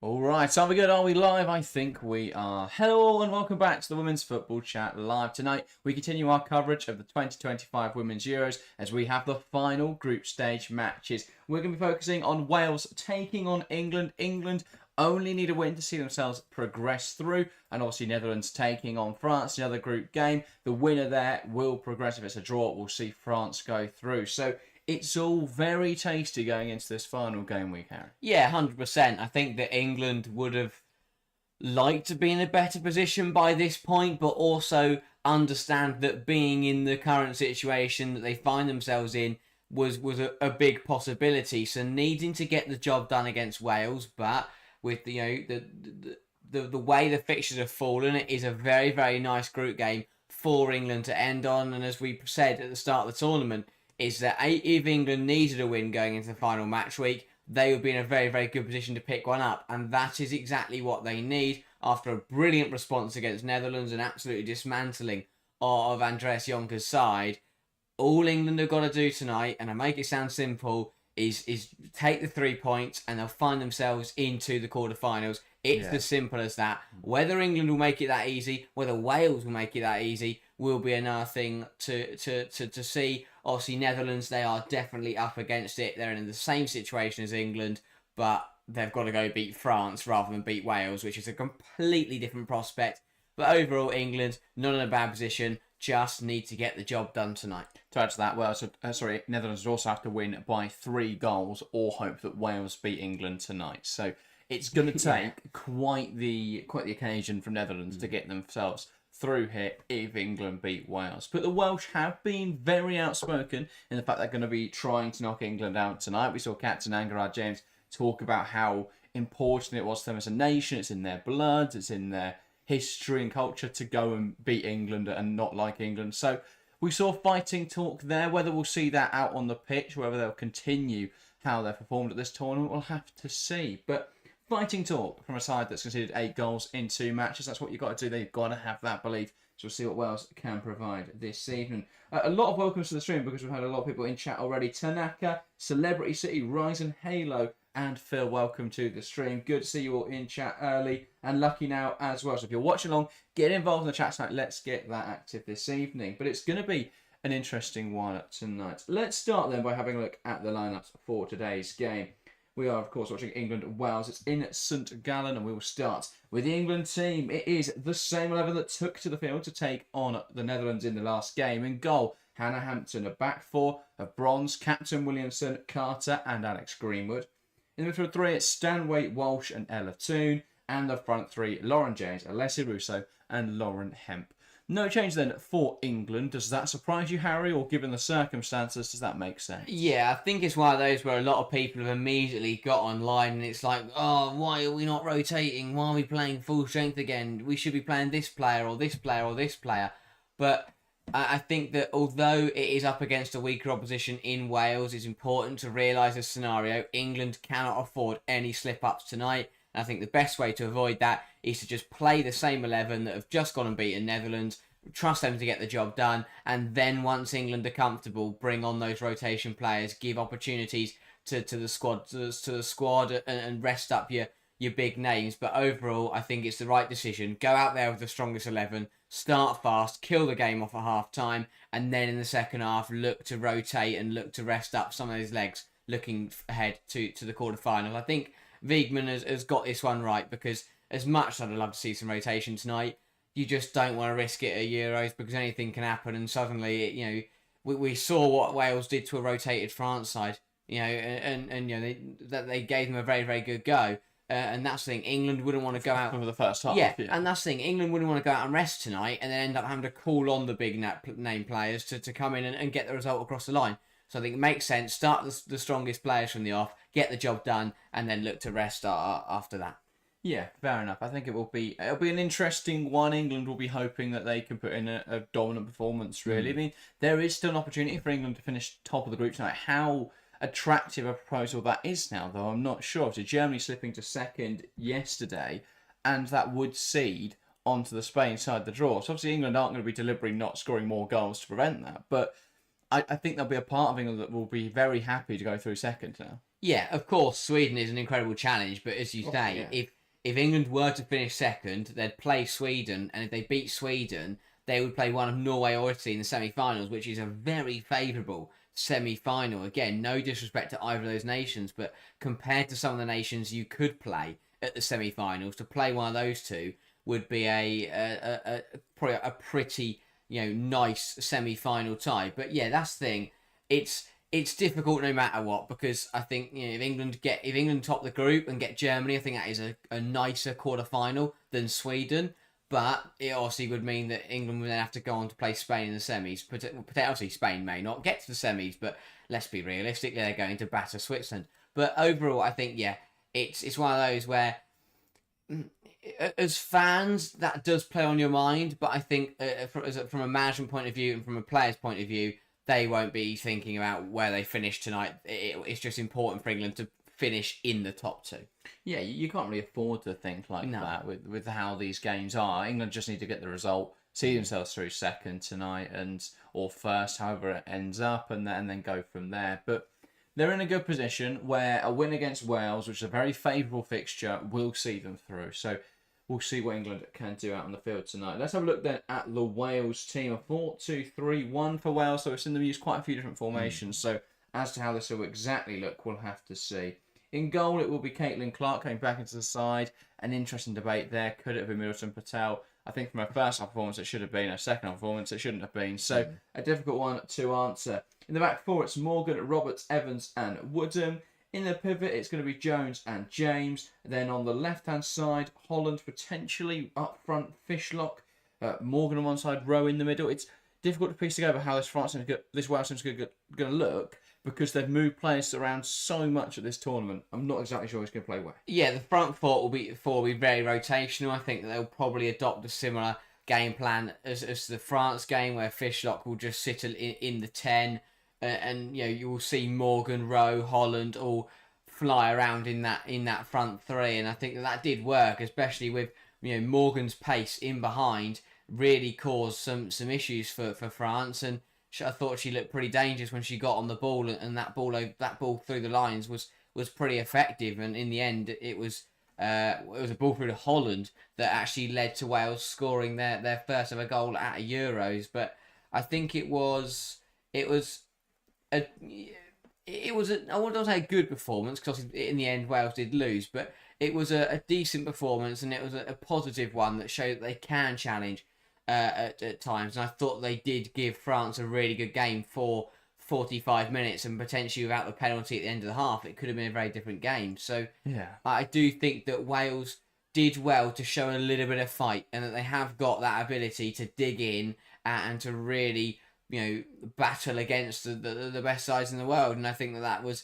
All right, are we good? Are we live? I think we are. Hello all and welcome back to the Women's Football Chat Live. Tonight, we continue our coverage of the 2025 Women's Euros as we have the final group stage matches. We're going to be focusing on Wales taking on England. England only need a win to see themselves progress through. And obviously Netherlands taking on France, the other group game. The winner there will progress. If it's a draw, we'll see France go through. So it's all very tasty going into this final game week, Harry. Yeah, 100%. I think that England would have liked to be in a better position by this point, but also understand that being in the current situation that they find themselves in was a big possibility. So needing to get the job done against Wales, but with the way the fixtures have fallen, it is a very, very nice group game for England to end on. And as we said at the start of the tournament, is that if England needed a win going into the final match week, they would be in a very, very good position to pick one up. And that is exactly what they need after a brilliant response against Netherlands and absolutely dismantling of Andreas Jonker's side. All England have got to do tonight, and I make it sound simple, is take the 3 points and they'll find themselves into the quarterfinals. It's as simple as that. Whether England will make it that easy, whether Wales will make it that easy, will be another thing to see. Obviously, Netherlands, they are definitely up against it. They're in the same situation as England, but they've got to go beat France rather than beat Wales, which is a completely different prospect. But overall, England, not in a bad position, just need to get the job done tonight. To add to that, Netherlands would also have to win by 3 goals or hope that Wales beat England tonight. So it's going to take quite the occasion from Netherlands to get themselves through here if England beat Wales. But the Welsh have been very outspoken in the fact they're going to be trying to knock England out tonight. We saw Captain Angarad James talk about how important it was to them as a nation. It's in their blood, it's in their history and culture to go and beat England and not like England. So we saw fighting talk there. Whether we'll see that out on the pitch, whether they'll continue how they've performed at this tournament, we'll have to see. But fighting talk from a side that's conceded 8 goals in 2 matches. That's what you've got to do. They've got to have that belief. So we'll see what Wales can provide this evening. A lot of welcomes to the stream because we've had a lot of people in chat already. Tanaka, Celebrity City, Ryzen Halo, and Phil, welcome to the stream. Good to see you all in chat early and lucky now as well. So if you're watching along, get involved in the chat tonight. Let's get that active this evening. But it's going to be an interesting one tonight. Let's start then by having a look at the lineups for today's game. We are, of course, watching England-Wales. It's in St Gallen, and we will start with the England team. It is the same 11 that took to the field to take on the Netherlands in the last game. In goal, Hannah Hampton. A back 4 of bronze, Captain Williamson, Carter, and Alex Greenwood. In the midfield 3, it's Stanway, Walsh, and Ella Toone. And the front 3, Lauren James, Alessia Russo, and Lauren Hemp. No change then for England. Does that surprise you, Harry, or given the circumstances, does that make sense? Yeah, I think it's one of those where a lot of people have immediately got online and it's like, oh, why are we not rotating? Why are we playing full strength again? We should be playing this player or this player or this player. But I think that although it is up against a weaker opposition in Wales, it's important to realise this scenario. England cannot afford any slip-ups tonight. I think the best way to avoid that is to just play the same 11 that have just gone and beaten Netherlands, trust them to get the job done, and then once England are comfortable, bring on those rotation players, give opportunities to the squad and rest up your big names. But overall, I think it's the right decision. Go out there with the strongest 11, start fast, kill the game off at half time, and then in the second half, look to rotate and look to rest up some of his legs, looking ahead to the quarterfinals. I think Wiegman has got this one right because as much as I'd love to see some rotation tonight, you just don't want to risk it at Euros because anything can happen. And suddenly, we saw what Wales did to a rotated France side, and they gave them a very, very good go. And that's the thing. England wouldn't want to go out for the first half. Yeah, and that's the thing. England wouldn't want to go out and rest tonight and then end up having to call on the big name players to come in and get the result across the line. So I think it makes sense. Start the strongest players from the off, get the job done, and then look to rest after that. Yeah, fair enough. I think it'll be an interesting one. England will be hoping that they can put in a dominant performance, really. I mean, there is still an opportunity for England to finish top of the group tonight. How attractive a proposal that is now, though, I'm not sure. So Germany slipping to second yesterday, and that would seed onto the Spain side the draw. So obviously England aren't going to be deliberately not scoring more goals to prevent that, but I think there'll be a part of England that will be very happy to go through second now. Yeah, of course, Sweden is an incredible challenge, but as you say, Yeah. if England were to finish second, they'd play Sweden, and if they beat Sweden, they would play one of Norway or Italy in the semi-finals, which is a very favourable semi-final. Again, no disrespect to either of those nations, but compared to some of the nations you could play at the semi-finals, to play one of those two would be probably a pretty nice semi-final tie. But yeah, that's the thing. It's difficult no matter what, because I think if England top the group and get Germany, I think that is a nicer quarter final than Sweden. But it obviously would mean that England would then have to go on to play Spain in the semis. Obviously, Spain may not get to the semis, but let's be realistic, they're going to batter Switzerland. But overall, I think it's one of those where, as fans, that does play on your mind. But I think from a management point of view and from a player's point of view, they won't be thinking about where they finish tonight. It's just important for England to finish in the top two. Yeah, you can't really afford to think like that with how these games are. England just need to get the result, see themselves through second tonight, or first, however it ends up, and then go from there. But they're in a good position where a win against Wales, which is a very favourable fixture, will see them through. So we'll see what England can do out on the field tonight. Let's have a look then at the Wales team. A 4-2-3-1 for Wales. So we've seen them use quite a few different formations. So as to how this will exactly look, we'll have to see. In goal, it will be Caitlin Clark coming back into the side. An interesting debate there. Could it have been Middleton Patel? I think from her first half performance, it should have been. Her second half performance, it shouldn't have been. So a difficult one to answer. In the back four, it's Morgan, Roberts, Evans and Woodham. In the pivot, it's going to be Jones and James. Then on the left-hand side, Holland potentially up front, Fishlock, Morgan on one side, Rowe in the middle. It's difficult to piece together how this Wales team is going to look, because they've moved players around so much at this tournament. I'm not exactly sure who's going to play where. Yeah, the front four will be very rotational. I think that they'll probably adopt a similar game plan as the France game, where Fishlock will just sit in the 10, and you will see Morgan, Rowe, Holland all fly around in that front three. And I think that did work, especially with Morgan's pace in behind really caused some issues for France. And I thought she looked pretty dangerous when she got on the ball, and that ball through the lines was pretty effective. And in the end, it was a ball through to Holland that actually led to Wales scoring their first ever goal at a Euros. But I think it was I wouldn't say a good performance, because in the end Wales did lose, but it was a decent performance, and it was a positive one that showed that they can challenge at times. And I thought they did give France a really good game for 45 minutes, and potentially without the penalty at the end of the half, it could have been a very different game. So yeah, I do think that Wales did well to show a little bit of fight, and that they have got that ability to dig in and to really battle against the best sides in the world. And I think that was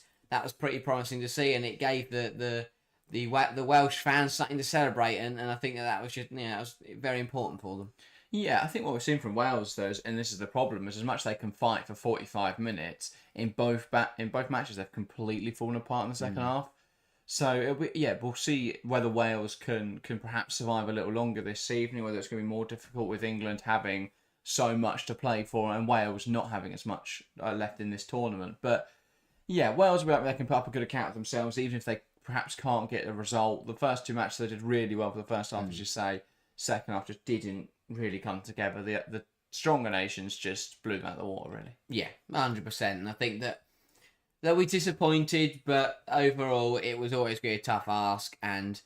pretty promising to see, and it gave the Welsh fans something to celebrate, and I think that was just that was very important for them. Yeah, I think what we've seen from Wales, though, and this is the problem, is as much as they can fight for 45 minutes, in both matches, they've completely fallen apart in the second half. So, we'll see whether Wales can perhaps survive a little longer this evening, whether it's going to be more difficult with England having so much to play for and Wales not having as much left in this tournament. But, yeah, Wales will be they can put up a good account of themselves, even if they perhaps can't get a result. The first two matches, they did really well for the first half, as you say. Second half just didn't really come together. The stronger nations just blew them out of the water, really. Yeah, 100%. And I think that we disappointed, but overall it was always going to be a tough ask. And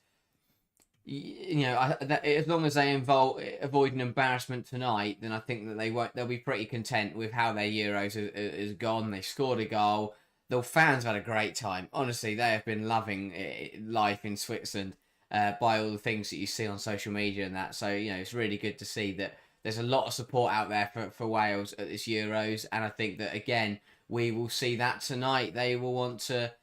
as long as they avoid an embarrassment tonight, then I think that they'll be pretty content with how their Euros has gone. They scored a goal. The fans have had a great time. Honestly, they have been loving life in Switzerland. By all the things that you see on social media and that. So, it's really good to see that there's a lot of support out there for Wales at this Euros. And I think that, again, we will see that tonight. They will want to,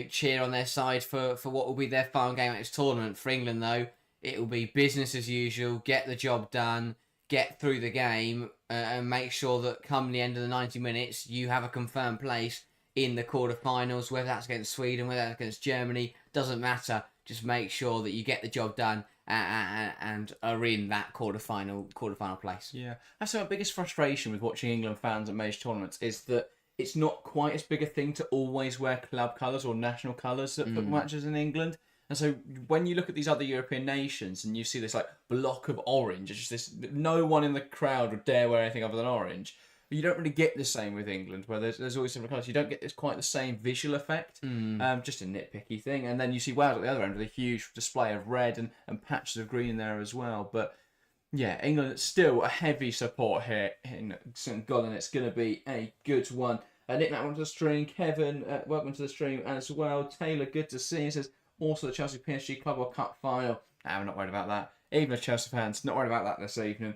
cheer on their side for what will be their final game at this tournament. For England, though, it will be business as usual. Get the job done. Get through the game. And make sure that come the end of the 90 minutes, you have a confirmed place in the quarterfinals. Whether that's against Sweden, whether that's against Germany, doesn't matter. Just make sure that you get the job done and are in that quarterfinal place. Yeah, that's my biggest frustration with watching England fans at major tournaments, is that it's not quite as big a thing to always wear club colours or national colours at football matches in England. And so when you look at these other European nations and you see this like block of orange, it's just this, no one in the crowd would dare wear anything other than orange. But you don't really get the same with England, where there's always different colours. You don't get this quite the same visual effect, just a nitpicky thing. And then you see Wales at the other end with a huge display of red and patches of green there as well. But yeah, England still a heavy support here in St. Gallen. It's going to be a good one. Nick, welcome to the stream. Kevin, welcome to the stream as well. Taylor, good to see you. Says also the Chelsea PSG Club World Cup final. We're not worried about that. Even as Chelsea fans, not worried about that this evening.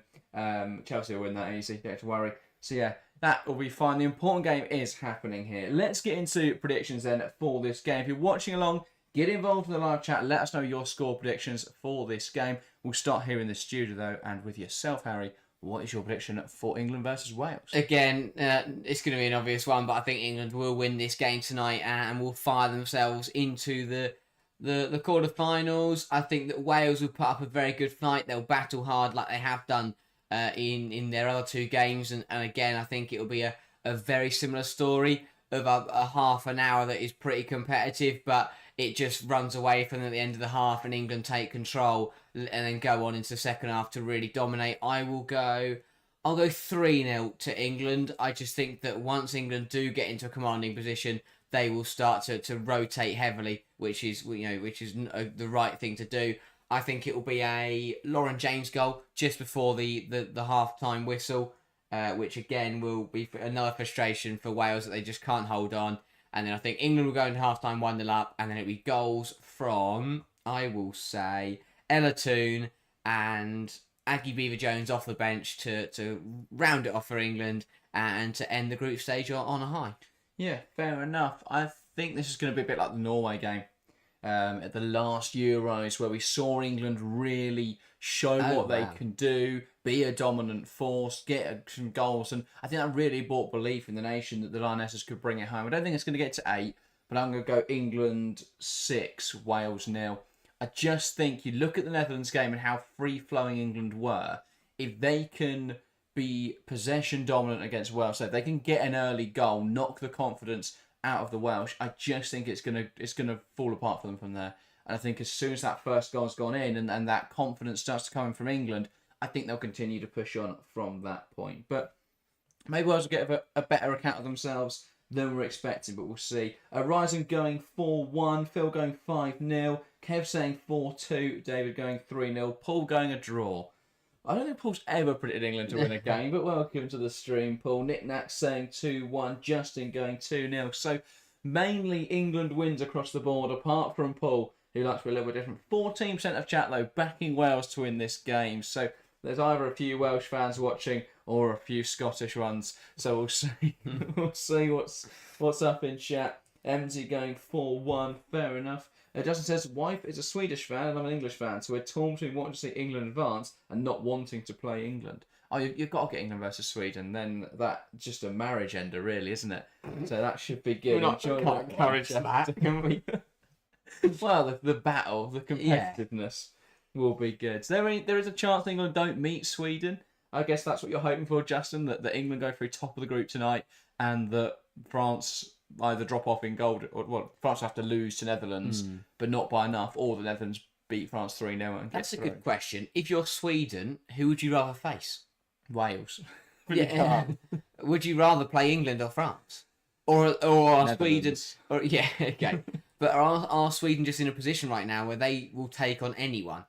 Chelsea will win that easy. Don't have to worry. So yeah, that will be fine. The important game is happening here. Let's get into predictions then for this game. If you're watching along, get involved in the live chat. Let us know your score predictions for this game. We'll start here in the studio though, and with yourself, Harry. What is your prediction for England versus Wales? Again, it's going to be an obvious one, but I think England will win this game tonight and will fire themselves into the quarterfinals. I think that Wales will put up a very good fight. They'll battle hard like they have done in their other two games. And again, I think it will be a very similar story of a half an hour that is pretty competitive, but it just runs away from them at the end of the half and England take control and then go on into the second half to really dominate. I'll go 3-0 to England. I just think that once England do get into a commanding position, they will start to rotate heavily, which is the right thing to do. I think it will be a Lauren James goal just before the half-time whistle, which again will be another frustration for Wales that they just can't hold on. And then I think England will go into half-time 1-0 up, and then it'll be goals from, I will say, Ella Toone and Aggie Beaver-Jones off the bench to round it off for England and to end the group stage on a high. Yeah, fair enough. I think this is going to be a bit like the Norway game at the last Euros, where we saw England really show what they can do, be a dominant force, get some goals, and I think that really brought belief in the nation that the Lionesses could bring it home. I don't think it's going to get to 8, but I'm going to go England 6, Wales 0. I just think you look at the Netherlands game and how free-flowing England were. If they can be possession dominant against Wales, so if they can get an early goal, knock the confidence out of the Welsh, I just think it's gonna fall apart for them from there. And I think as soon as that first goal's gone in and that confidence starts to come in from England, I think they'll continue to push on from that point. But maybe Wales will get a better account of themselves than we're expecting, but we'll see. Ryzen going 4-1, Phil going 5-0, Kev saying 4-2, David going 3-0, Paul going a draw. I don't think Paul's ever predicted England to win a game, but welcome to the stream, Paul. Nick Nack saying 2-1, Justin going 2-0. So mainly England wins across the board, apart from Paul, who likes to be a little bit different. 14% of chat, though, backing Wales to win this game. So there's either a few Welsh fans watching or a few Scottish ones. So we'll see. We'll see what's up in chat. MZ going 4-1, fair enough. Justin says, wife is a Swedish fan and I'm an English fan, so we're torn between wanting to see England advance and not wanting to play England. Oh, you've got to get England versus Sweden, then that's just a marriage ender, really, isn't it? So that should be good. We can't encourage that, can we? Well, the battle, the competitiveness will be good. So there is a chance England don't meet Sweden. I guess that's what you're hoping for, Justin, that England go through top of the group tonight and that France either drop off in gold, or France have to lose to Netherlands, but not by enough, or the Netherlands beat France 3-0. That's a good question. If you're Sweden, who would you rather face? Wales. Yeah. Would you rather play England or France? Or Sweden? Or okay. But are Sweden just in a position right now where they will take on anyone?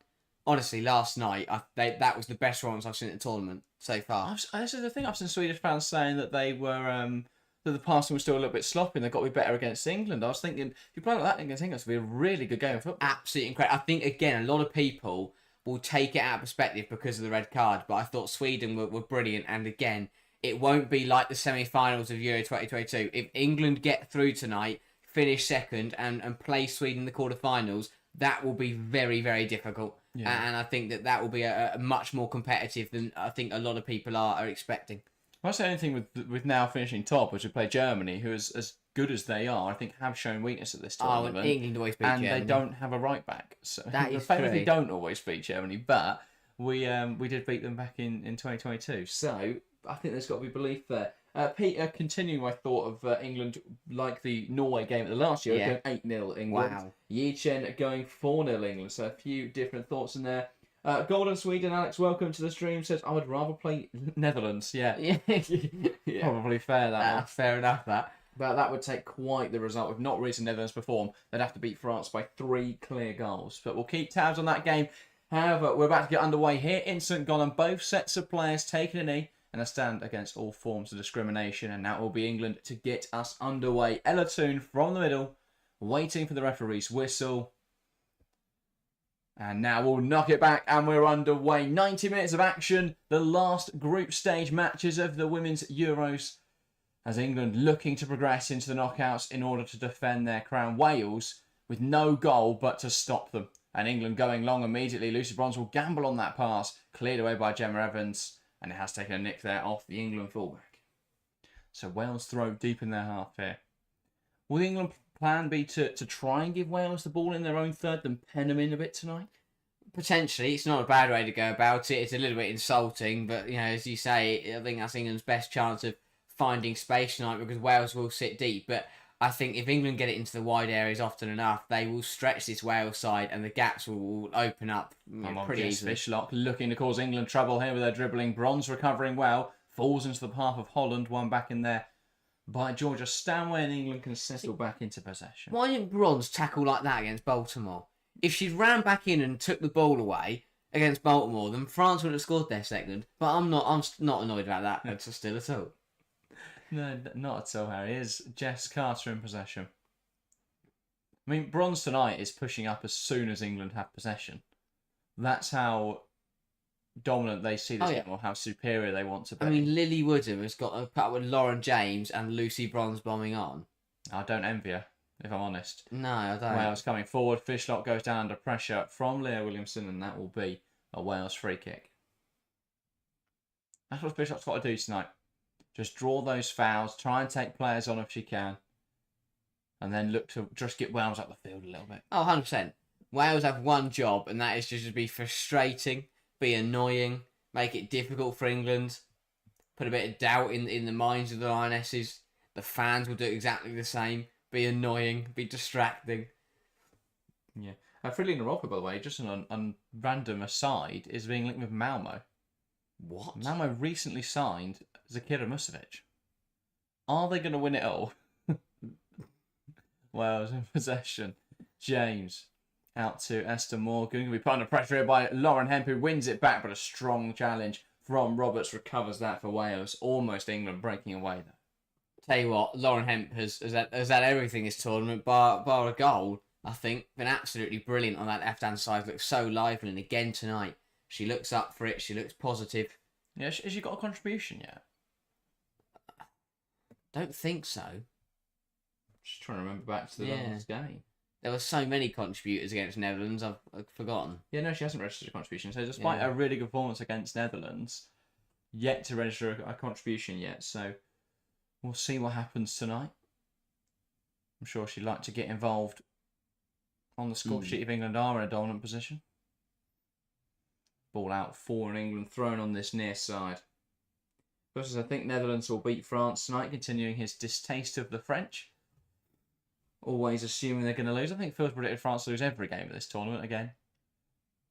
Honestly, last night, that was the best performance I've seen at the tournament so far. This is the thing. I've seen Swedish fans saying that they were that the passing was still a little bit sloppy and they've got to be better against England. I was thinking, if you play like that against England, it's going to be a really good game of football. Absolutely incredible. I think, again, a lot of people will take it out of perspective because of the red card, but I thought Sweden were brilliant. And again, it won't be like the semi-finals of Euro 2022. If England get through tonight, finish second and play Sweden in the quarterfinals, that will be very, very difficult. Yeah. And I think that will be a much more competitive than I think a lot of people are expecting. That's the only thing with now finishing top, which we play Germany, who is as good as they are, I think have shown weakness at this tournament. And England always beat Germany. And they don't have a right back. So that is true. They don't always beat Germany, but we did beat them back in 2022. So I think there's got to be belief there. Peter, continuing my thought of England, like the Norway game at the last year, Yeah. going 8-0 England. Wow. Yi Chen going 4-0 England. So a few different thoughts in there. Golden Sweden, Alex, welcome to the stream. Says, I would rather play Netherlands. Yeah, Yeah. probably fair that one. Fair enough, that. But that would take quite the result. We've not really seen Netherlands perform. They'd have to beat France by 3 clear goals. But we'll keep tabs on that game. However, we're about to get underway here. Instant gone on both sets of players taking a knee and a stand against all forms of discrimination. And now it will be England to get us underway. Ella Toon from the middle, waiting for the referee's whistle. And now we'll knock it back and we're underway. 90 minutes of action. The last group stage matches of the Women's Euros. As England looking to progress into the knockouts in order to defend their crown. Wales with no goal but to stop them. And England going long immediately. Lucy Bronze will gamble on that pass. Cleared away by Gemma Evans. And it has taken a nick there off the England fullback. So Wales throw deep in their half here. Will the England plan be to try and give Wales the ball in their own third and pen them in a bit tonight? Potentially, it's not a bad way to go about it. It's a little bit insulting, but as you say, I think that's England's best chance of finding space tonight because Wales will sit deep. But I think if England get it into the wide areas often enough, they will stretch this Wales side and the gaps will open up pretty easily. Fishlock looking to cause England trouble here with their dribbling. Bronze recovering well, falls into the path of Holland, one back in there by Georgia Stanway, and England can settle back into possession. Why didn't Bronze tackle like that against Baltimore? If she'd ran back in and took the ball away against Baltimore, then France would have scored their second. But I'm not annoyed about that still at all. No, not at all, Harry. Is Jess Carter in possession? I mean, Bronze tonight is pushing up as soon as England have possession. That's how dominant they see this game, or how superior they want to be. I mean, Lily Woodham has got a pat with Lauren James and Lucy Bronze bombing on. I don't envy her, if I'm honest. No, I don't. Wales coming forward. Fishlock goes down under pressure from Leah Williamson, and that will be a Wales free kick. That's what Fishlock's got to do tonight. Just draw those fouls, try and take players on if she can, and then look to just get Wales up the field a little bit. Oh, 100%. Wales have one job, and that is just to be frustrating, be annoying, make it difficult for England, put a bit of doubt in the minds of the Lionesses. The fans will do exactly the same, be annoying, be distracting. Yeah. Frillian Europa, by the way, just on random aside, is being linked with Malmo. What? Malmo recently signed Zakira Musovic. Are they going to win it all? Wales in possession. James out to Esther Morgan. Going to be put under pressure here by Lauren Hemp, who wins it back, but a strong challenge from Roberts recovers that for Wales. Almost England breaking away, though. Tell you what, Lauren Hemp has had everything this tournament, bar a goal, I think. Been absolutely brilliant on that left-hand side. Looks so lively, and again tonight, she looks up for it. She looks positive. Yeah, has she got a contribution yet? Don't think so. Just trying to remember back to the last game. There were so many contributors against Netherlands, I've forgotten. Yeah, no, she hasn't registered a contribution. So despite a really good performance against Netherlands, yet to register a contribution yet. So we'll see what happens tonight. I'm sure she'd like to get involved on the score sheet if England are in a dominant position. Ball out for England, thrown on this near side. Versus, I think Netherlands will beat France tonight, continuing his distaste of the French. Always assuming they're going to lose. I think Phil's predicted France to lose every game of this tournament again.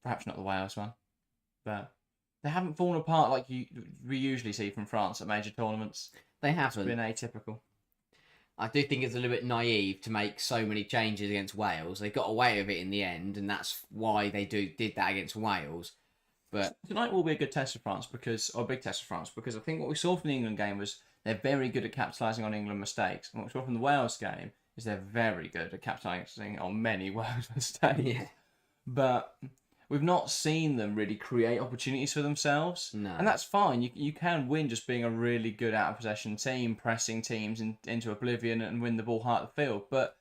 Perhaps not the Wales one. But they haven't fallen apart like we usually see from France at major tournaments. They haven't. It's been atypical. I do think it's a little bit naive to make so many changes against Wales. They got away with it in the end, and that's why they did that against Wales. But tonight will be a good test for France or a big test for France, because I think what we saw from the England game was they're very good at capitalising on England mistakes. And what we saw from the Wales game is they're very good at capitalising on many Wales mistakes. Yeah. But we've not seen them really create opportunities for themselves. No. And that's fine. You can win just being a really good out-of-possession team, pressing teams into oblivion and win the ball high at the field. But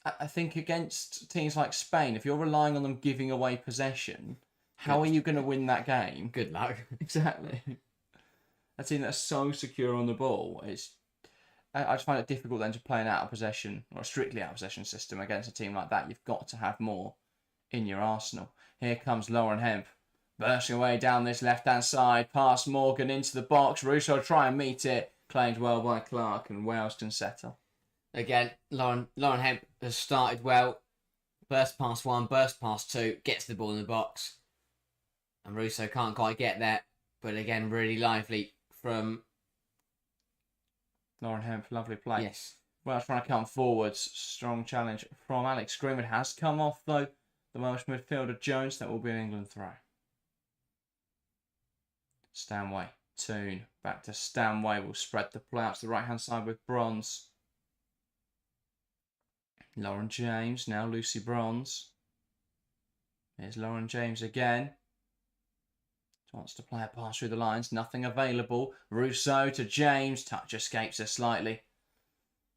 I think against teams like Spain, if you're relying on them giving away possession, how are you going to win that game? Good luck. Exactly. A team that's so secure on the ball, I just find it difficult then to play an out-of-possession or a strictly out-of-possession system against a team like that. You've got to have more in your arsenal. Here comes Lauren Hemp, bursting away down this left-hand side, past Morgan into the box. Russo try and meet it. claimed well by Clark, and Wales can settle. Again, Lauren Hemp has started well. Burst past 1, burst past 2, gets the ball in the box. And Russo can't quite get there. But again, really lively from... Lauren Hemp, lovely play. Yes. Welsh trying to come forwards. Strong challenge from Alex Greenwood. Has come off, though. The Welsh midfielder Jones. That will be an England throw. Stanway. Toon. Back to Stanway. Will spread the play out to the right-hand side with Bronze. Lauren James. Now Lucy Bronze. Here's Lauren James again. Wants to play a pass through the lines. Nothing available. Rousseau to James. Touch escapes her slightly.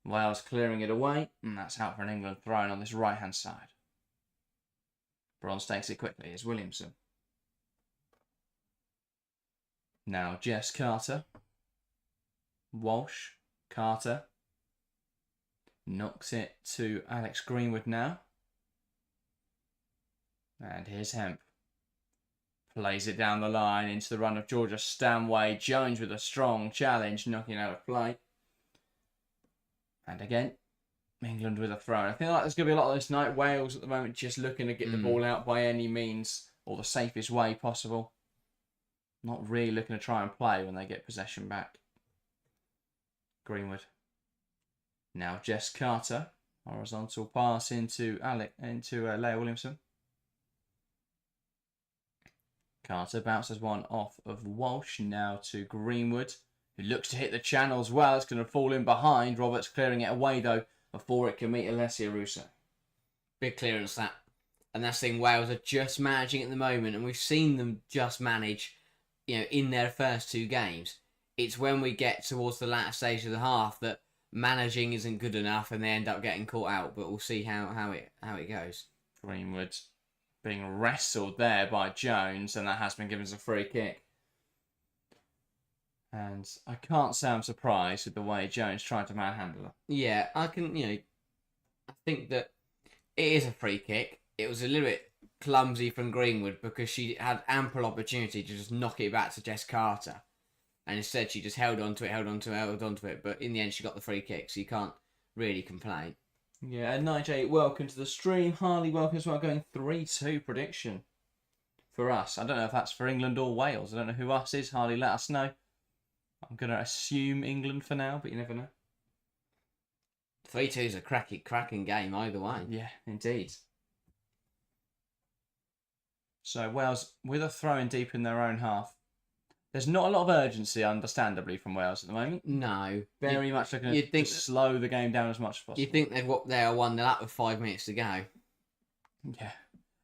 Wales clearing it away. And that's out for an England throw-in on this right-hand side. Bronze takes it quickly. Here's Williamson. Now Jess Carter. Walsh. Carter. Knocks it to Alex Greenwood now. And here's Hemp. Plays it down the line into the run of Georgia Stanway. Jones with a strong challenge, knocking out of play. And again, England with a throw. I think like there's going to be a lot of this night. Wales at the moment just looking to get the ball out by any means or the safest way possible. Not really looking to try and play when they get possession back. Greenwood. Now Jess Carter. Horizontal pass into Leah Williamson. Carter bounces one off of Walsh, now to Greenwood, who looks to hit the channels well. It's going to fall in behind. Roberts clearing it away, though, before it can meet Alessia Russo. Big clearance, that. And that's the thing Wales are just managing at the moment, and we've seen them just manage, in their first 2 games. It's when we get towards the latter stage of the half that managing isn't good enough, and they end up getting caught out. But we'll see how it goes. Greenwood being wrestled there by Jones, and that has been given as a free kick. And I can't say I'm surprised with the way Jones tried to manhandle her. Yeah, I think that it is a free kick. It was a little bit clumsy from Greenwood because she had ample opportunity to just knock it back to Jess Carter. And instead she just held on to it. But in the end she got the free kick, so you can't really complain. Yeah, and Nigel, welcome to the stream. Harley, welcome as well. Going 3-2 prediction for us. I don't know if that's for England or Wales. I don't know who us is. Harley, let us know. I'm going to assume England for now, but you never know. 3-2 is a cracking game either way. Yeah, indeed. So Wales with a throw-in deep in their own half. There's not a lot of urgency, understandably, from Wales at the moment. No. Very much looking to slow the game down as much as possible. You think they are 1-0 up with 5 minutes to go. Yeah.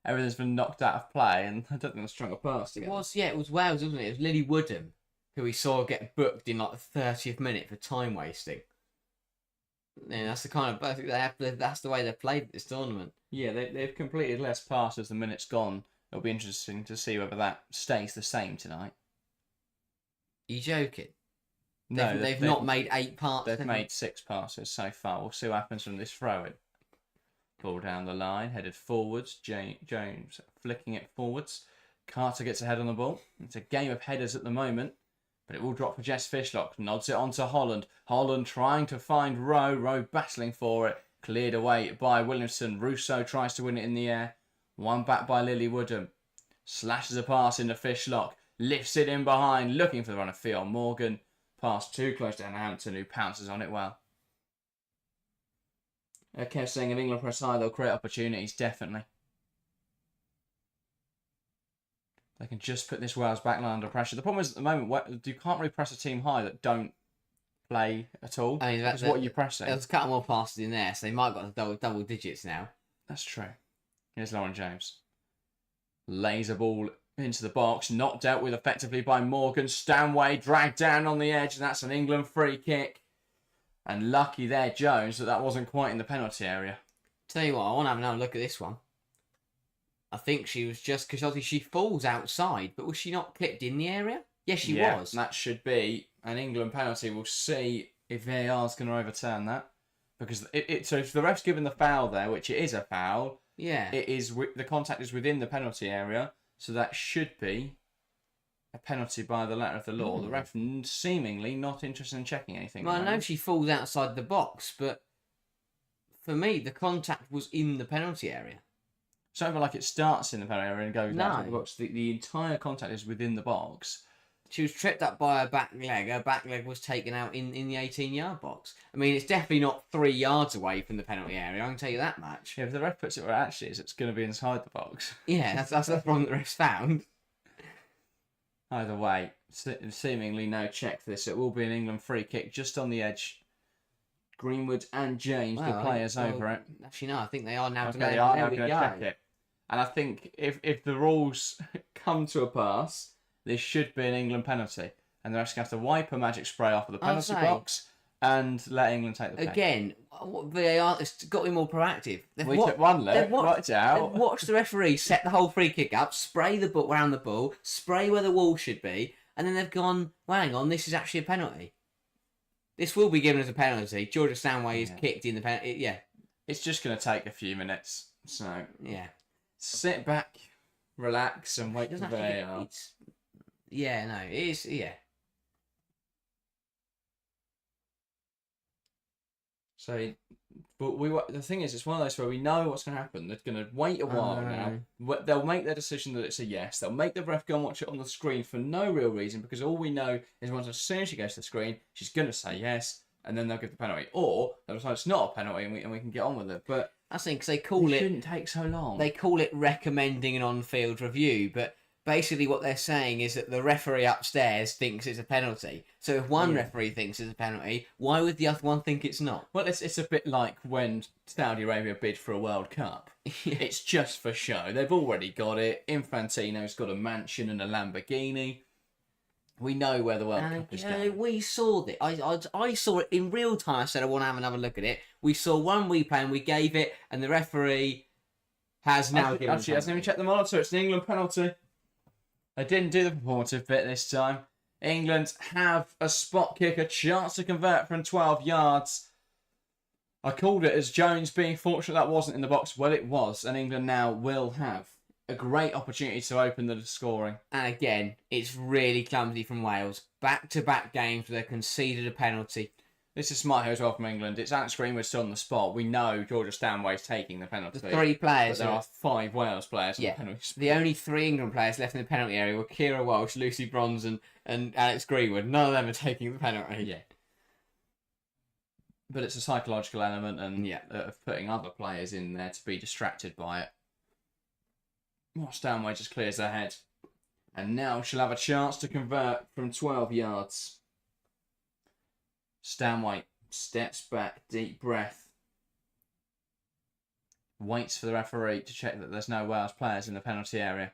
Everything's been knocked out of play, and I don't think they've strung a pass together. It was Wales, wasn't it? It was Lily Woodham, who we saw get booked in like the 30th minute for time wasting. Yeah, that's the kind of... I think that's the way they've played this tournament. Yeah, they've completed less passes than minutes gone. It'll be interesting to see whether that stays the same tonight. Are you joking? No, they've not made 8 passes. They've made 6 passes so far. We'll see what happens from this throw-in. Ball down the line, headed forwards. Jones flicking it forwards. Carter gets ahead on the ball. It's a game of headers at the moment, but it will drop for Jess Fishlock. Nods it on to Holland. Holland trying to find Rowe. Rowe battling for it. Cleared away by Williamson. Rousseau tries to win it in the air. One back by Lily Woodham. Slashes a pass into Fishlock. Lifts it in behind, looking for the run of Fionn Morgan. Pass too close to Hampton, who pounces on it well. Kev saying if England press high, they'll create opportunities, definitely. They can just put this Wales backline under pressure. The problem is at the moment, you can't really press a team high that don't play at all. I mean, that's what you're pressing. There's a couple more passes in there, so they might have got double digits now. That's true. Here's Lauren James. Lays a ball into the box, not dealt with effectively by Morgan. Stanway dragged down on the edge, and that's an England free kick. And lucky there, Jones, that wasn't quite in the penalty area. Tell you what, I want to have another look at this one. I think she was just, because obviously she falls outside, but was she not clipped in the area? Yes, she was. That should be an England penalty. We'll see if VAR is going to overturn that. Because so if the ref's given the foul there, which it is a foul, yeah, the contact is within the penalty area. So that should be a penalty by the letter of the law. The ref seemingly not interested in checking anything. Well, I know she falls outside the box, but for me, the contact was in the penalty area. It's over like it starts in the penalty area and goes outside the No. box. The entire contact is within the box. She was tripped up by her back leg. Her back leg was taken out in the 18-yard box. I mean, it's definitely not 3 yards away from the penalty area. I can tell you that much. Yeah, if the ref puts it where it actually is, it's going to be inside the box. Yeah, that's the problem the ref's found. Either way, seemingly no check for this. It will be an England free kick just on the edge. Greenwood and James, the players over it. Actually, no, I think they are now. Okay, they are now going to check it. And I think if the rules come to a pass, this should be an England penalty. And they're actually going to have to wipe a magic spray off of the penalty box and let England take the penalty. Again, VAR has got to be more proactive. We took one look, watch out. They've watched the referee set the whole free kick up, spray the ball around the ball, spray where the wall should be, and then they've gone, well, hang on, this is actually a penalty. This will be given as a penalty. Georgia Stanway is kicked in the penalty. Yeah. It's just going to take a few minutes. So, yeah. Sit back, relax, and wait for VAR. Yeah, no, it is, yeah. So, but the thing is, it's one of those where we know what's going to happen. They're going to wait a while now. They'll make their decision that it's a yes. They'll make the ref go and watch it on the screen for no real reason, because all we know is once as soon as she goes to the screen, she's going to say yes, and then they'll give the penalty. Or they'll decide it's not a penalty and we can get on with it. But I think because they call it... shouldn't take so long. They call it recommending an on-field review, but basically what they're saying is that the referee upstairs thinks it's a penalty. So if one referee thinks it's a penalty, why would the other one think it's not? Well, it's a bit like when Saudi Arabia bid for a World Cup. It's just for show. They've already got it. Infantino's got a mansion and a Lamborghini. We know where the World Cup is going. We saw it. I saw it in real time. I said I want to have another look at it. We saw one replay and we gave it, and the referee has now given it. Actually, hasn't even checked the monitor. It's an England penalty. They didn't do the performative bit this time. England have a spot kick, a chance to convert from 12 yards. I called it as Jones being fortunate that wasn't in the box. Well, it was, and England now will have a great opportunity to open the scoring. And again, it's really clumsy from Wales. Back-to-back games where they conceded a penalty. This is smart here as well from England. It's Alex Greenwood still on the spot. We know Georgia Stanway's taking the penalty. The 3 players. But there are 5 Wales players on the penalty spot. The only 3 England players left in the penalty area were Kira Walsh, Lucy Bronze and Alex Greenwood. None of them are taking the penalty. Yeah. But it's a psychological element and of putting other players in there to be distracted by it. Oh, Stanway just clears her head. And now she'll have a chance to convert from 12 yards. Stanway steps back, deep breath. Waits for the referee to check that there's no Wales players in the penalty area.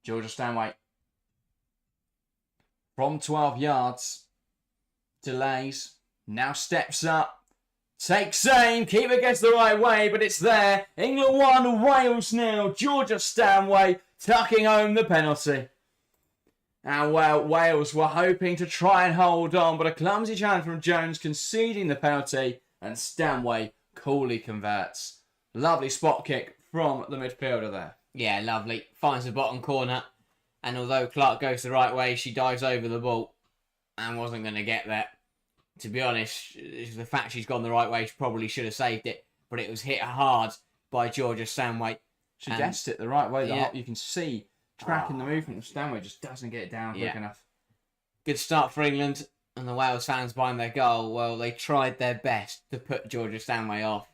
Georgia Stanway. From 12 yards. Delays. Now steps up. Takes aim. Keeper gets the right way, but it's there. England 1, Wales 0. Georgia Stanway tucking home the penalty. And well, Wales were hoping to try and hold on, but a clumsy challenge from Jones conceding the penalty, and Stanway coolly converts. Lovely spot kick from the midfielder there. Yeah, lovely. Finds the bottom corner, and although Clark goes the right way, she dives over the ball and wasn't going to get there. To be honest, the fact she's gone the right way, she probably should have saved it, but it was hit hard by Georgia Stanway. She guessed it the right way. You can see tracking the movement of Stanway, just doesn't get it down quick enough. Good start for England, and the Wales fans behind their goal, well, they tried their best to put Georgia Stanway off,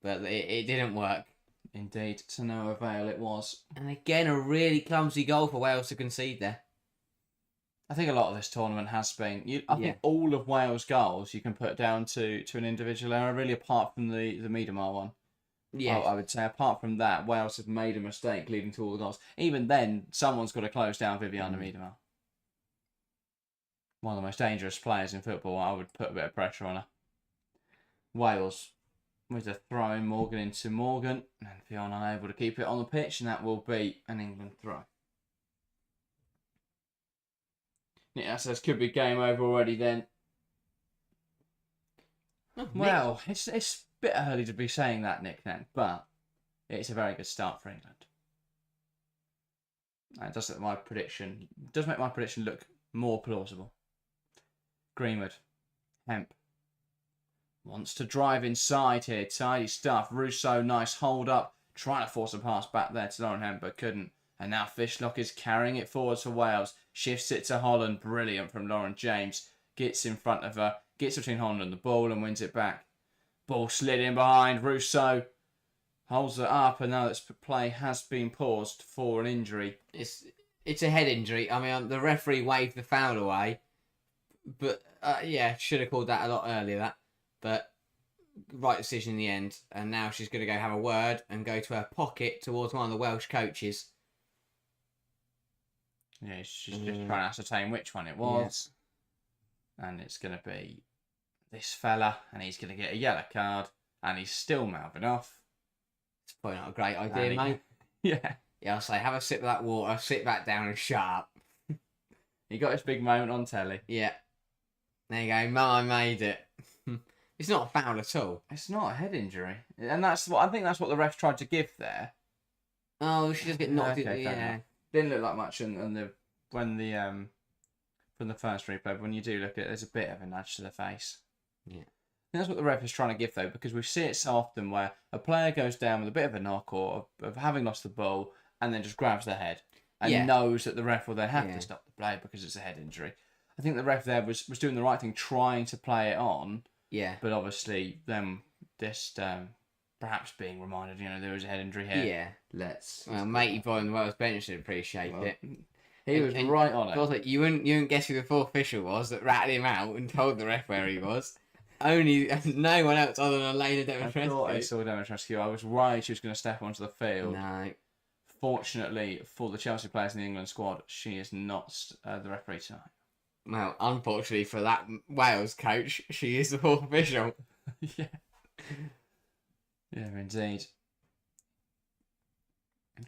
but it didn't work. Indeed, to no avail it was. And again, a really clumsy goal for Wales to concede there. I think a lot of this tournament has been. I think all of Wales' goals you can put down to an individual error, really, apart from the Miedemar one. Yeah, I would say apart from that, Wales have made a mistake leading to all the goals. Even then, someone's got to close down Viviana Miedemar. One of the most dangerous players in football. I would put a bit of pressure on her. Wales with a throw in, Morgan into Morgan, and Fionn unable to keep it on the pitch, and that will be an England throw. Yeah, so this could be game over already then. Well, it's a bit early to be saying that, Nick, then, but it's a very good start for England. That does make my prediction look more plausible. Greenwood. Hemp. Wants to drive inside here. Tidy stuff. Rousseau, nice hold up. Trying to force a pass back there to Lauren Hemp, but couldn't. And now Fishlock is carrying it forwards for Wales. Shifts it to Holland. Brilliant from Lauren James. Gets in front of her. Gets between Holland and the ball and wins it back. Ball slid in behind. Rousseau holds it up, and now this play has been paused for an injury. It's a head injury. I mean, the referee waved the foul away, but should have called that a lot earlier. But right decision in the end. And now she's going to go have a word and go to her pocket towards one of the Welsh coaches. Yeah, she's just trying to ascertain which one it was, and it's going to be this fella, and he's going to get a yellow card, and he's still mouthing off. It's probably not a great idea, mate. Yeah. Yeah, I'll say, have a sip of that water, sit back down and shut up. He got his big moment on telly. Yeah. There you go, Mum, I made it. It's not a foul at all. It's not a head injury. And I think that's what the ref tried to give there. Oh, she just get knocked okay, yeah. Didn't look like much from the first replay, but when you do look at it, there's a bit of a nudge to the face. Yeah. And that's what the ref is trying to give, though, because we see it so often where a player goes down with a bit of a knock or of having lost the ball and then just grabs their head and knows that the ref will then have to stop the play because it's a head injury. I think the ref there was doing the right thing, trying to play it on. Yeah. But obviously, them just perhaps being reminded, there was a head injury here. Yeah. Well, matey boy on the Wales bench should appreciate it. He was right on it. Also, you wouldn't guess who the fourth official was that ratted him out and told the ref where he was. Only no one else other than Elena Demetrescu. I thought I saw Demetrescu. I was worried she was going to step onto the field. No. Fortunately for the Chelsea players in the England squad, she is not the referee tonight. Well, unfortunately for that Wales coach, she is the fourth official. Yeah. Yeah, indeed.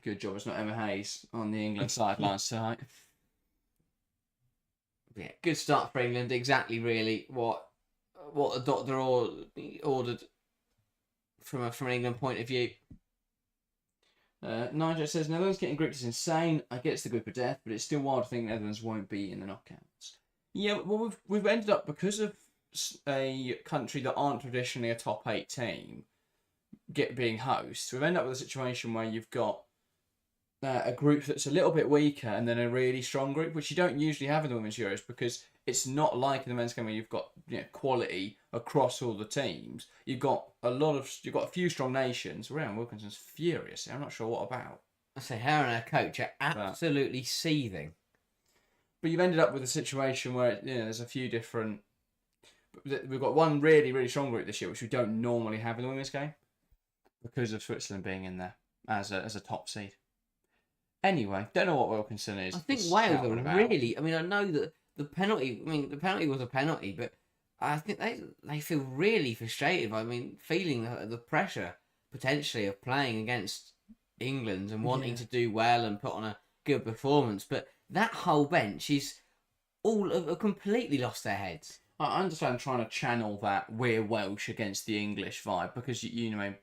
Good job it's not Emma Hayes on the England sidelines tonight. Yeah, good start for England. Exactly, really, what the doctor ordered from an England point of view. Nigel says, Netherlands getting grouped is insane. I get it's the group of death, but it's still wild to think Netherlands won't be in the knockouts. Yeah, well, we've ended up, because of a country that aren't traditionally a top 8 team being hosts, we've ended up with a situation where you've got a group that's a little bit weaker and then a really strong group, which you don't usually have in the Women's Euros, because it's not like in the men's game where you've got quality across all the teams. You've got a few strong nations. Ryan Wilkinson's furious. I'm not sure what about. I say her and her coach are absolutely seething. But you've ended up with a situation where there's a few different. We've got one really, really strong group this year, which we don't normally have in the women's game, because of Switzerland being in there as a top seed. Anyway, don't know what Wilkinson is. I think Wales are really. I mean, I know that the penalty. I mean, the penalty was a penalty, but I think they feel really frustrated. Feeling the pressure potentially of playing against England and wanting to do well and put on a good performance, but that whole bench is all have completely lost their heads. I understand trying to channel that we're Welsh against the English vibe, because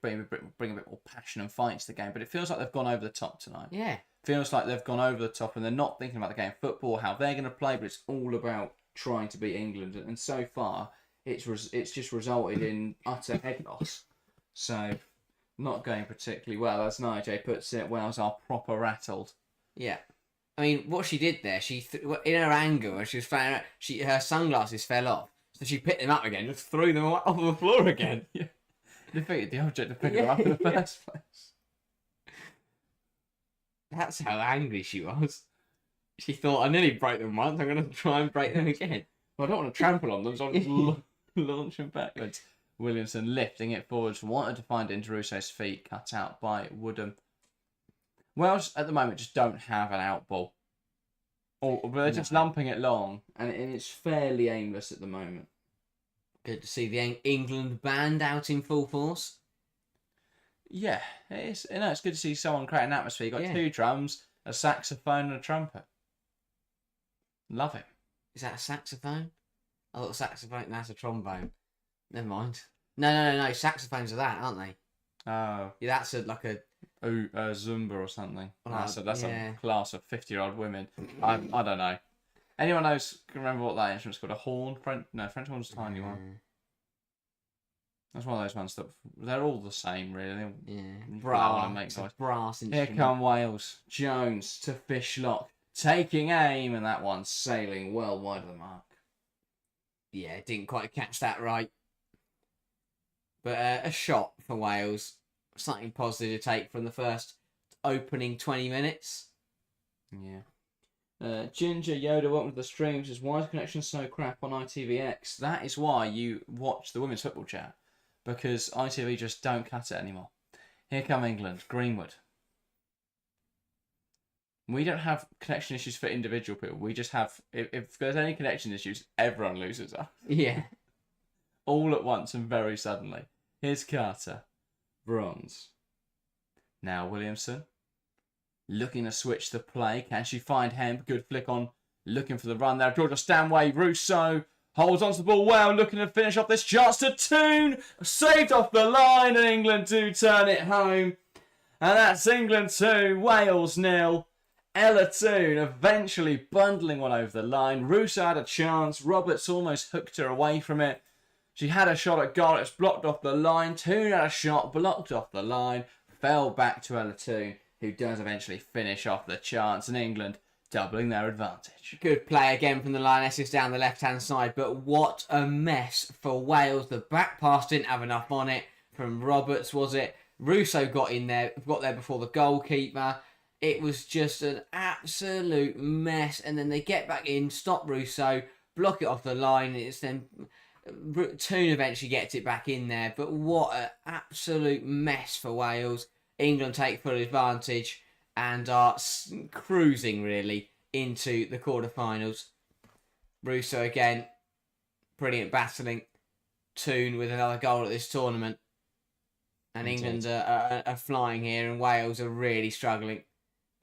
bring a bit more passion and fight to the game, but it feels like they've gone over the top tonight. Yeah. Feels like they've gone over the top and they're not thinking about the game of football, how they're going to play, but it's all about trying to beat England. And so far, it's just resulted in utter head loss. So, not going particularly well. As Nigel puts it, Wales are proper rattled. Yeah. I mean, what she did there, in her anger, when she was flying around, her sunglasses fell off. So she picked them up again, just threw them off the floor again. Yeah. Defeated the object of picking them up in the first place. That's how angry she was. She thought, I nearly broke them once, I'm going to try and break them again. Well, I don't want to trample on them, so I'm just launching backwards. Williamson lifting it forwards, wanted to find into Rousseau's feet, cut out by Woodham. Wales, at the moment, just don't have an out ball. Or they're just lumping it long, and it's fairly aimless at the moment. Good to see the England band out in full force. Yeah, it is. It's good to see someone create an atmosphere. You've got 2 drums, a saxophone, and a trumpet. Love it. Is that a saxophone? I thought saxophone, that's a trombone. Never mind. No. Saxophones are that, aren't they? Oh. Yeah, that's like Zumba or something. That's yeah. a class of 50-year-old women. I don't know. Anyone else can remember what that instrument's called? A horn? French horn's a tiny one. That's one of those ones that they're all the same, really. Brass. Brass instrument. Here come Wales. Jones to Fishlock, taking aim, and that one sailing well wide of the mark. Yeah, didn't quite catch that right. But a shot for Wales. Something positive to take from the first opening 20 minutes. Yeah. Ginger Yoda, welcome to the stream. Says, why is the connection so crap on ITVX? That is why you watch the women's football chat. Because ITV just don't cut it anymore. Here come England. Greenwood. We don't have connection issues for individual people. We just have... If there's any connection issues, everyone loses us. Yeah. All at once and very suddenly. Here's Carter. Bronze. Now Williamson. Looking to switch the play. Can she find Hemp? Good flick on. Looking for the run there. Georgia Stanway. Rousseau. Holds onto the ball well, looking to finish off this chance to Toon. Saved off the line, and England do turn it home. And that's England 2, Wales 0. Ella Toon eventually bundling one over the line. Rousseau had a chance. Roberts almost hooked her away from it. She had a shot at goal. It's blocked off the line. Toon had a shot, blocked off the line. Fell back to Ella Toon, who does eventually finish off the chance. And England doubling their advantage. Good play again from the Lionesses down the left-hand side, but what a mess for Wales. The back pass didn't have enough on it. From Roberts, was it? Rousseau got there before the goalkeeper. It was just an absolute mess. And then they get back in, stop Rousseau, block it off the line. It's then Toon eventually gets it back in there. But what an absolute mess for Wales. England take full advantage and are cruising, really, into the quarterfinals. Rousseau again, brilliant battling. Toon with another goal at this tournament. And England are flying here, and Wales are really struggling.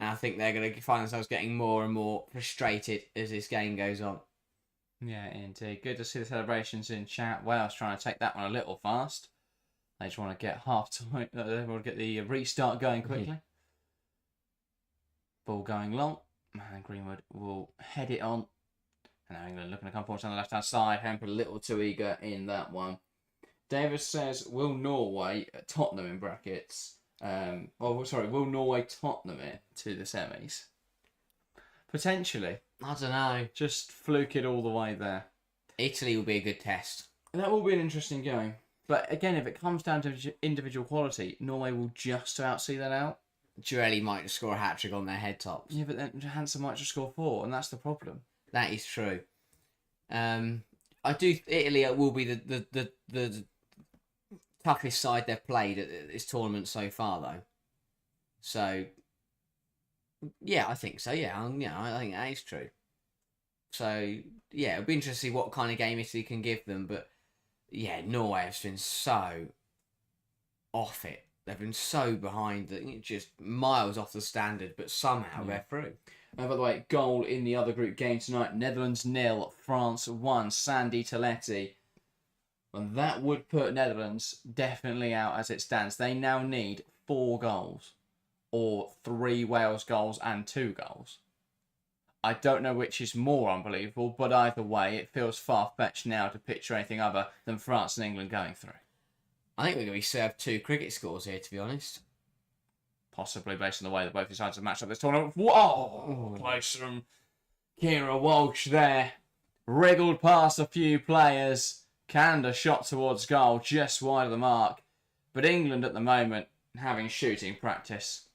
And I think they're going to find themselves getting more and more frustrated as this game goes on. Yeah, indeed. Good to see the celebrations in chat. Wales trying to take that one a little fast. They just want to get half-time. They want to get the restart going quickly. Ball going long, and Greenwood will head it on. And now England looking to come forward on the left-hand side. Hemp a little too eager in that one. Davis says, will Norway, Tottenham in brackets, will Norway Tottenham it to the semis? Potentially. I don't know. Just fluke it all the way there. Italy will be a good test. And that will be an interesting game. But again, if it comes down to individual quality, Norway will just about see that out. Jurelli might just score a hat-trick on their head tops. Yeah, but then Hansen might just score 4, and that's the problem. That is true. Italy will be the toughest side they've played at this tournament so far, though. So, yeah, I think so. Yeah, I think that is true. So, yeah, it'll be interesting to see what kind of game Italy can give them. But, yeah, Norway has been so off it. They've been so behind that just miles off the standard, but somehow they're through. By the way, goal in the other group game tonight. Netherlands 0, France 1. Sandy Toletti. And that would put Netherlands definitely out as it stands. They now need 4 goals. Or 3 Wales goals and 2 goals. I don't know which is more unbelievable, but either way, it feels far-fetched now to picture anything other than France and England going through. I think we're going to be served 2 cricket scores here, to be honest. Possibly based on the way that both these sides have matched up this tournament. Whoa! Close from Kira Walsh there. Wriggled past a few players. Canned a shot towards goal, just wide of the mark. But England at the moment having shooting practice.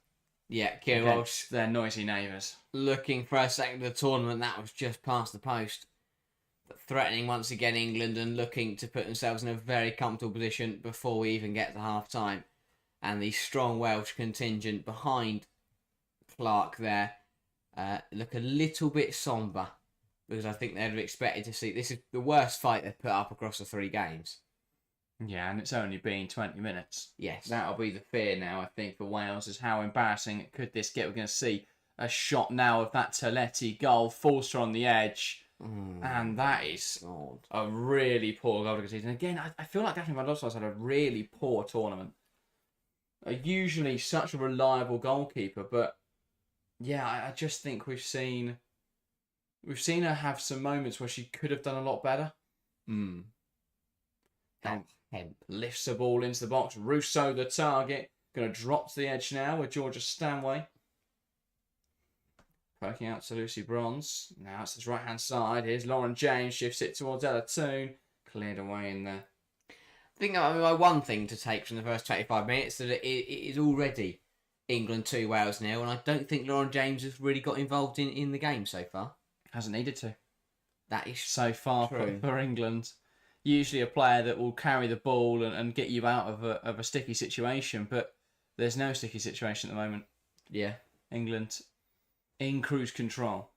Yeah, Kira Walsh. Their noisy neighbours. Looking for a second of the tournament, that was just past the post. But threatening once again England and looking to put themselves in a very comfortable position before we even get to half-time. And the strong Welsh contingent behind Clark there look a little bit sombre. Because I think they'd have expected to see... This is the worst fight they've put up across the 3 games. Yeah, and it's only been 20 minutes. Yes. That'll be the fear now, I think, for Wales, is how embarrassing could this get. We're going to see a shot now of that Toletti goal. Forster on the edge. And that is a really poor goal to concede. And again, I feel like Daphne Van Dossel's had a really poor tournament. are usually such a reliable goalkeeper, but yeah, I just think we've seen her have some moments where she could have done a lot better. Hemp. Lifts the ball into the box. Rousseau, the target, going to drop to the edge now with Georgia Stanway. Poking out to Lucy Bronze. Now it's his right-hand side. Here's Lauren James. Shifts it towards Ella Toon. Cleared away in there. I think my one thing to take from the first 25 minutes that it is already England 2, Wales 0, and I don't think Lauren James has really got involved in the game so far. Hasn't needed to. That is so far for England. Usually a player that will carry the ball and get you out of a sticky situation, but there's no sticky situation at the moment. Yeah. England in cruise control.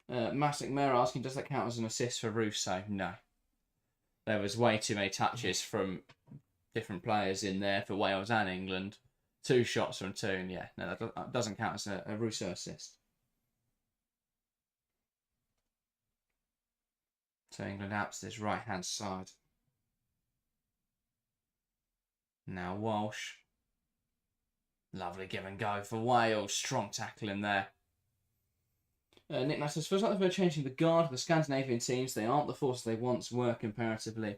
Massic Mayor asking, does that count as an assist for Russo? No. There was way too many touches from different players in there for Wales and England. 2 shots from Toon, yeah. No, that doesn't count as a Russo assist. So England out to this right-hand side. Now Walsh. Lovely give and go for Wales. Strong tackle in there. Nick Matt says, feels like they're changing the guard of the Scandinavian teams. They aren't the forces they once were comparatively.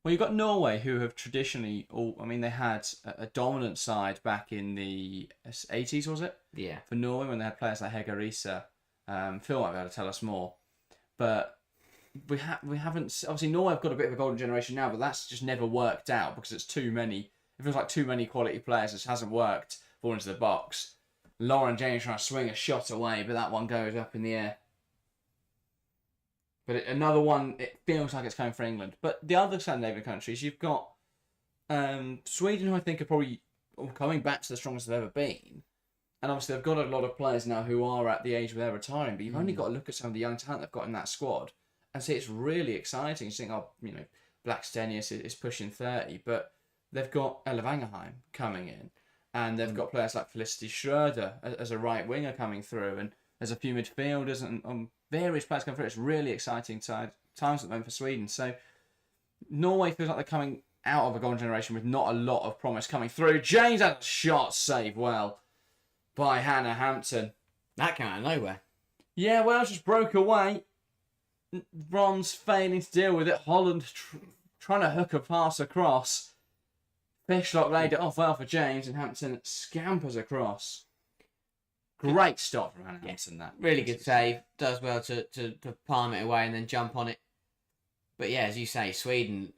Well, you've got Norway, who have traditionally, they had a dominant side back in the 80s, was it? Yeah. For Norway, when they had players like Hege Riise. Phil might be able to tell us more. But we haven't... Obviously, Norway have got a bit of a golden generation now, but that's just never worked out because it's too many. It feels like too many quality players. It hasn't worked. Ball into the box. Lauren James trying to swing a shot away, but that one goes up in the air. But another one, it feels like it's coming for England. But the other Scandinavian countries, you've got Sweden, who I think are probably coming back to the strongest they've ever been. And obviously they've got a lot of players now who are at the age where they're retiring. But you've only got to look at some of the young talent they've got in that squad and see it's really exciting. You think, Blackstenius is pushing 30, but they've got Ella Wangerheim coming in. And they've got players like Felicity Schroeder as a right winger coming through. And there's a few midfielders and various players coming through. It's really exciting times at the moment for Sweden. So Norway feels like they're coming out of a golden generation with not a lot of promise coming through. James had a shot saved well by Hannah Hampton. That came out of nowhere. Yeah, Wales just broke away. Bronze failing to deal with it. Holland trying to hook a pass across. Fishlock laid it off well for James, and Hampton scampers across. Great stop from Hannah Hampton. That really good save. Does well to palm it away and then jump on it. But yeah, as you say, Sweden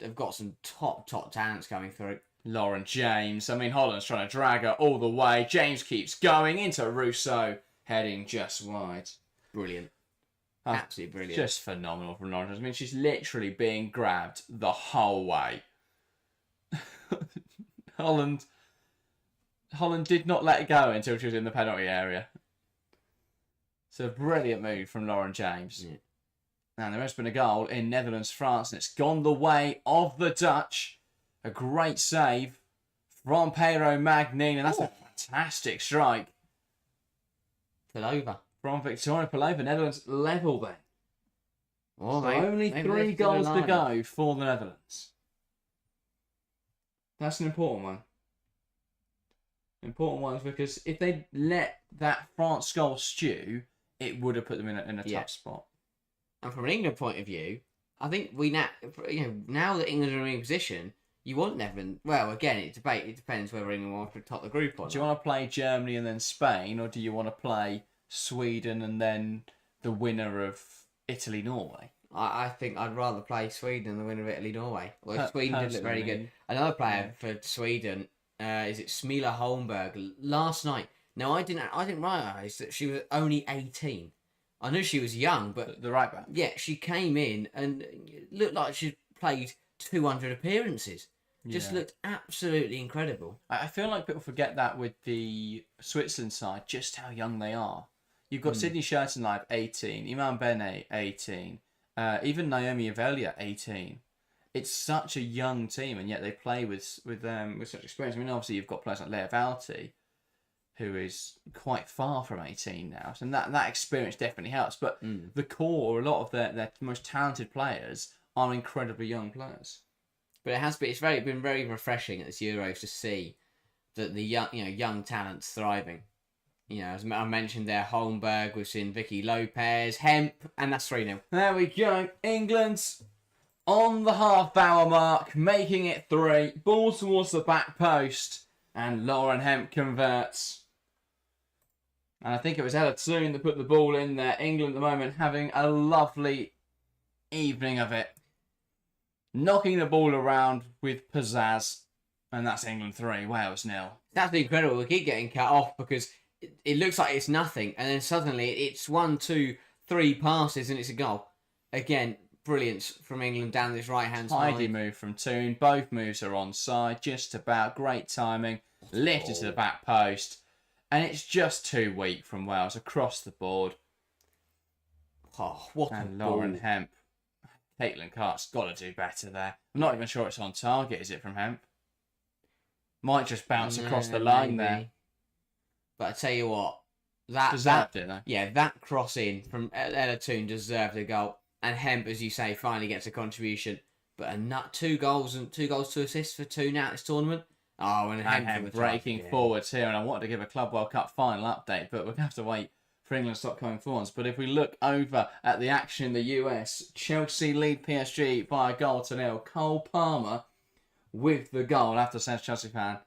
have got some top talents coming through. Lauren James. Holland's trying to drag her all the way. James keeps going into Rousseau, heading just wide. Brilliant. Absolutely brilliant. Just phenomenal from Lauren James. She's literally being grabbed the whole way. Holland did not let it go until she was in the penalty area. It's a brilliant move from Lauren James. Yeah. And there has been a goal in Netherlands-France, and it's gone the way of the Dutch. A great save from Pero Magnin, and that's a fantastic strike. Palova. From Victoria Palova. Netherlands level then. Well, so only 3 goals to go for the Netherlands. That's an important one. Important one because if they let that France goal stew, it would have put them in a tough spot. And from an England point of view, I think we now that England are in a position, you want Netherlands. Well, again, it depends whether England wants to top the group or not. Do you want to play Germany and then Spain, or do you want to play Sweden and then the winner of Italy-Norway? I think I'd rather play Sweden than the winner of Italy-Norway. Well, Sweden did look very good. Another player for Sweden is it Smila Holmberg last night. Now I didn't realise that she was only 18. I knew she was young, but the right back. Yeah, she came in and looked like she'd played 200 appearances. Just looked absolutely incredible. I feel like people forget that with the Switzerland side, just how young they are. You've got Sydney Schertenleib, 18, Iman Bene, 18. Even Naomi Avelia, 18. It's such a young team, and yet they play with such experience. Obviously you've got players like Lea Valti, who is quite far from 18 now, and that experience definitely helps. But the core, or a lot of their most talented players, are incredibly young players. But it's been very refreshing at this Euros to see that the young talents thriving. As I mentioned there, Holmberg, we've seen Vicky Lopez, Hemp, and that's 3-0. There we go. England's on the half-hour mark, making it 3. Ball towards the back post, and Lauren Hemp converts. And I think it was Ella Toon that put the ball in there. England at the moment having a lovely evening of it. Knocking the ball around with pizzazz. And that's England 3, Wales 0. That's incredible. We keep getting cut off because it looks like it's nothing. And then suddenly it's 1, 2, 3 passes and it's a goal. Again, brilliance from England down this right-hand side. Tidy move from Toon. Both moves are onside. Just about. Great timing. Lifted to the back post. And it's just too weak from Wales across the board. Oh, what and a Lauren ball. Hemp. Caitlin Clark's got to do better there. I'm not even sure it's on target, is it, from Hemp? Might just bounce across the line there. But I tell you what, that cross in from Ella Toon deserved a goal. And Hemp, as you say, finally gets a contribution. But a nut, 2 goals, 2 assists for Toon out this tournament. Oh, and Hemp breaking forwards here, and I wanted to give a Club World Cup final update, but we're going to have to wait for England to stop coming forwards. But if we look over at the action in the US, Chelsea lead PSG by a goal to 0. Cole Palmer with the goal after says Chelsea fan.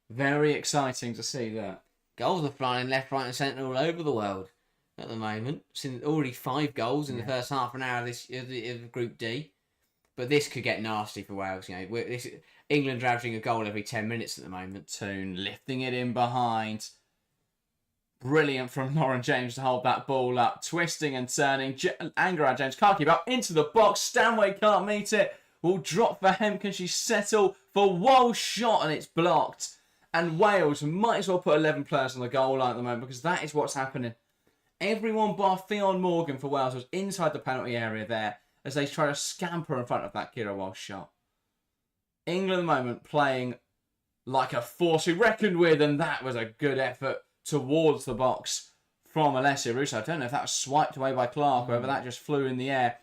Very exciting to see that. Goals are flying left, right, and centre all over the world at the moment. Seen already 5 goals in the first half an hour of Group D. But this could get nasty for Wales. England are averaging a goal every 10 minutes at the moment. Toon lifting it in behind. Brilliant from Lauren James to hold that ball up. Twisting and turning. Anger at James. Can't keep up. Into the box. Stanway can't meet it. Will drop for Hemp. Can she settle for Wall's shot? And it's blocked. And Wales might as well put 11 players on the goal line at the moment because that is what's happening. Everyone bar Fionn Morgan for Wales was inside the penalty area there as they try to scamper in front of that Kira Walsh shot. England at the moment playing like a force we reckoned with, and that was a good effort towards the box from Alessia Russo. I don't know if that was swiped away by Clark or whether that just flew in the air.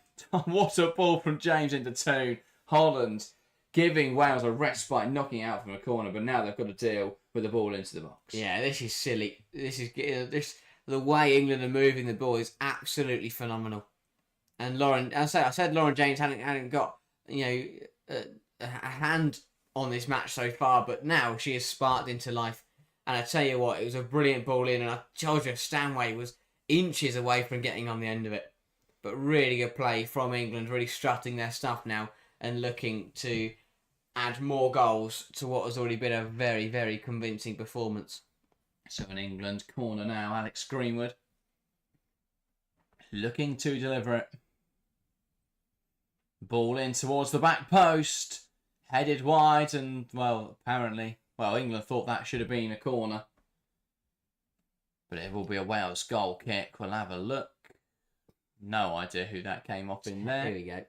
What a ball from James into Toon. Holland giving Wales a respite, knocking it out from a corner, but now they've got to deal with the ball into the box. Yeah, this is silly. The way England are moving the ball is absolutely phenomenal. And I said Lauren James hadn't got a hand on this match so far, but now she has sparked into life. And I tell you what, it was a brilliant ball in, and I told you Stanway was inches away from getting on the end of it. But really good play from England, really strutting their stuff now and looking to add more goals to what has already been a very, very convincing performance. So an England corner now, Alex Greenwood looking to deliver it. Ball in towards the back post. Headed wide and, apparently, England thought that should have been a corner. But it will be a Wales goal kick. We'll have a look. No idea who that came off in there. Here we go.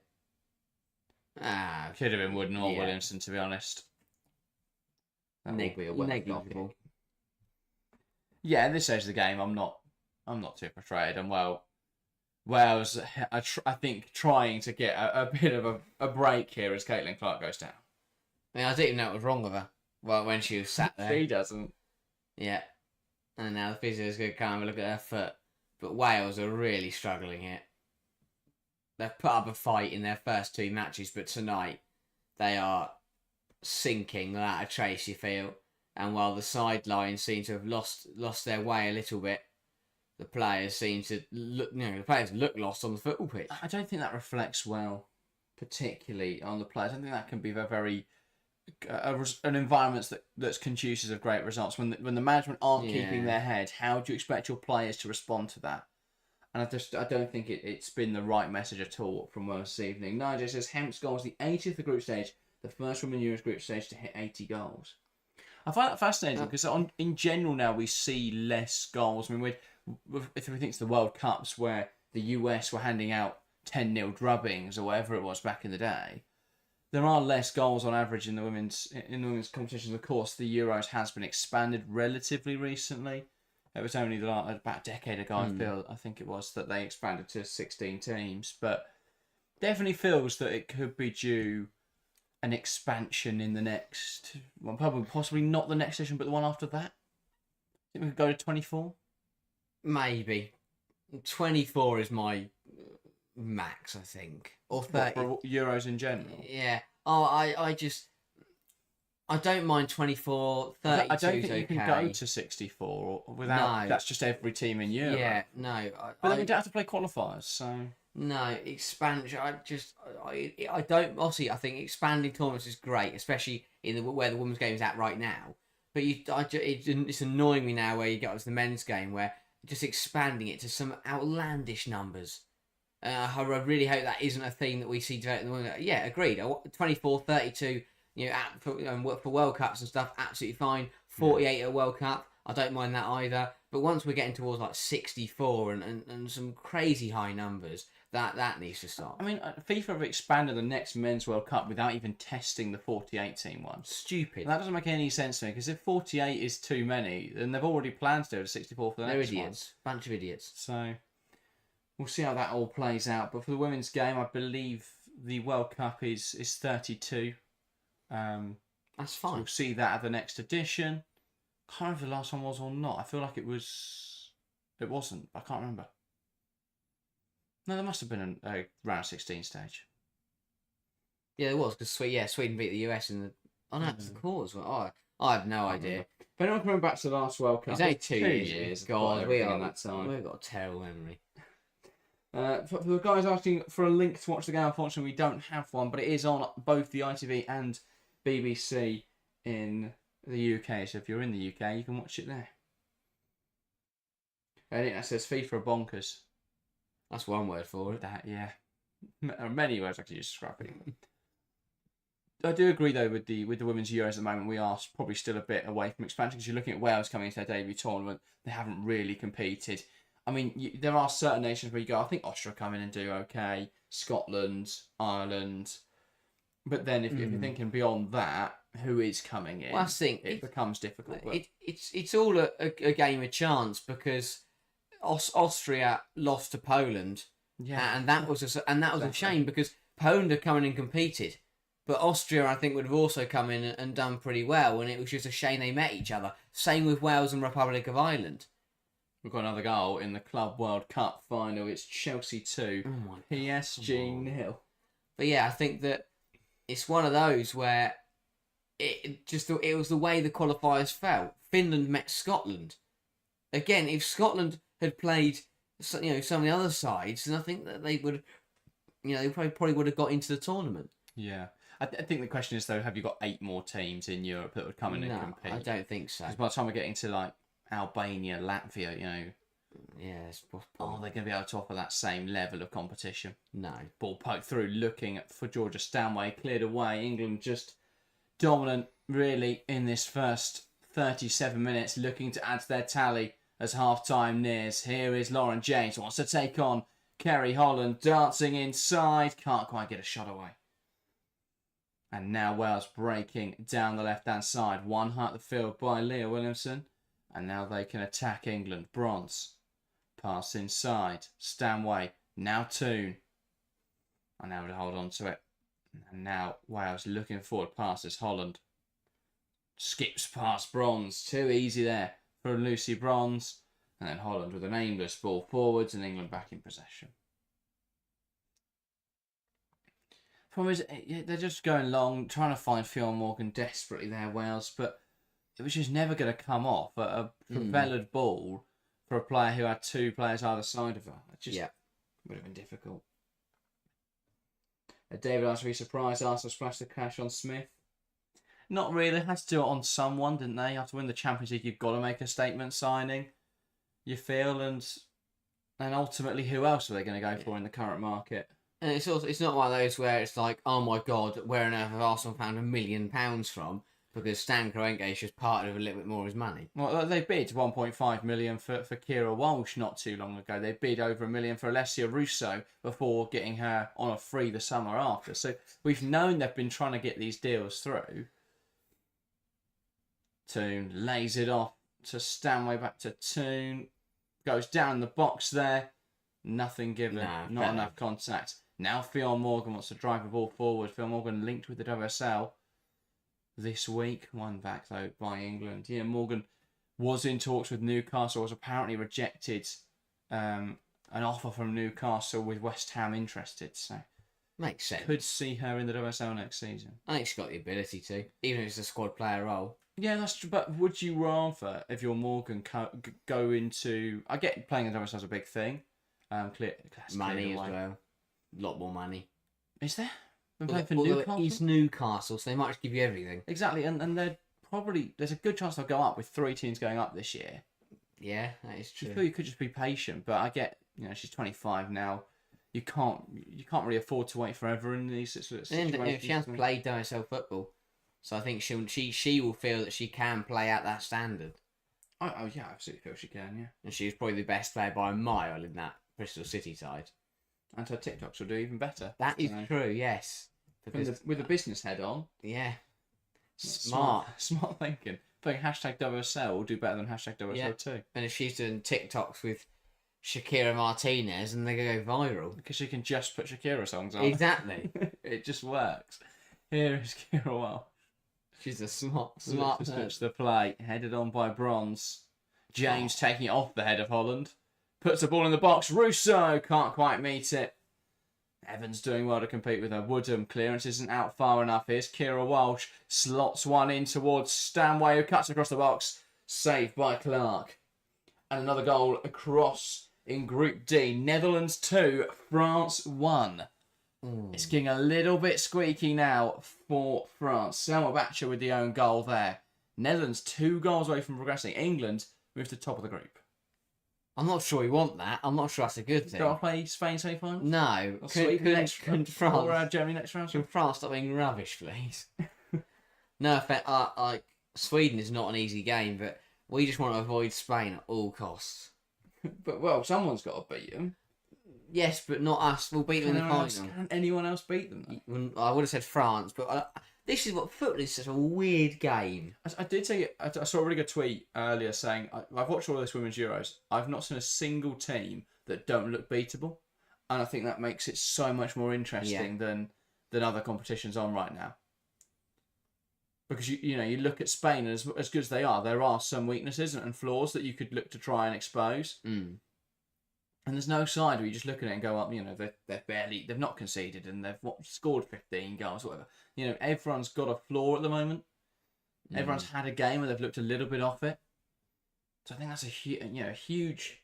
Could have been Wooden or Williamson, to be honest. That will be a Wales goal kick. Yeah, at this stage of the game, I'm not too frustrated. And Wales, I think, trying to get a bit of a break here as Caitlin Clark goes down. I mean, I didn't even know what was wrong with her. Well, when she was sat there. She doesn't. Yeah. And now the physio's going to come and look at her foot. But Wales are really struggling here. They've put up a fight in their first 2 matches, but tonight they are sinking without a trace, you feel. And while the sidelines seem to have lost their way a little bit, the players seem to look lost on the football pitch. I don't think that reflects well, particularly on the players. I don't think that can be an environment that's conducive of great results. When the management aren't keeping their head, how do you expect your players to respond to that? And I don't think it's been the right message at all from Wales this evening. Nigel says Hemp's goal was the 80th of the group stage, the first women in Euros group stage to hit 80 goals. I find that fascinating because in general now we see less goals. I mean, if we think it's the World Cups where the US were handing out 10-0 drubbings or whatever it was back in the day, there are less goals on average in the women's competitions. Of course, the Euros has been expanded relatively recently. It was only about a decade ago, I think it was, that they expanded to 16 teams. But definitely feels that it could be due an expansion in the next, well, probably possibly not the next edition, but the one after that? Think we could go to 24? Maybe 24 is my max, I think, or 30 for Euros in general. Yeah. Oh, I don't mind 24, 32 I don't think you okay. can go to 64 without. No. That's just every team in Europe. Yeah, no. But then we don't have to play qualifiers, so. No, expansion. I don't. Obviously, I think expanding tournaments is great, especially in where the women's game is at right now. But it's annoying me now where you get to the men's game where just expanding it to some outlandish numbers. I really hope that isn't a theme that we see develop in the women. Yeah, agreed. 24, 32, for World Cups and stuff, absolutely fine. 48 at World Cup, I don't mind that either. But once we're getting towards like 64 and some crazy high numbers, that needs to stop. I mean, FIFA have expanded the next Men's World Cup without even testing the 48 team one. Stupid. That doesn't make any sense to me, because if 48 is too many, then they've already planned to do a 64 for the next one. They're idiots. Bunch of idiots. So, we'll see how that all plays out. But for the women's game, I believe the World Cup is 32. That's fine. So we'll see that at the next edition. I can't remember if the last one was or not. I feel like it was. It wasn't. I can't remember. No, there must have been a round 16 stage. Yeah, there was, because Sweden beat the US in the. Oh no, it's the quarters. Oh, I have no idea. But anyone coming back to the last World Cup, It's only 2 years. God, we've got a terrible memory. For the guys asking for a link to watch the game, unfortunately we don't have one, but it is on both the ITV and BBC in the UK. So if you're in the UK, you can watch it there. I think that says FIFA are bonkers. That's one word for it. That, yeah. Many words I could use to describe it. I do agree though with the women's Euros at the moment. We are probably still a bit away from expansion, because you're looking at Wales coming into their debut tournament. They haven't really competed. I mean, there are certain nations where you go, I think Austria come in and do okay, Scotland, Ireland. But then if you're thinking beyond that, who is coming in? Well, I think it becomes difficult. But... It's all a game of chance, because Austria lost to Poland, and that was a shame, because Poland had come in and competed, but Austria I think would have also come in and done pretty well, and it was just a shame they met each other. Same with Wales and Republic of Ireland. We've got another goal in the Club World Cup final. It's Chelsea 2, PSG 0. But yeah, I think that it's one of those where it was the way the qualifiers felt. Finland met Scotland. Again, if Scotland had played, some of the other sides, then I think that they would, they probably would have got into the tournament. Yeah. I think the question is, though, have you got 8 more teams in Europe that would come in and compete? I don't think so. Because by the time we're getting to, like, Albania, Latvia, Yeah, are they going to be able to offer that same level of competition? No. Ball poked through, looking for Georgia Stanway, cleared away. England just dominant, really, in this first 37 minutes, looking to add to their tally as half-time nears. Here is Lauren James, wants to take on Kerry Holland, dancing inside, can't quite get a shot away. And now Wales breaking down the left-hand side. One heart the field by Leah Williamson. And now they can attack England. Bronze. Pass inside. Stanway. Now Toon. And now to hold on to it. And now Wales looking forward. Passes Holland. Skips past Bronze. Too easy there for Lucy Bronze. And then Holland with an aimless ball forwards, and England back in possession. Problem is, they're just going long, trying to find Fionn Morgan desperately there, Wales, but it was just never going to come off. A propelled ball for a player who had 2 players either side of her. It just would have been difficult. David asked, "Were you surprised Arsenal splashed the cash on Smith?" Not really. Had to do it on someone, didn't they? After winning the Champions League, you've got to make a statement signing, you feel, and ultimately, who else are they going to go for in the current market? And it's not one of those where it's like, oh my god, where on earth have Arsenal found £1 million from? Because Stan Kroenke is just parted with a little bit more of his money. Well, they bid 1.5 million for Kira Walsh not too long ago. They bid over $1 million for Alessia Russo before getting her on a free the summer after. So we've known they've been trying to get these deals through. Toon lays it off to Stanway, back to Toon. Goes down the box there. Nothing given. Not enough contact. Now Fionn Morgan wants to drive the ball forward. Fionn Morgan linked with the WSL this week. Won back, though, by England. Yeah, Morgan was in talks with Newcastle, was apparently rejected an offer from Newcastle with West Ham interested. So Makes sense. could see her in the WSL next season. I think she's got the ability to, even if it's a squad player role. Yeah, that's true. But would you rather, if you're Morgan, go into... I get playing in the WSL is a big thing. Money as well. A lot more money. Is there? Been playing for Although Newcastle? it's Newcastle, so they might just give you everything. Exactly, and they're probably... There's a good chance they'll go up with 3 teams going up this year. Yeah, that is I true. feel you could just be patient, but I get, she's 25 now. You can't really afford to wait forever in these situations. And she has played WSL football, so I think she will feel that she can play at that standard. Oh yeah, I absolutely feel she can, yeah. And she's probably the best player by a mile in that Bristol City side. And her TikToks will do even better. That is true, yes. Because, with the business head on. Yeah. Smart thinking. Putting hashtag WSL will do better than hashtag WSL too. And if she's doing TikToks with Shakira Martinez, and they're going to go viral. Because she can just put Shakira songs on. Exactly. It just works. Here is Kira Welsh. She's a smart Switch the play. Headed on by Bronze. James taking it off the head of Holland. Puts the ball in the box. Russo can't quite meet it. Evans doing well to compete with her. Woodham clearance isn't out far enough. Here's Kira Walsh. Slots one in towards Stanway, who cuts across the box. Saved by Clark. And another goal across in Group D. Netherlands 2, France 1. It's getting a little bit squeaky now for France. Selma Batcher with the own goal there. Netherlands 2 goals away from progressing. England moved to top of the group. I'm not sure we want that. I'm not sure that's a good thing. Got to play Spain semi-final? No. Can France? Or Germany next round? Can France stop being rubbish, please? No offense. Sweden is not an easy game, but we just want to avoid Spain at all costs. But, well, someone's got to beat them. Yes, but not us. We'll beat them in the final. Can anyone else beat them, though? I would have said France, but this is what football is, such a weird game. I did say I saw a really good tweet earlier saying I've watched all of this Women's Euros. I've not seen a single team that don't look beatable, and I think that makes it so much more interesting than other competitions on right now. Because you look at Spain, and as good as they are, there are some weaknesses and flaws that you could look to try and expose. And there's no side where you just look at it and go up, they've not conceded and they've scored 15 goals, whatever. Everyone's got a flaw at the moment. Everyone's had a game where they've looked a little bit off it. So I think that's a huge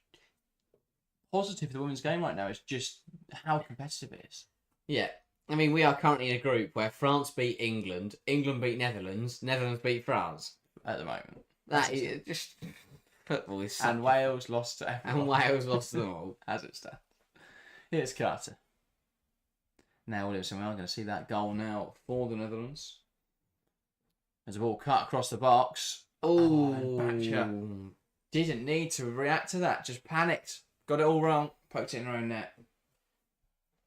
positive for the women's game right now. Is just how competitive it is. Yeah. I mean, we are currently in a group where France beat England, England beat Netherlands, Netherlands beat France. At the moment. That is just... Football is and Wales lost to everyone. And Wales lost them all. As it stands. Here's Carter. Now Williamson, we are going to see that goal now for the Netherlands. There's a ball cut across the box. Oh, Batcher didn't need to react to that. Just panicked. Got it all wrong. Poked it in her own net.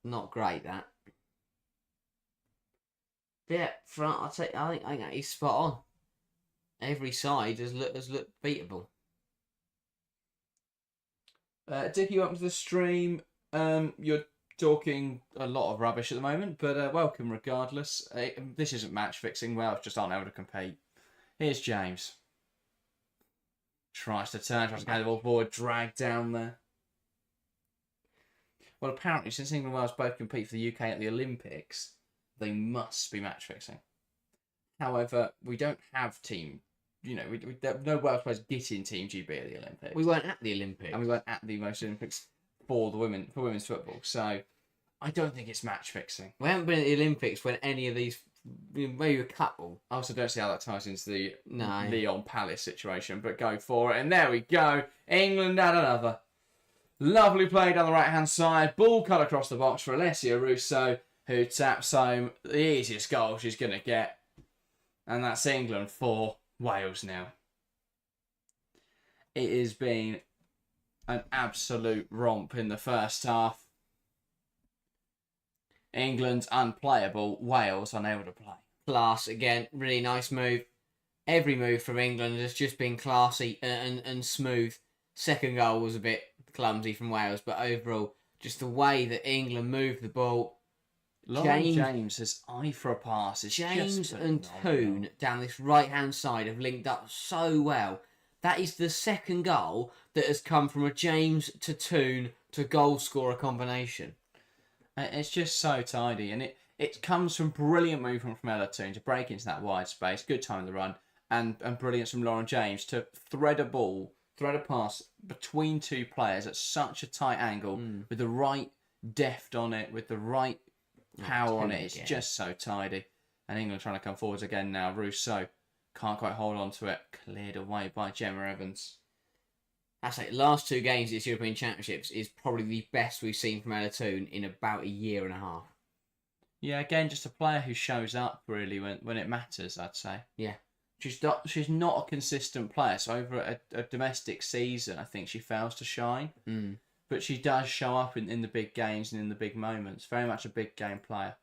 Not great, that. Yeah, France, I think that is spot on. Every side has looked beatable. Dickie, welcome to the stream. You're talking a lot of rubbish at the moment, but welcome regardless. This isn't match fixing. Well, just aren't able to compete. Here's James. Tries to turn, tries to get the ball forward, dragged down there. Well, apparently, since England and Wales both compete for the UK at the Olympics, they must be match fixing. However, we don't have team. No Welsh players get in Team GB at the Olympics. We weren't at the Olympics. And we weren't at the most Olympics for women's football. So I don't think it's match fixing. We haven't been at the Olympics when any of these, maybe a couple. I also don't see how that ties into the No. Leon Palace situation, but go for it. And there we go. England had another. Lovely play down the right-hand side. Ball cut across the box for Alessia Russo, who taps home the easiest goal she's going to get. And that's England 4, Wales now. It has been an absolute romp in the first half. England's unplayable, Wales unable to play. Class again, really nice move. Every move from England has just been classy and smooth. Second goal was a bit clumsy from Wales, but overall Just the way that England moved the ball. Lauren James has eye for a pass. It's James just and phenomenal. Toon down this right-hand side have linked up so well. That is the second goal that has come from a James to Toon to goal scorer combination. It's just so tidy, and it comes from brilliant movement from Ella Toon to break into that wide space, good time in the run, and brilliance from Lauren James to thread a pass between two players at such a tight angle with the right deft on it, with the right power on it. It's just so tidy. And England trying to come forwards again now. Rousseau can't quite hold on to it. Cleared away by Gemma Evans. That's it. Last 2 games of this European Championships is probably the best we've seen from Ella Toon in about a year and a half. Yeah, again, just a player who shows up really when it matters, I'd say. Yeah. She's not a consistent player. So over a domestic season, I think she fails to shine. But she does show up in the big games and in the big moments. Very much a big game player.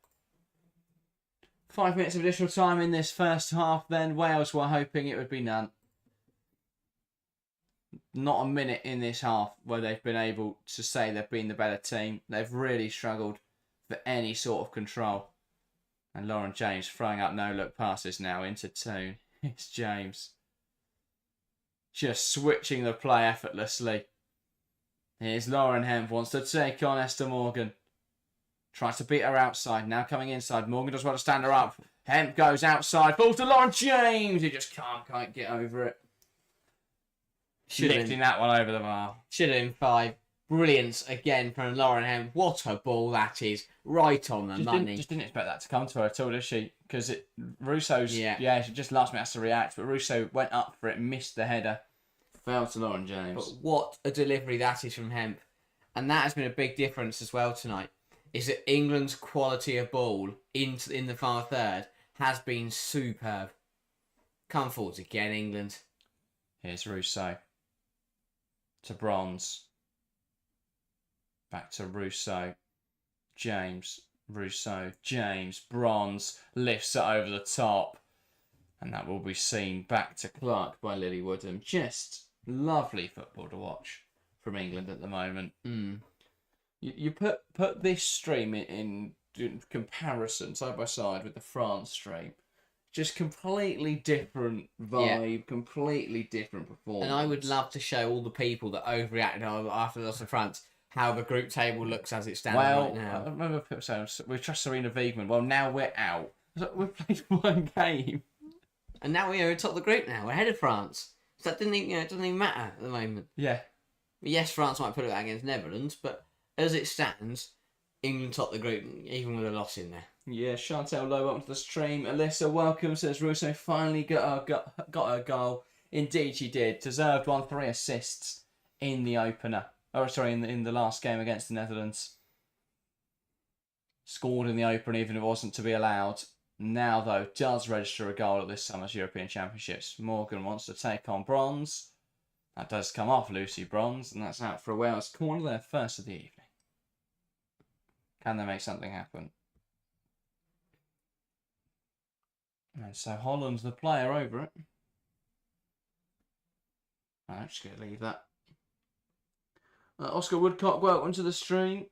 5 minutes of additional time in this first half then. Wales were hoping it would be none. Not a minute in this half where they've been able to say they've been the better team. They've really struggled for any sort of control. And Lauren James throwing up no-look passes now into Toon. It's James. Just switching the play effortlessly. Here's Lauren Hemp, wants to take on Esther Morgan. Tries to beat her outside, now coming inside. Morgan does well to stand her up. Hemp goes outside, falls to Lauren James. He just can't quite get over it. Lifting that one over the bar. Should have been 5. Brilliance again from Lauren Hemp. What a ball that is. Right on the money. Just didn't expect that to come to her at all, did she? Because Russo's... Yeah, she just last minute has to react. But Russo went up for it, missed the header. Fell to Lauren James. But what a delivery that is from Hemp. And that has been a big difference as well tonight. Is that England's quality of ball in the far third has been superb. Come forwards again, England. Here's Russo. To Bronze. Back to Russo. James. Russo. James. Bronze. Lifts it over the top. And that will be seen back to Clark by Lily Woodham. Just lovely football to watch from England at the moment. You put this stream in comparison, side by side, with the France stream. Just completely different vibe, completely different performance. And I would love to show all the people that overreacted after the loss of France how the group table looks as it stands right now. I remember people saying, we trust Serena Wiegmann. Well, now we're out. We've played one game. And now we are atop the group now. We're ahead of France. So that it doesn't even matter at the moment. Yeah. Yes, France might put it out against Netherlands, but as it stands, England top the group, even with a loss in there. Yeah, Chantel Lowe, welcome to the stream. Alyssa, welcome, says Russo finally got her goal. Indeed she did. Deserved one, 3 assists in the opener. In the last game against the Netherlands. Scored in the opener even if it wasn't to be allowed. Now, though, does register a goal at this summer's European Championships. Morgan wants to take on Bronze. That does come off Lucy Bronze, and that's out for a Wales corner, their first of the evening. Can they make something happen? And so Holland's the player over it. I'm just going to leave that. Oscar Woodcock, welcome to the stream.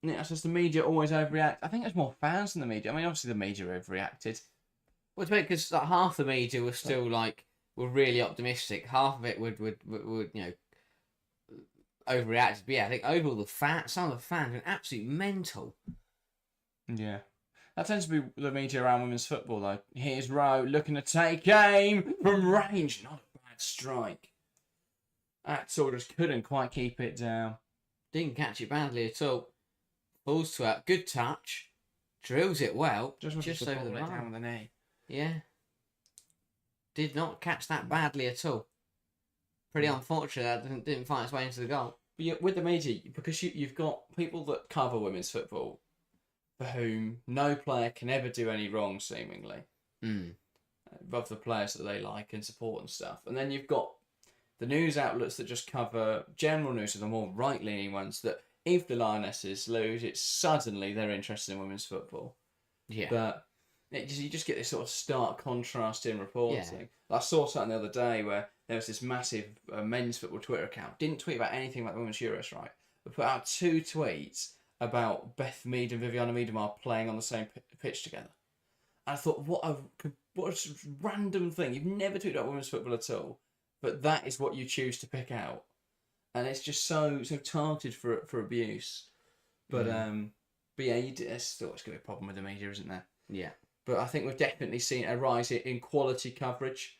Nick says the media always overreact. I think there's more fans than the media. I mean, obviously the media overreacted. Well, it's because half the media was still were really optimistic. Half of it would overreact. But yeah, I think overall some of the fans were absolutely mental. Yeah. That tends to be the media around women's football, though. Here's Rowe looking to take aim from range. Not a bad strike. Axel just couldn't quite keep it down. Didn't catch it badly at all. Falls to her. Good touch. Drills it well. Just over the line. Down the knee. Yeah. Did not catch that badly at all. Pretty unfortunate that didn't find its way into the goal. But yeah, with the media, because you've got people that cover women's football for whom no player can ever do any wrong, seemingly. Above the players that they like and support and stuff. And then you've got the news outlets that just cover general news, of the more right-leaning ones, that if the Lionesses lose, it's suddenly they're interested in women's football. Yeah. But you just get this sort of stark contrast in reporting. Yeah. I saw something the other day where there was this massive men's football Twitter account. Didn't tweet about anything about the Women's Euros, right? put out 2 tweets about Beth Mead and Viviana Miedemar playing on the same pitch together. And I thought, what a random thing. You've never tweeted about women's football at all, but that is what you choose to pick out. And it's just so targeted for abuse. But yeah, there's still going to be a problem with the media, isn't there? Yeah. But I think we've definitely seen a rise in quality coverage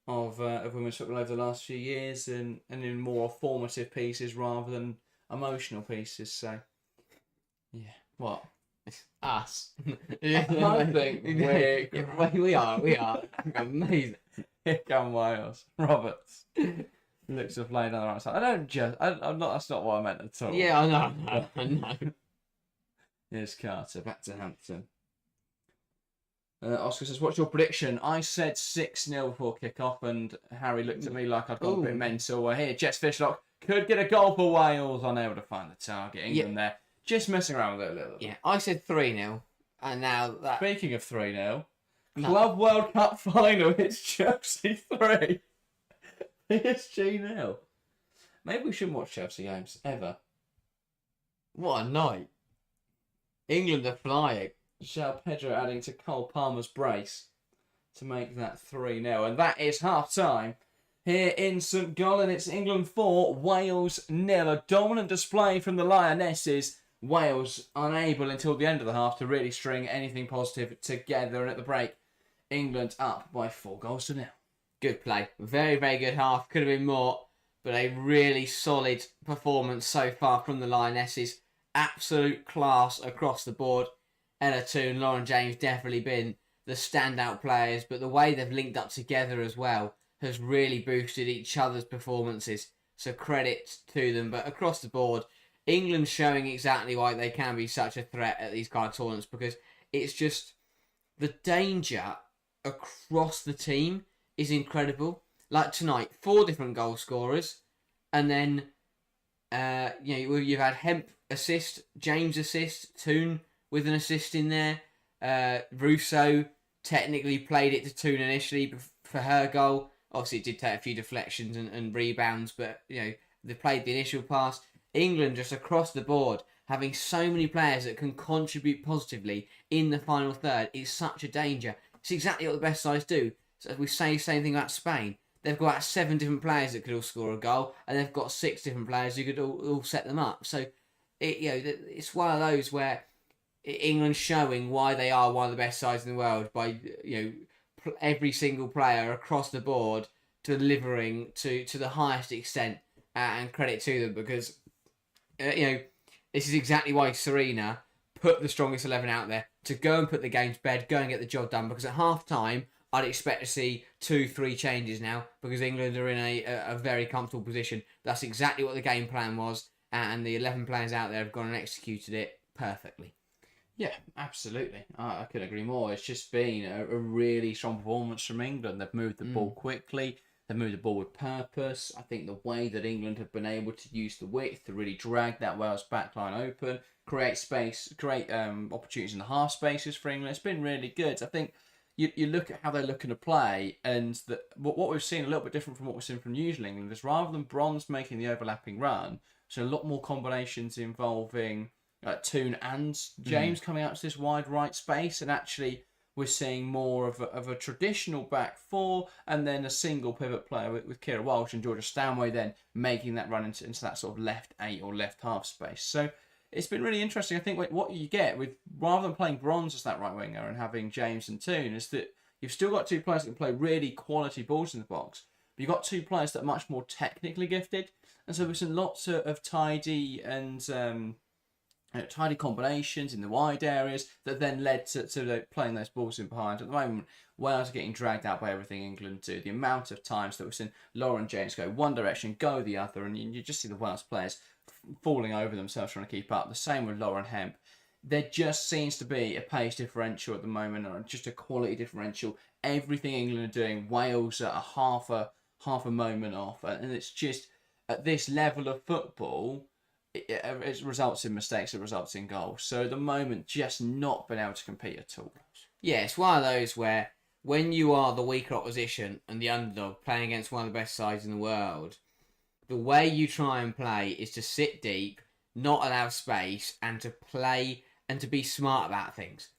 of women's football over the last few years, and in more formative pieces rather than emotional pieces. So, yeah. What? Us. I think we are. Amazing. Here come Wales. Roberts. Looks to play down the right side. I'm not. That's not what I meant at all. Yeah, I know. Here's Carter. Back to Hampton. Oscar says, what's your prediction? I said 6-0 before kick-off, and Harry looked at me like I'd gone a bit mental. Well, here, Jets Fishlock could get a goal for Wales. Unable to find the target. England there. Just messing around with it a little. Yeah, I said 3-0. And now that... Speaking of 3-0, Club World Cup final, it's Chelsea 3. PSG 0. Maybe we shouldn't watch Chelsea games, ever. What a night. England are flying. João Pedro adding to Cole Palmer's brace to make that 3-0. And that is half-time here in St Gallen. It's England 4, Wales 0. A dominant display from the Lionesses. Wales unable until the end of the half to really string anything positive together. And at the break, England up by 4-0. Good play. Very, very good half. Could have been more. But a really solid performance so far from the Lionesses. Absolute class across the board. Ella Toone, Lauren James definitely been the standout players, but the way they've linked up together as well has really boosted each other's performances. So credit to them. But across the board, England showing exactly why they can be such a threat at these kind of tournaments, because it's just the danger across the team is incredible. Like tonight, 4 different goal scorers, and then you've had Hemp assist, James assist, Toone with an assist in there. Russo technically played it to Toone initially for her goal. Obviously, it did take a few deflections and rebounds, but they played the initial pass. England just across the board having so many players that can contribute positively in the final third is such a danger. It's exactly what the best sides do. So as we say the same thing about Spain, they've got 7 different players that could all score a goal, and they've got 6 different players who could all set them up. So it's one of those where England showing why they are one of the best sides in the world by every single player across the board delivering to the highest extent, and credit to them, because this is exactly why Serena put the strongest 11 out there to go and put the game to bed, go and get the job done, because at half time I'd expect to see 2-3 changes now, because England are in a very comfortable position. That's exactly what the game plan was, and the 11 players out there have gone and executed it perfectly. Yeah, absolutely. I couldn't agree more. It's just been a really strong performance from England. They've moved the ball quickly. They've moved the ball with purpose. I think the way that England have been able to use the width to really drag that Wales backline open, create space, create opportunities in the half spaces for England, it's been really good. I think you look at how they're looking to play, and what we've seen a little bit different from what we've seen from New Zealand is rather than Bronze making the overlapping run, so a lot more combinations involving Toone and James coming out to this wide right space, and actually we're seeing more of a traditional back 4 and then a single pivot player with Kira Walsh and Georgia Stanway then making that run into that sort of left 8 or left half space. So it's been really interesting. I think what you get with, rather than playing Bronze as that right winger and having James and Toone, is that you've still got 2 players that can play really quality balls in the box, but you've got 2 players that are much more technically gifted, and so there's lots of tidy and tidy combinations in the wide areas that then led to playing those balls in behind. At the moment, Wales are getting dragged out by everything England do. The amount of times that we've seen Lauren James go one direction, go the other, and you just see the Wales players falling over themselves trying to keep up. The same with Lauren Hemp. There just seems to be a pace differential at the moment, or just a quality differential. Everything England are doing, Wales are half a moment off, and it's just at this level of football, it results in mistakes, it results in goals. So at the moment, just not been able to compete at all. Yeah, it's one of those where when you are the weaker opposition and the underdog playing against one of the best sides in the world, the way you try and play is to sit deep, not allow space, and to play and to be smart about things.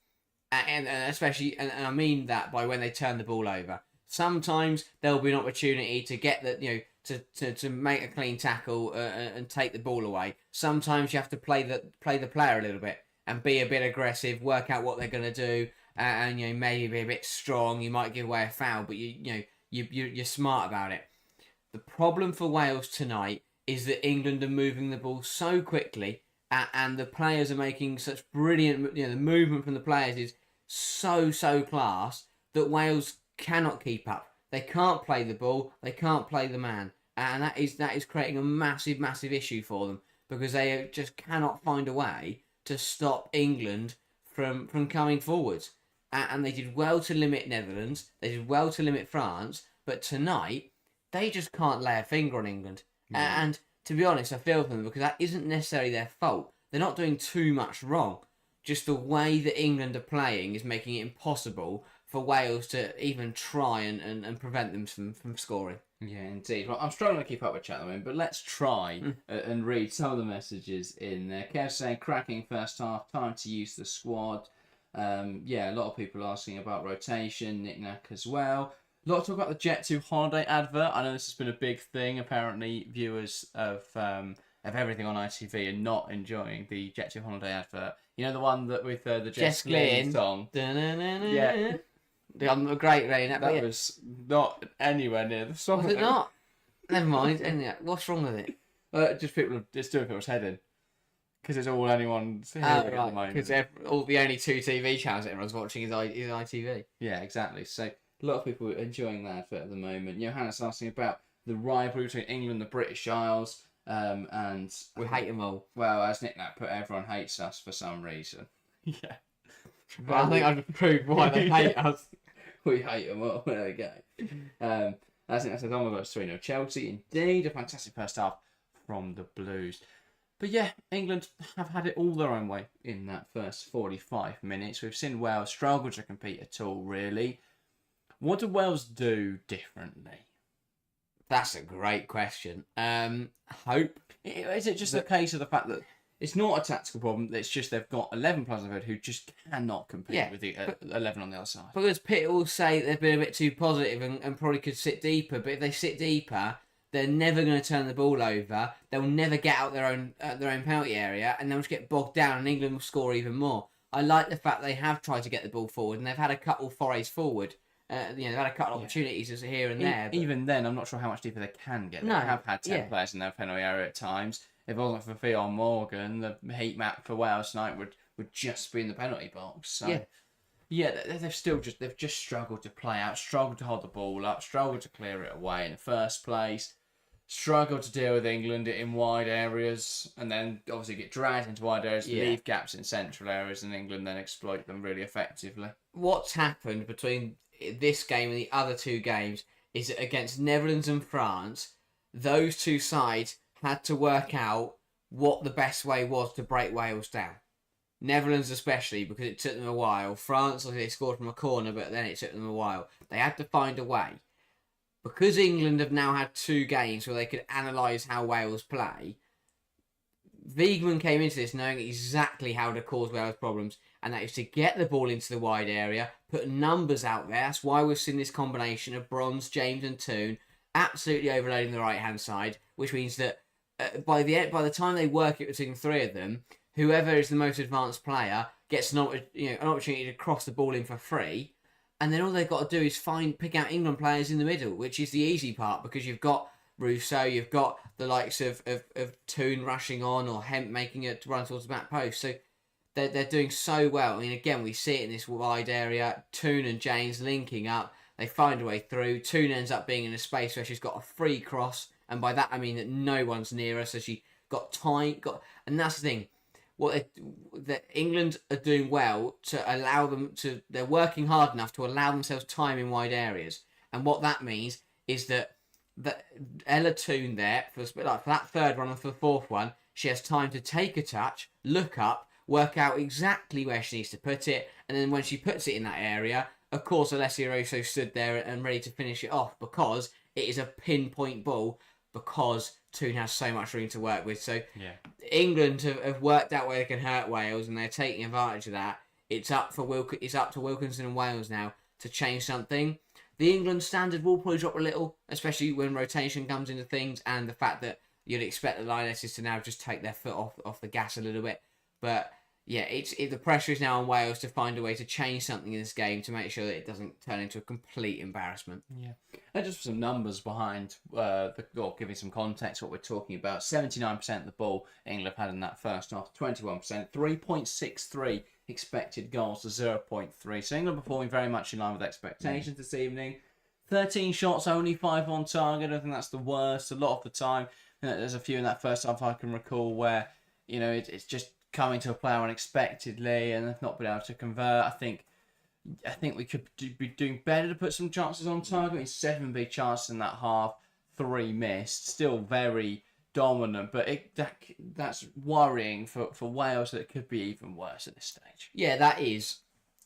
And especially, and I mean that by when they turn the ball over. Sometimes there'll be an opportunity to get to make a clean tackle and take the ball away. Sometimes you have to play the player a little bit and be a bit aggressive, work out what they're going to do, and maybe be a bit strong. You might give away a foul, but you're smart about it. The problem for Wales tonight is that England are moving the ball so quickly, and the players are making such brilliant. The movement from the players is so class that Wales cannot keep up. They can't play the ball. They can't play the man, and that is creating a massive issue for them, because they just cannot find a way to stop England from coming forwards. And they did well to limit Netherlands. They did well to limit France, but tonight they just can't lay a finger on England. And to be honest, I feel for them, because that isn't necessarily their fault. They're not doing too much wrong. Just the way that England are playing is making it impossible for Wales to even try and prevent them from scoring. Yeah, indeed. Well, I'm struggling to keep up with chat at the moment, but let's try and read some of the messages in there. Kev saying, cracking first half, time to use the squad. A lot of people asking about rotation, knick-knack as well. A lot of talk about the Jet2 holiday advert. I know this has been a big thing. Apparently, viewers of everything on ITV are not enjoying the Jet2 holiday advert. You know, the one that with the Jess Glynn song? Yeah. I'm a great rain. That was not anywhere near the song. Was it not? Never mind. Anyway, what's wrong with it? It's doing people's head in. Because it's all anyone's hearing at the moment. Because the only 2 TV channels that everyone's watching is ITV. Yeah, exactly. So a lot of people are enjoying that advert at the moment. Johannes asking about the rivalry between England and the British Isles. And we hate them all. Well, as Nick Nat put, everyone hates us for some reason. Yeah. But I think I've proved why they hate us. We hate them all. There we go. I think that says, oh my God, it's 3-0 Chelsea. Indeed, a fantastic first half from the Blues. But yeah, England have had it all their own way in that first 45 minutes. We've seen Wales struggle to compete at all, really. What do Wales do differently? That's a great question. Hope. Is it just a case of the fact that it's not a tactical problem, it's just they've got 11 players on the field who just cannot compete with the 11 on the other side? Because Pitt will say they've been a bit too positive and probably could sit deeper, but if they sit deeper, they're never going to turn the ball over. They'll never get out their own penalty area, and they'll just get bogged down, and England will score even more. I like the fact they have tried to get the ball forward, and they've had a couple forays forward. They've had a couple of opportunities just here and there. But even then, I'm not sure how much deeper they can get. They have had 10 players in their penalty area at times. If it wasn't for Fionn Morgan, the heat map for Wales tonight would just be in the penalty box. So, they've just struggled to play out, struggled to hold the ball up, struggled to clear it away in the first place, struggled to deal with England in wide areas, and then obviously get dragged into wide areas, leave gaps in central areas, and England then exploit them really effectively. What's happened between this game and the other 2 games is that against Netherlands and France, those 2 sides had to work out what the best way was to break Wales down. Netherlands especially, because it took them a while. France, obviously, they scored from a corner, but then it took them a while. They had to find a way. Because England have now had 2 games where they could analyse how Wales play, Wiegman came into this knowing exactly how to cause Wales problems, and that is to get the ball into the wide area, put numbers out there. That's why we've seen this combination of Bronze, James and Toon absolutely overloading the right-hand side, which means that by the time they work it between 3 of them, whoever is the most advanced player gets an opportunity to cross the ball in for free, and then all they've got to do is pick out England players in the middle, which is the easy part, because you've got Rousseau, you've got the likes of Toon rushing on, or Hemp making it to run towards the back post. So they're doing so well. I mean, again, we see it in this wide area. Toon and James linking up. They find a way through. Toon ends up being in a space where she's got a free cross, and by that I mean that no one's near her, so she got time. And that's the thing. That England are doing well to allow them to. They're working hard enough to allow themselves time in wide areas, and what that means is that Ella Toon there for that 3rd one and for the 4th one, she has time to take a touch, look up, work out exactly where she needs to put it, and then when she puts it in that area, of course Alessia Rousseau stood there and ready to finish it off, because it is a pinpoint ball because Toon has so much room to work with. So Yeah. England have worked out where they can hurt Wales, and they're taking advantage of that. It's up to Wilkinson and Wales now to change something. The England standard will probably drop a little, especially when rotation comes into things, and the fact that you'd expect the Lionesses to now just take their foot off the gas a little bit. But yeah, the pressure is now on Wales to find a way to change something in this game to make sure that it doesn't turn into a complete embarrassment. Yeah. And just for some numbers behind, giving some context what we're talking about, 79% of the ball England had in that first half, 21%, 3.63 expected goals to 0.3. So England performing very much in line with expectations this evening. 13 shots, only 5 on target. I think that's the worst a lot of the time. There's a few in that first half I can recall where, it's just coming to a player unexpectedly and they've not been able to convert. I think we could be doing better to put some chances on target. I mean, 7 big chances in that half, 3 missed. Still very dominant, but that's worrying for Wales that it could be even worse at this stage. Yeah, that is.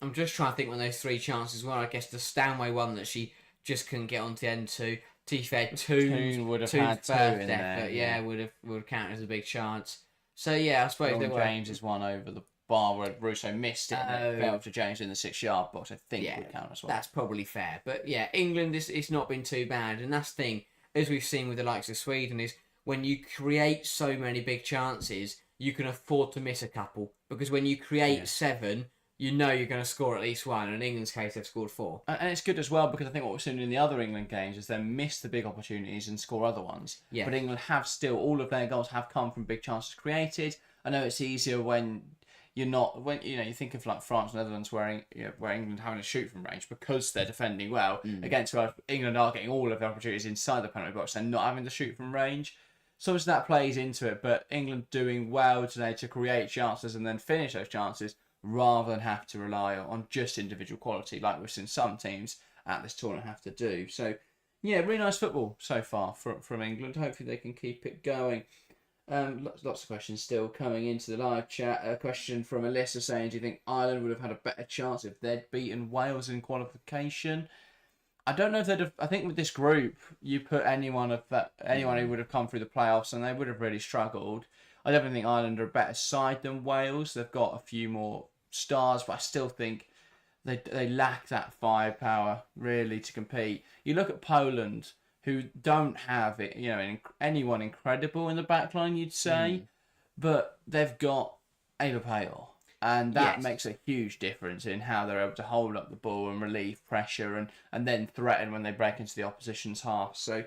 I'm just trying to think when those 3 chances were. I guess the Stanway one that she just couldn't get on the end to. To be fair, Toon would have had 2 in there. Yeah, would have counted as a big chance. So yeah, I suppose Ron James' one over the bar where Russo missed it and it fell to James in the 6-yard box. I think would count as well. That's probably fair. But yeah, England it's not been too bad, and that's the thing, as we've seen with the likes of Sweden, is when you create so many big chances, you can afford to miss a couple, because when you create 7, you know you're going to score at least 1. In England's case, they've scored 4. And it's good as well, because I think what we've seen in the other England games is they miss the big opportunities and score other ones. Yeah. But England have still, all of their goals have come from big chances created. I know it's easier when you're not, you think of like France and Netherlands where England having to shoot from range because they're defending well. Against England are getting all of their opportunities inside the penalty box and not having to shoot from range. So obviously that plays into it, but England doing well today to create chances and then finish those chances rather than have to rely on just individual quality like we've seen some teams at this tournament have to do. So yeah, really nice football so far from England. Hopefully they can keep it going. Lots of questions still coming into the live chat. A question from Alyssa saying, do you think Ireland would have had a better chance if they'd beaten Wales in qualification? I don't know if they'd have. I think with this group, you put anyone who would have come through the playoffs and they would have really struggled. I definitely think Ireland are a better side than Wales. They've got a few more stars, but I still think they lack that firepower really to compete. You look at Poland, who don't have it, anyone incredible in the back line, you'd say, but they've got Ava Payor, and that makes a huge difference in how they're able to hold up the ball and relieve pressure and then threaten when they break into the opposition's half. So,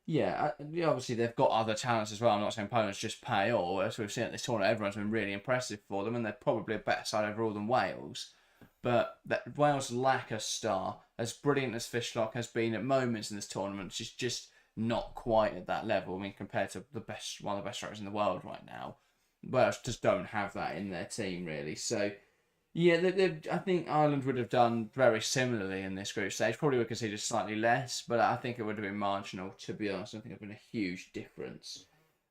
yeah, obviously they've got other talents as well. I'm not saying Poland's just Payor. As we've seen at this tournament, everyone's been really impressive for them, and they're probably a better side overall than Wales. But that Wales lack a star. As brilliant as Fishlock has been at moments in this tournament, she's just not quite at that level. I mean, compared to one of the best strikers in the world right now, Wales just don't have that in their team really. So, yeah, I think Ireland would have done very similarly in this group stage. Probably would have conceded slightly less, but I think it would have been marginal, to be honest. I think it would have been a huge difference.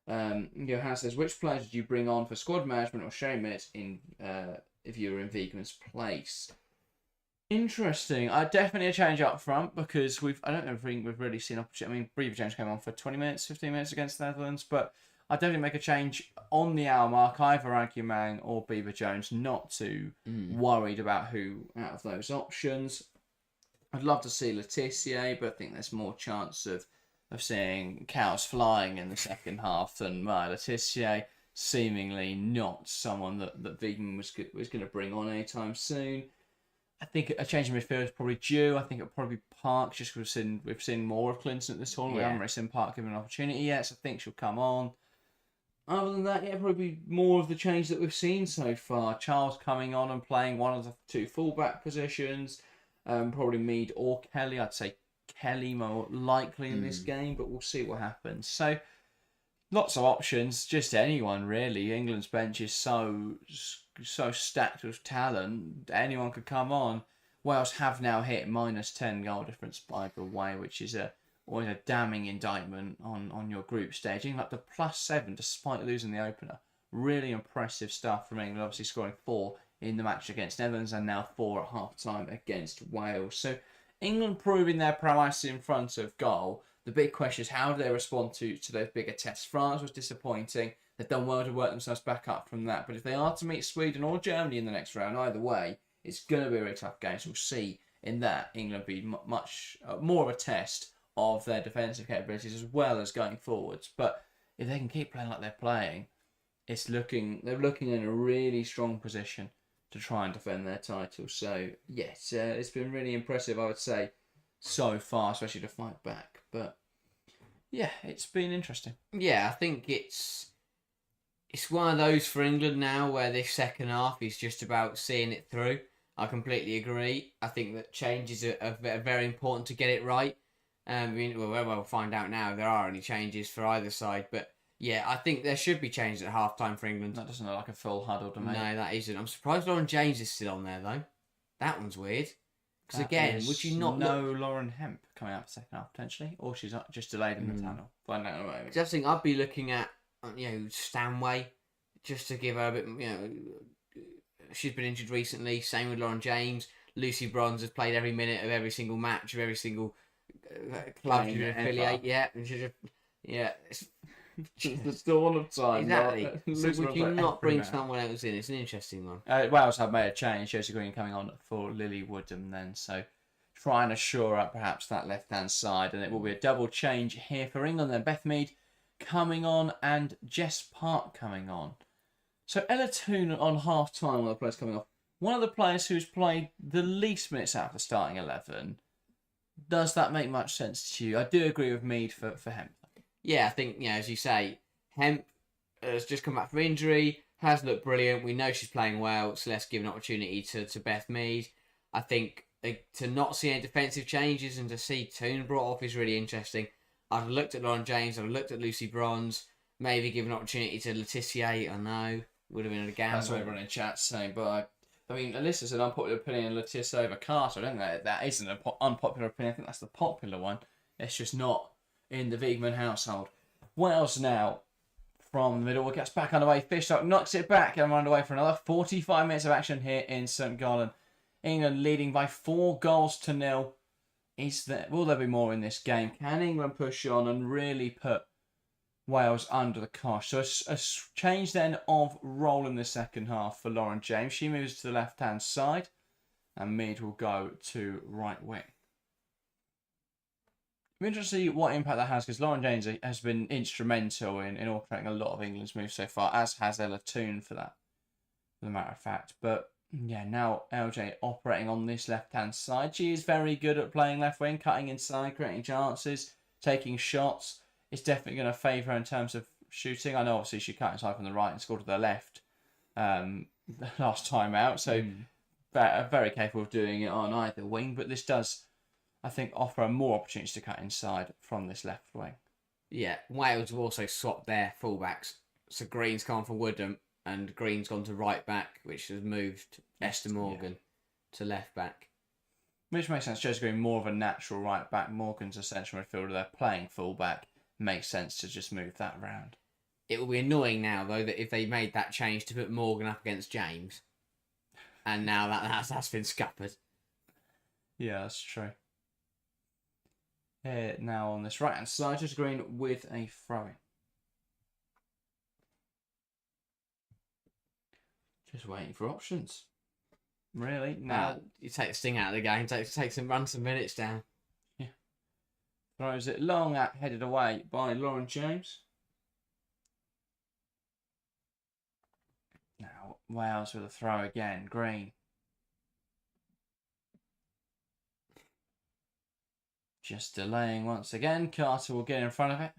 Johan says, which players did you bring on for squad management or sharing minutes if you were in Vegan's place? Interesting. Definitely a change up front because I don't think we've really seen opportunity. I mean, Brever James came on for 20 minutes, 15 minutes against the Netherlands, but I definitely make a change on the hour mark, either Agyemang or Brever Jones, not too worried about who out of those options. I'd love to see Laetitia, but I think there's more chance of seeing cows flying in the second half than Laetitia. Seemingly not someone that Vegan was going to bring on anytime soon. I think a change in midfield is probably due. I think it'll probably be Park, just because we've seen more of Clinton at this tournament. We haven't really seen Park given an opportunity yet, so I think she'll come on. Other than that, yeah, probably be more of the change that we've seen so far. Charles coming on and playing one of the 2 fullback positions. Probably Mead or Kelly. I'd say Kelly more likely in this game, but we'll see what happens. So, lots of options, just anyone really. England's bench is so stacked with talent, anyone could come on. Wales have now hit -10 goal difference by the way, which is always a damning indictment on your group stage. England up to +7 despite losing the opener. Really impressive stuff from England, obviously scoring 4 in the match against Netherlands and now 4 at half time against Wales. So England proving their prowess in front of goal, The big question is how do they respond to those bigger tests? France was disappointing. They've done well to work themselves back up from that. But if they are to meet Sweden or Germany in the next round, either way, it's going to be a really tough game. So we'll see in that England be much more of a test of their defensive capabilities as well as going forwards. But if they can keep playing like they're playing, they're looking in a really strong position to try and defend their title. So yes, it's been really impressive, I would say, so far, especially to fight back. But yeah, it's been interesting. Yeah, I think it's one of those for England now where this second half is just about seeing it through. I completely agree. I think that changes are very important to get it right. We'll find out now if there are any changes for either side. But yeah, I think there should be changes at half time for England. That doesn't look like a full huddle to me. No, that isn't. I'm surprised Lauren James is still on there though. That one's weird. Because again, would you not know Lauren Hemp coming up second half potentially, or she's just delayed in the tunnel? Find out in a moment. Because I think I'd be looking at Stanway just to give her a bit. She's been injured recently. Same with Lauren James. Lucy Bronze has played every minute of every single match of every single club she's been affiliate. Yeah, and she's It's the dawn of time. Exactly. So would you not bring someone else in? It's an interesting one. Wales have made a change. Josie Green coming on for Lily Woodham then. So trying to shore up perhaps that left-hand side. And it will be a double change here for England. Then Beth Mead coming on and Jess Park coming on. So Ella Toone on half-time, one of the players coming off. One of the players who's played the least minutes out of the starting 11. Does that make much sense to you? I do agree with Mead for Hemp. Yeah, I think, as you say, Hemp has just come back from injury, has looked brilliant. We know she's playing well, so let's give an opportunity to Beth Mead. I think to not see any defensive changes and to see Toone brought off is really interesting. I'd have looked at Lauren James, I'd have looked at Lucy Bronze, maybe give an opportunity to Letitia, I know, would have been a gamble. That's what everyone in chat's saying, but I mean, Alyssa's an unpopular opinion, Letitia over Carter. I don't think that isn't an unpopular opinion. I think that's the popular one. It's just not in the Wiegman household. Wales now from the middle. It gets back underway. Fishstock knocks it back and run away for another 45 minutes of action here in St Gallen. England leading by 4-0. Will there be more in this game? Can England push on and really put Wales under the cosh? So a change then of role in the second half for Lauren James. She moves to the left-hand side and Mead will go to right wing. I'm interested to see what impact that has because Lauren James has been instrumental in orchestrating a lot of England's moves so far, as has Ella Toone for that, for the matter of fact. But yeah, now LJ operating on this left-hand side. She is very good at playing left wing, cutting inside, creating chances, taking shots. It's definitely going to favour her in terms of shooting. I know obviously she cut inside from the right and scored to the left last time out, so very capable of doing it on either wing. But this does, I think, offer more opportunities to cut inside from this left wing. Yeah, Wales have also swapped their fullbacks. So Green's gone for Woodham and Green's gone to right back, which has moved Esther Morgan to left back. Which makes sense. Josie Green more of a natural right back. Morgan's a central midfielder. They're playing fullback. Makes sense to just move that round. It will be annoying now, though, that if they made that change to put Morgan up against James, and now that's been scuppered. Yeah, that's true. Here now on this right hand side, Josie Green with a throw-in. Just waiting for options. Really? Now you take the sting out of the game. Run some minutes down. Yeah. Throws it long at, headed away by Lauren James. Now Wales with a throw again. Green. Just delaying once again. Carter will get in front of it.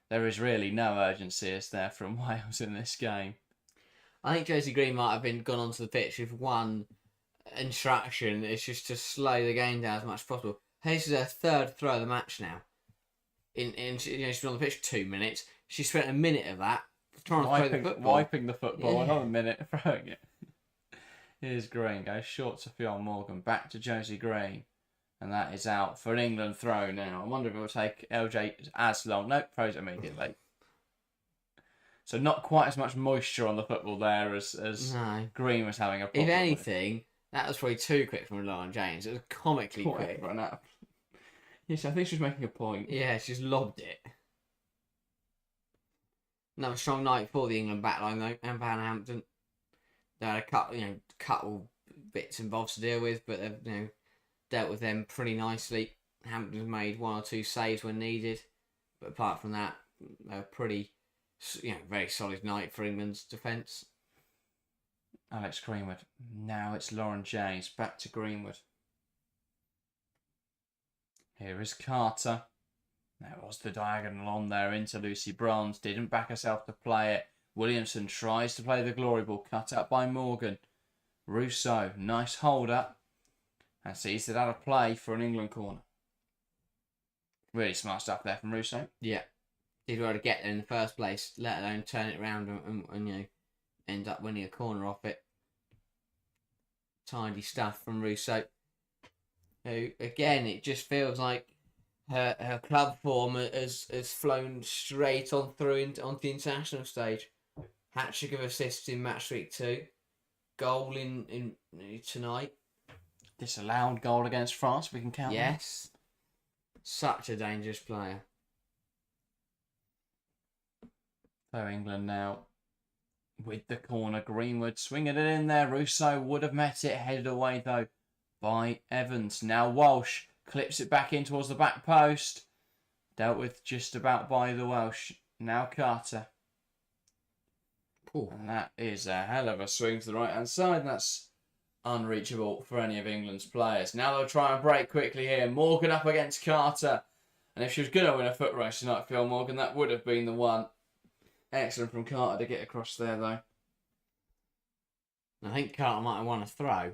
There is really no urgency, is there, from Wales in this game? I think Josie Green might have gone onto the pitch with one instruction. It's just to slow the game down as much as possible. This is her third throw of the match now. She's been on the pitch 2 minutes. She spent a minute of that trying to throw the football. Wiping the football, another minute throwing it. Here's Green, goes short to Fionn Morgan, back to Josie Green. And that is out for an England throw now. I wonder if it will take LJ as long. Nope, throws it immediately. So not quite as much moisture on the football there as Green was having a problem. If anything, that was probably too quick from Lauren James. It was comically quick. Run out. Yes, I think she's making a point. Yeah, she's lobbed it. Another strong night for the England backline though, and Van Hampton. They had a couple bits and bobs to deal with, but they've dealt with them pretty nicely. Hampton's made 1 or 2 saves when needed, but apart from that, a pretty very solid night for England's defence. Alex Greenwood. Now it's Lauren James. Back to Greenwood. Here is Carter. There was the diagonal on there into Lucy Bronze. Didn't back herself to play it. Williamson tries to play the glory ball. Cut out by Morgan. Rousseau. Nice hold up. And sees it out of play for an England corner. Really smart stuff there from Rousseau. Yeah. Did well to get there in the first place, let alone turn it around and end up winning a corner off it. Tidy stuff from Rousseau. Who, again, it just feels like her club form has flown straight on through onto the international stage. Hat-trick of assists in match week 2. Goal in tonight. Disallowed goal against France, we can count. Yes. Such a dangerous player. So England now with the corner. Greenwood swinging it in there. Rousseau would have met it. Headed away though by Evans. Now Walsh clips it back in towards the back post. Dealt with just about by the Welsh. Now Carter. Ooh. And that is a hell of a swing to the right hand side. And that's unreachable for any of England's players. Now they'll try and break quickly here. Morgan up against Carter. And if she was going to win a foot race tonight, Phil Morgan, that would have been the one. Excellent from Carter to get across there, though. I think Carter might have won a throw.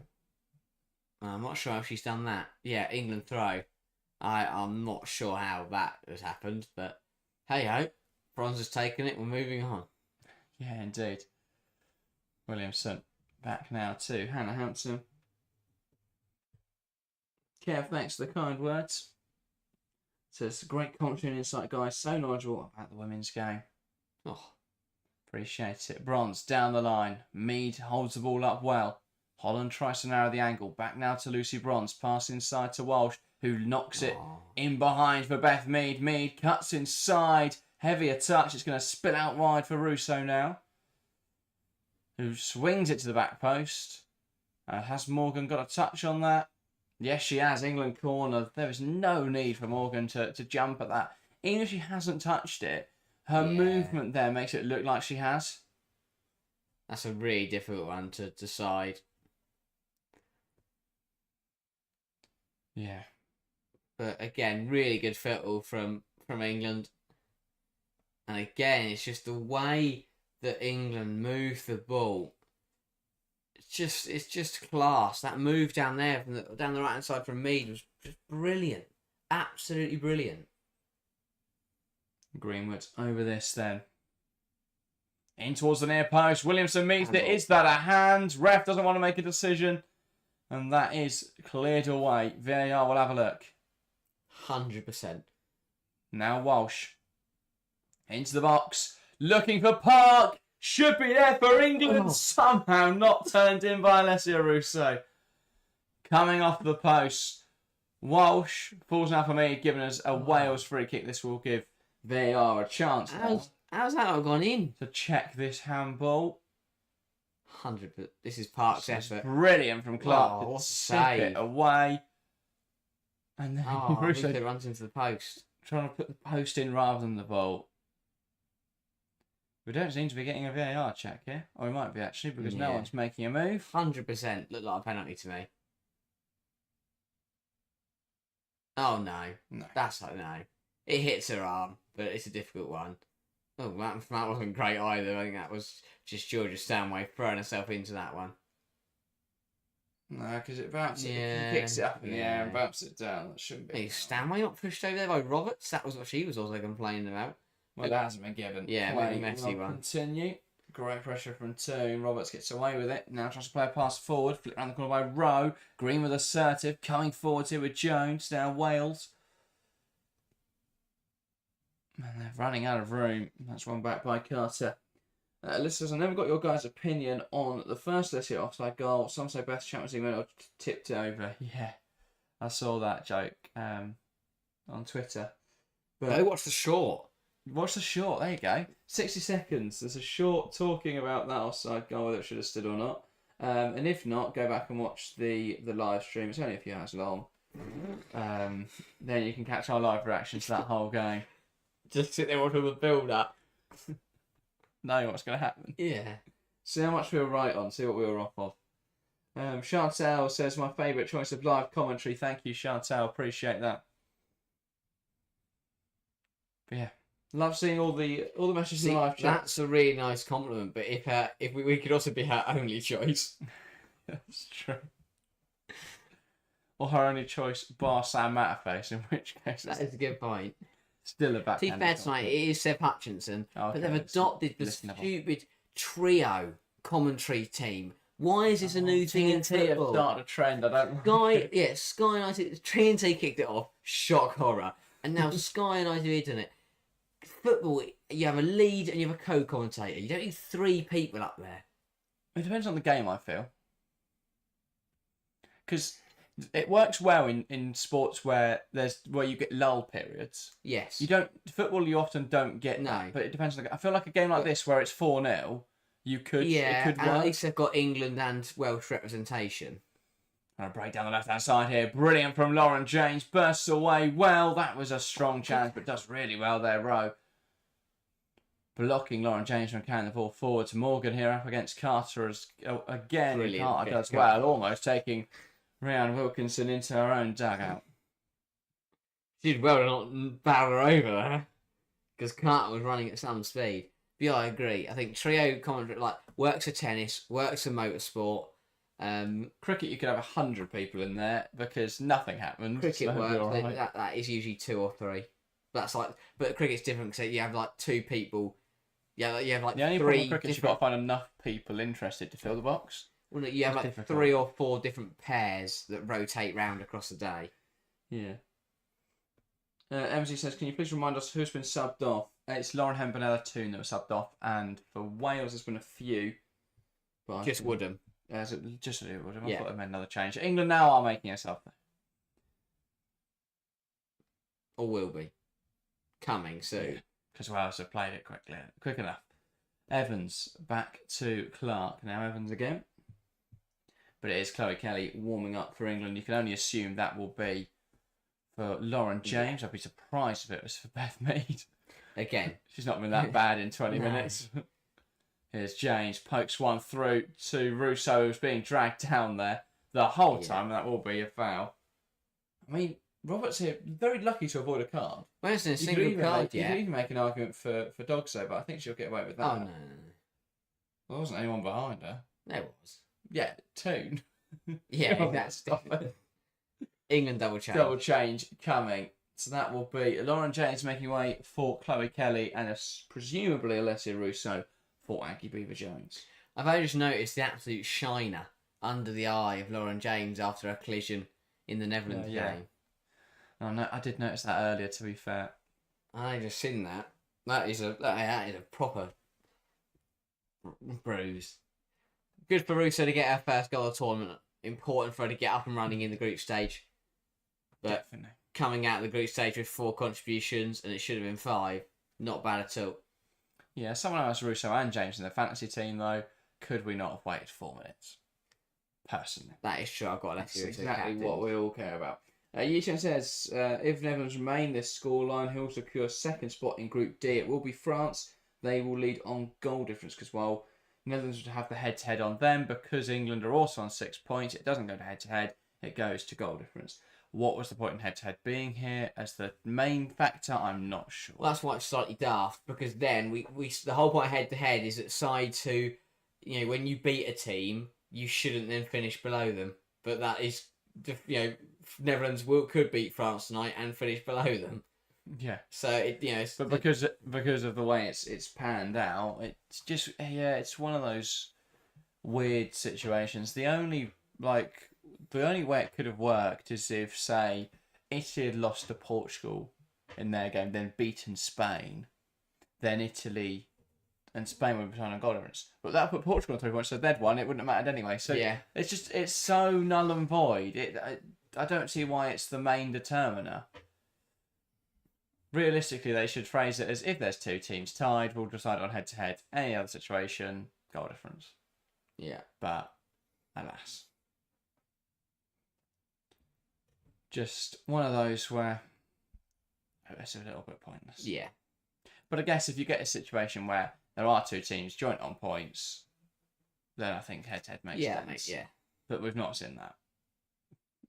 I'm not sure if she's done that. Yeah, England throw. I'm not sure how that has happened, but hey-ho. Bronze has taken it. We're moving on. Yeah, indeed. Williamson back now to Hannah Hampton. Kev, thanks for the kind words. So it's a great commentary and insight, guys. So knowledgeable about the women's game. Oh, appreciate it. Bronze down the line. Mead holds the ball up well. Holland tries to narrow the angle. Back now to Lucy Bronze. Pass inside to Walsh, who knocks it in behind for Beth Mead. Mead cuts inside. Heavier touch. It's going to spill out wide for Rousseau now, who swings it to the back post. Has Morgan got a touch on that? Yes, she has. England corner. There is no need for Morgan to jump at that. Even if she hasn't touched it, her movement there makes it look like she has. That's a really difficult one to decide. Yeah. But again, really good footle from England. And again, it's just the way that England move the ball. It's just class. That move down there down the right hand side from Mead was just brilliant. Absolutely brilliant. Greenwood over this then. In towards the near post. Williamson meets it. Is that a hand? Ref doesn't want to make a decision. And that is cleared away. VAR will have a look. 100%. Now Walsh. Into the box. Looking for Park. Should be there for England. Oh. Somehow not turned in by Alessia Rousseau. Coming off the post. Walsh falls now for me, giving us a Wales free kick. This will give VAR a chance How's that not gone in? to check this handball. 100%. This is Park's This is effort. brilliant from Clark Oh, to what a sip save. it away. And then Rousseau It runs into the post. trying to put the post in rather than the ball. We don't seem to be getting a VAR check here. Or we might be actually, because no Yeah. one's making a move. 100% looked like a penalty to me. Oh no. No. That's like no. It hits her arm, but it's a difficult one. Oh, that wasn't great either. I think that was just Georgia Stanway throwing herself into that one. No, because it bounces. Yeah, He kicks it up in the air and yeah. bounces it down. That shouldn't be. Hey, Stanway not pushed over there by Roberts? That was what she was also complaining about. Well, that hasn't been given. Yeah, Play really messy will one. Continue. Great pressure from Toon. Roberts gets away with it. Now tries to play a pass forward. Flip around the corner by Rowe. Green with assertive. Coming forward here with Jones. Now Wales. And they're running out of room. That's one back by Carter. Listeners, I never got your guys' opinion on the first let's hit offside goal. Some say Beth Champions League medal tipped it over. Yeah, I saw that joke. on Twitter. Go watch the short. Watch the short. There you go. 60 seconds. There's a short talking about that offside goal, whether it should have stood or not. And if not, go back and watch the live stream. It's only a few hours long. Then you can catch our live reactions to that whole game. Just sit there watching the build up. Know what's going to happen. Yeah. See how much we were right on. See what we were off of. Chantal says, my favourite choice of live commentary. Thank you, Chantal. Appreciate that. But yeah. Love seeing all the messages in the live chat. That's a really nice compliment, but if we could also be her only choice. That's true. Or her only choice, bar Sam Matterface, in which case... That is a good point. Still a backhand. To be fair tonight, it is Seb Hutchinson, Okay, but they've adopted the stupid trio commentary team. Why is this a new thing in TNT have football? started a trend, I don't Sky United, TNT kicked it off, shock horror, and now Sky United are doing it. Football, you have a lead and you have a co-commentator. You don't need three people up there. It depends on the game, I feel. Because it works well in sports where you get lull periods. Yes. Football you often don't get that, but it depends on the game. I feel like a game like this where it's 4-0, it could work. And at least they've got England and Welsh representation. Gonna break down the left-hand side here. Brilliant from Lauren James. Bursts away well. That was a strong chance, but does really well there, Rowe. Blocking Lauren James from carrying the ball forward to Morgan here up against Carter. Again, Brilliant. Carter does well. Almost taking Rhiannon Wilkinson into her own dugout. She did well to not barrel her over there. Because Carter was running at some speed. But yeah, I agree. I think trio commentary works for tennis, works for motorsport. Cricket, you could have 100 people in there because nothing happens. Cricket works. Right. That is usually 2 or 3. But cricket's different because you have 2 people. Yeah, you have the only 3. Problem with cricket, you've got to find enough people interested to fill the box. Well, you have difficult. 3 or 4 different pairs that rotate round across the day. Yeah. MZ says, can you please remind us who's been subbed off? It's Lauren Hempenella Toon that was subbed off, and for Wales there's been a few. But just Woodham. Just Woodham. Yeah. I thought they made another change. England now are making us up. Or will be. Coming soon. Because Wales have played it quick enough. Evans back to Clark. Now Evans again. But it is Chloe Kelly warming up for England. You can only assume that will be for Lauren James. I'd be surprised if it was for Beth Mead. Again. She's not been that bad in 20 minutes. Here's James. Pokes one through to Russo, who's being dragged down there the whole time. And that will be a foul. I mean, Roberts here, very lucky to avoid a card. Well, it's a single card, You could even make an argument for Dogso, but I think she'll get away with that. Oh, no. There wasn't anyone behind her. There was. Yeah, Toon. Yeah, that's different. England double change. Double change coming. So that will be Lauren James making way for Chloe Kelly and presumably Alessia Russo for Aggie Beaver-Jones. I've only just noticed the absolute shiner under the eye of Lauren James after a collision in the Netherlands game. Oh, no, I did notice that earlier, to be fair. I just seen that. That is a proper bruise. Good for Russo to get her first goal of the tournament. Important for her to get up and running in the group stage. But Definitely. Coming out of the group stage with 4 contributions, and it should have been 5. Not bad at all. Yeah, someone else, Russo and James in the fantasy team, though. Could we not have waited 4 minutes? Personally. That is true. I've got That's exactly what we all care about. Yishan says, if Netherlands remain this scoreline, who will secure second spot in Group D? It will be France. They will lead on goal difference because while Netherlands would have the head-to-head on them, because England are also on 6 points, it doesn't go to head-to-head, it goes to goal difference. What was the point in head-to-head being here as the main factor? I'm not sure. Well, that's why it's slightly daft, because then we the whole point of head-to-head is that sides who, when you beat a team, you shouldn't then finish below them. But that is, Netherlands could beat France tonight and finish below them. Yeah. So but because of the way it's panned out, it's just it's one of those weird situations. The only way it could have worked is if, say, Italy had lost to Portugal in their game, then beaten Spain, then Italy and Spain would be behind on goal difference. But that put Portugal on 3 points, so they'd won. It wouldn't have mattered anyway. So it's so null and void. I don't see why it's the main determiner. realistically, they should phrase it as if there's 2 teams tied, we'll decide on head-to-head. Any other situation, goal difference. Yeah. But, alas. Just one of those where it's a little bit pointless. Yeah. But I guess if you get a situation where there are 2 teams joint on points, then I think head-to-head makes sense. Yeah. But we've not seen that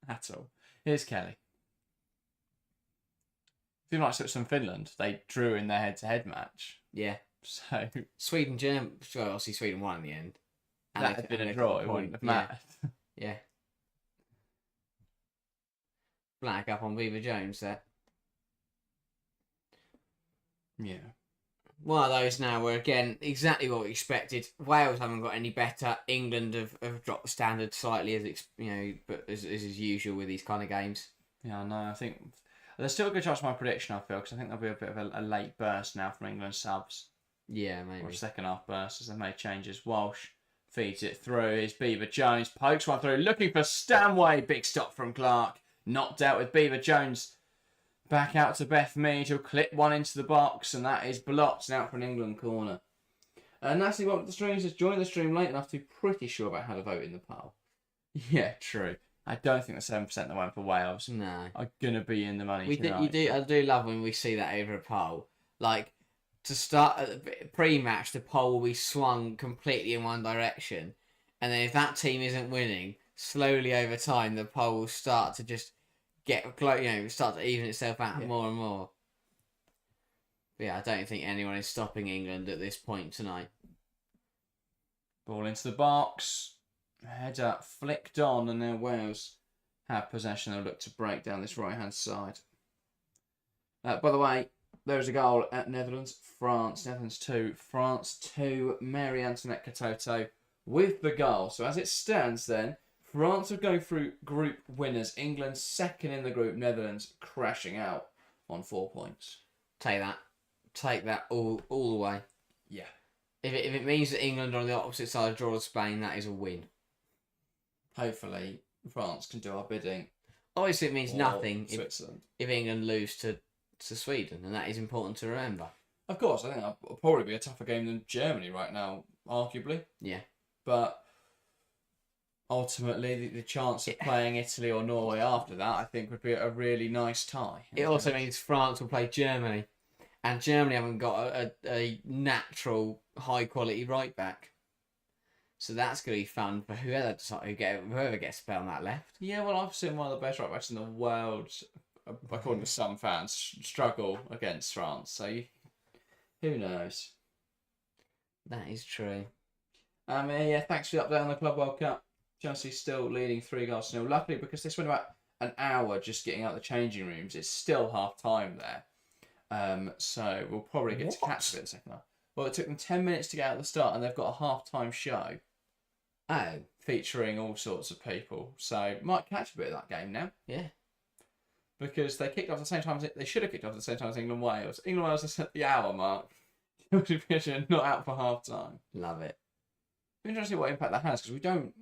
at all. Here's Kelly. If you like Switzerland Finland, they drew in their head-to-head match. Yeah. So Sweden, Germany. Well, obviously Sweden won in the end. And that had been a draw. It wouldn't have mattered. Yeah. Flag up on Beaver Jones there. Yeah. One of those now where, again, exactly what we expected. Wales haven't got any better. England have dropped the standard slightly, but as usual with these kind of games. Yeah, no, I think there's still a good chance of my prediction, I feel, because I think there'll be a bit of a late burst now from England subs. Yeah, maybe. Or a second half burst as they made changes. Walsh feeds it through. Here's Beaver Jones. Pokes one through. Looking for Stanway. Big stop from Clark. Knocked out with Beaver Jones. Back out to Beth Mead. He'll clip one into the box. And that is blocked and out for an England corner. Natalie, what the streams has joined the stream late enough to be pretty sure about how to vote in the poll. Yeah, true. I don't think the 7% that went for Wales are going to be in the money tonight. I do love when we see that over a poll. Like, to start at the pre-match, the poll will be swung completely in one direction. And then if that team isn't winning, slowly over time, the poll will start to just start to even itself out more and more. But yeah, I don't think anyone is stopping England at this point tonight. Ball into the box. Header flicked on, and now Wales have possession. They'll look to break down this right-hand side. By the way, there's a goal at Netherlands. Netherlands 2. France 2. Mary Antoinette Katoto with the goal. So as it stands then, France are going through group winners. England second in the group. Netherlands crashing out on 4 points. Take that all the way. Yeah. If it means that England are on the opposite side of draw of Spain, that is a win. Hopefully, France can do our bidding. Obviously, it means nothing if England lose to Sweden, and that is important to remember. Of course, I think that'll probably be a tougher game than Germany right now, arguably. Yeah. But ultimately, the chance of playing Italy or Norway after that, I think, would be a really nice tie. It also means France will play Germany, and Germany haven't got a natural high-quality right-back. So that's going to be fun for whoever gets a spell on that left. Yeah, well, I've seen one of the best right backs in the world, according to some fans, struggle against France. So who knows? That is true. Thanks for the update on the Club World Cup. Chelsea still leading 3-0. Luckily, because this went about an hour just getting out the changing rooms, it's still half time there. So we'll probably get to catch a bit in the second half. Well, it took them 10 minutes to get out at the start, and they've got a half-time show. Oh. Featuring all sorts of people. So, might catch a bit of that game now. Yeah. Because they kicked off at the same time they should have kicked off at the same time as England-Wales. England-Wales is at the hour mark. Not out for half-time. Love it. It's interesting what impact that has, because we don't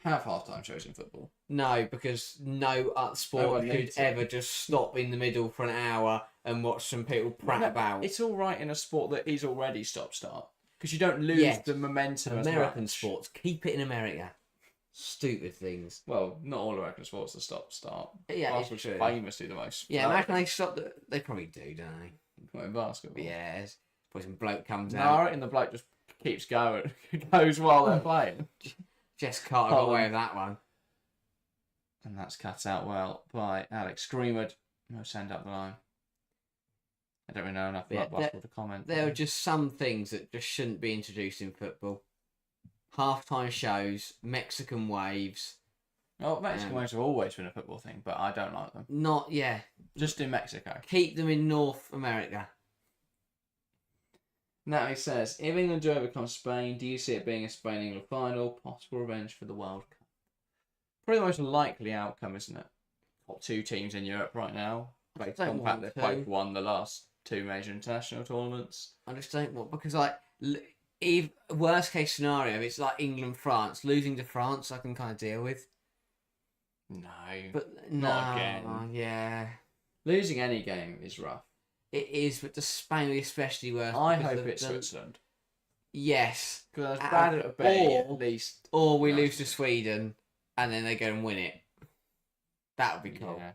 have half-time shows in football. No, because no sport could ever just stop in the middle for an hour and watch some people prat about. It's all right in a sport that is already stop-start. Because you don't lose the momentum American sports, keep it in America. Stupid things. Well, not all American sports are stop-start. Yeah, it's true. Famously the most. Yeah, imagine they stop. They probably do, don't they? Not in basketball. Yeah, probably some bloke comes out. No, I reckon the bloke just keeps going. Goes while they're playing. Jess Carter got away with that one. And that's cut out well by Alex Greenwood. No send up the line. I don't really know enough about basketball to comment. There are just some things that just shouldn't be introduced in football. Half-time shows, Mexican waves. Oh, Mexican waves have always been a football thing, but I don't like them. Just in Mexico. Keep them in North America. Natalie says, if England do overcome Spain, do you see it being a Spain-England final? Possible revenge for the World Cup. Probably the most likely outcome, isn't it? Top 2 teams in Europe right now. Based on the fact they've both won the last 2 major international tournaments. I just don't want, because if worst case scenario, it's like England-France. Losing to France, I can kind of deal with. No. But not again. Yeah. Losing any game is rough. It is, but the Spain will be especially worse. I because hope it's Switzerland. Yes. Because as bad as it would be, at least... Or we lose to Sweden, and then they go and win it. That would be cool. Yeah.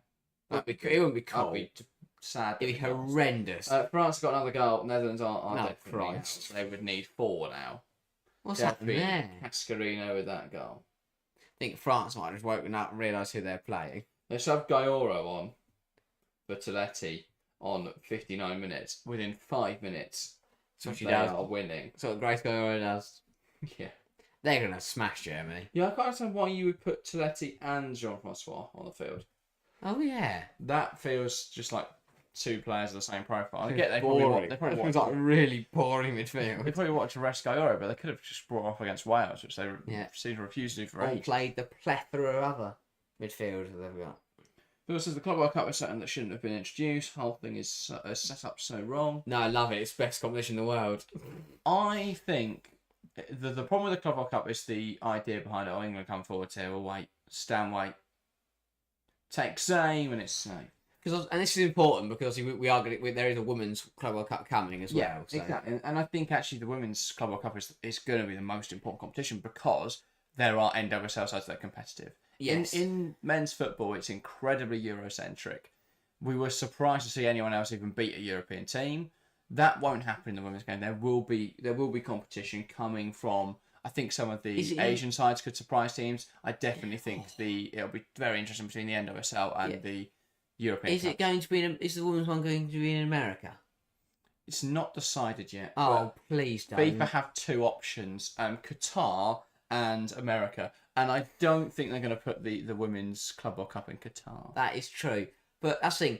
It wouldn't be cool. That'd be sad. It'd be horrendous. France got another goal. Netherlands are No, definitely Christ. out. They would need 4 now. What's happening there? Cascarino with that goal. I think France might have just woken up and realised who they're playing. They shoved Gaioro on for Toletti on 59 minutes. Within 5 minutes, That's what she they does. are winning. That's what Grace Gaioro does. Yeah. They're going to smash Germany. Yeah, I can't understand why you would put Toletti and Jean-Francois on the field. Oh, yeah. That feels just like 2 players of the same profile. I get they boring. probably It feels watch, like really boring midfield. they probably watch Arrest Gaioro, but they could have just brought off against Wales, which they seem to refuse to do for Or ages. played the plethora of other midfielders they've got. This is the Club World Cup is something that shouldn't have been introduced. The whole thing is set up so wrong. No, I love it. It's the best competition in the world. I think the problem with the Club World Cup is the idea behind it. Oh, England come forward here. We'll wait. Stand wait. Take same and it's safe. And this is important because there is a women's Club World Cup coming as well. Yeah, So. exactly. And I think actually the Women's Club World Cup is going to be the most important competition because there are NWSL sides that are competitive. Yes. In men's football, it's incredibly Eurocentric. We were surprised to see anyone else even beat a European team. That won't happen in the women's game. There will be competition coming from. I think some of the Asian sides could surprise teams. I definitely think it'll be very interesting between the NWSL and the European. Is it going to be? Is the women's one going to be in America? It's not decided yet. Oh, please don't. FIFA have 2 options: Qatar and America, and I don't think they're going to put the Women's Club World Cup in Qatar. That is true, but that's the thing.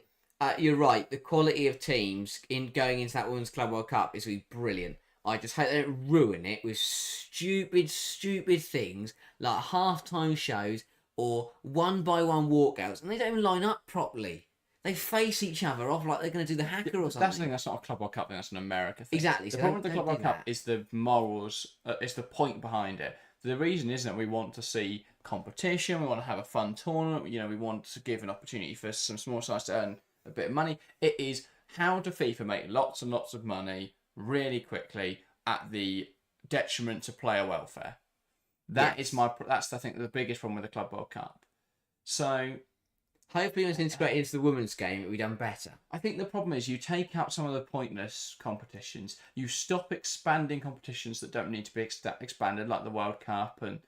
You're right. The quality of teams in going into that Women's Club World Cup is really brilliant. I just hope they don't ruin it with stupid things like halftime shows or 1-by-1 walkouts, and they don't even line up properly. They face each other off like they're going to do the hacker or something. That's the thing. That's not a Club World Cup thing. That's an America thing. Exactly. The So problem with the Club don't World do Cup that. is the morals. It's the point behind it. The reason isn't it we want to see competition. We want to have a fun tournament. We want to give an opportunity for some small sides to earn a bit of money. It is how do FIFA make lots and lots of money really quickly at the detriment to player welfare. That's I think the biggest problem with the Club World Cup. So hopefully when it's integrated into the women's game, it'll be done better. I think the problem is you take out some of the pointless competitions. You stop expanding competitions that don't need to be expanded, like the World Cup and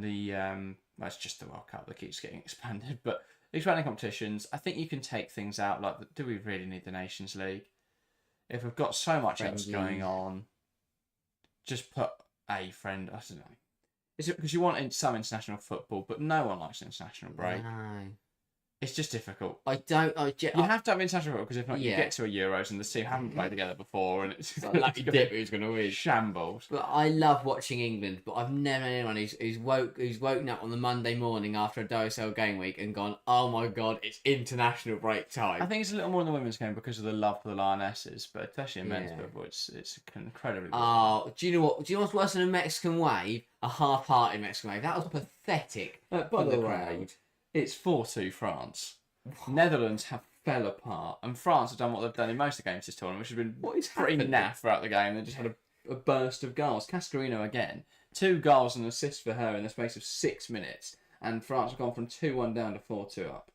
the well, it's just the World Cup that keeps getting expanded. But expanding competitions, I think you can take things out like, do we really need the Nations League? If we've got so much else going on, just put a friend. I don't know. Is it because you want some international football, but no one likes international break? No. It's just difficult. You You have to have international football because if not, you get to a Euros and the team haven't played together before, and it's lucky dip who's going to win. Shambles. But I love watching England, but I've never known anyone who's woken up on the Monday morning after a WSL game week and gone, oh my god, it's international break time. I think it's a little more in the women's game because of the love for the Lionesses, but especially in men's football, it's incredibly. Oh, do you know what? Do you know what's worse than a Mexican wave? A half-hearted Mexican wave. That was pathetic. By the way, it's 4-2 France. Netherlands have fell apart, and France have done what they've done in most of the games this tournament, which has been pretty naff throughout the game. They just had a burst of goals. Cascarino again, 2 goals and an assist for her in the space of 6 minutes, and France have gone from 2-1 down to 4-2 up.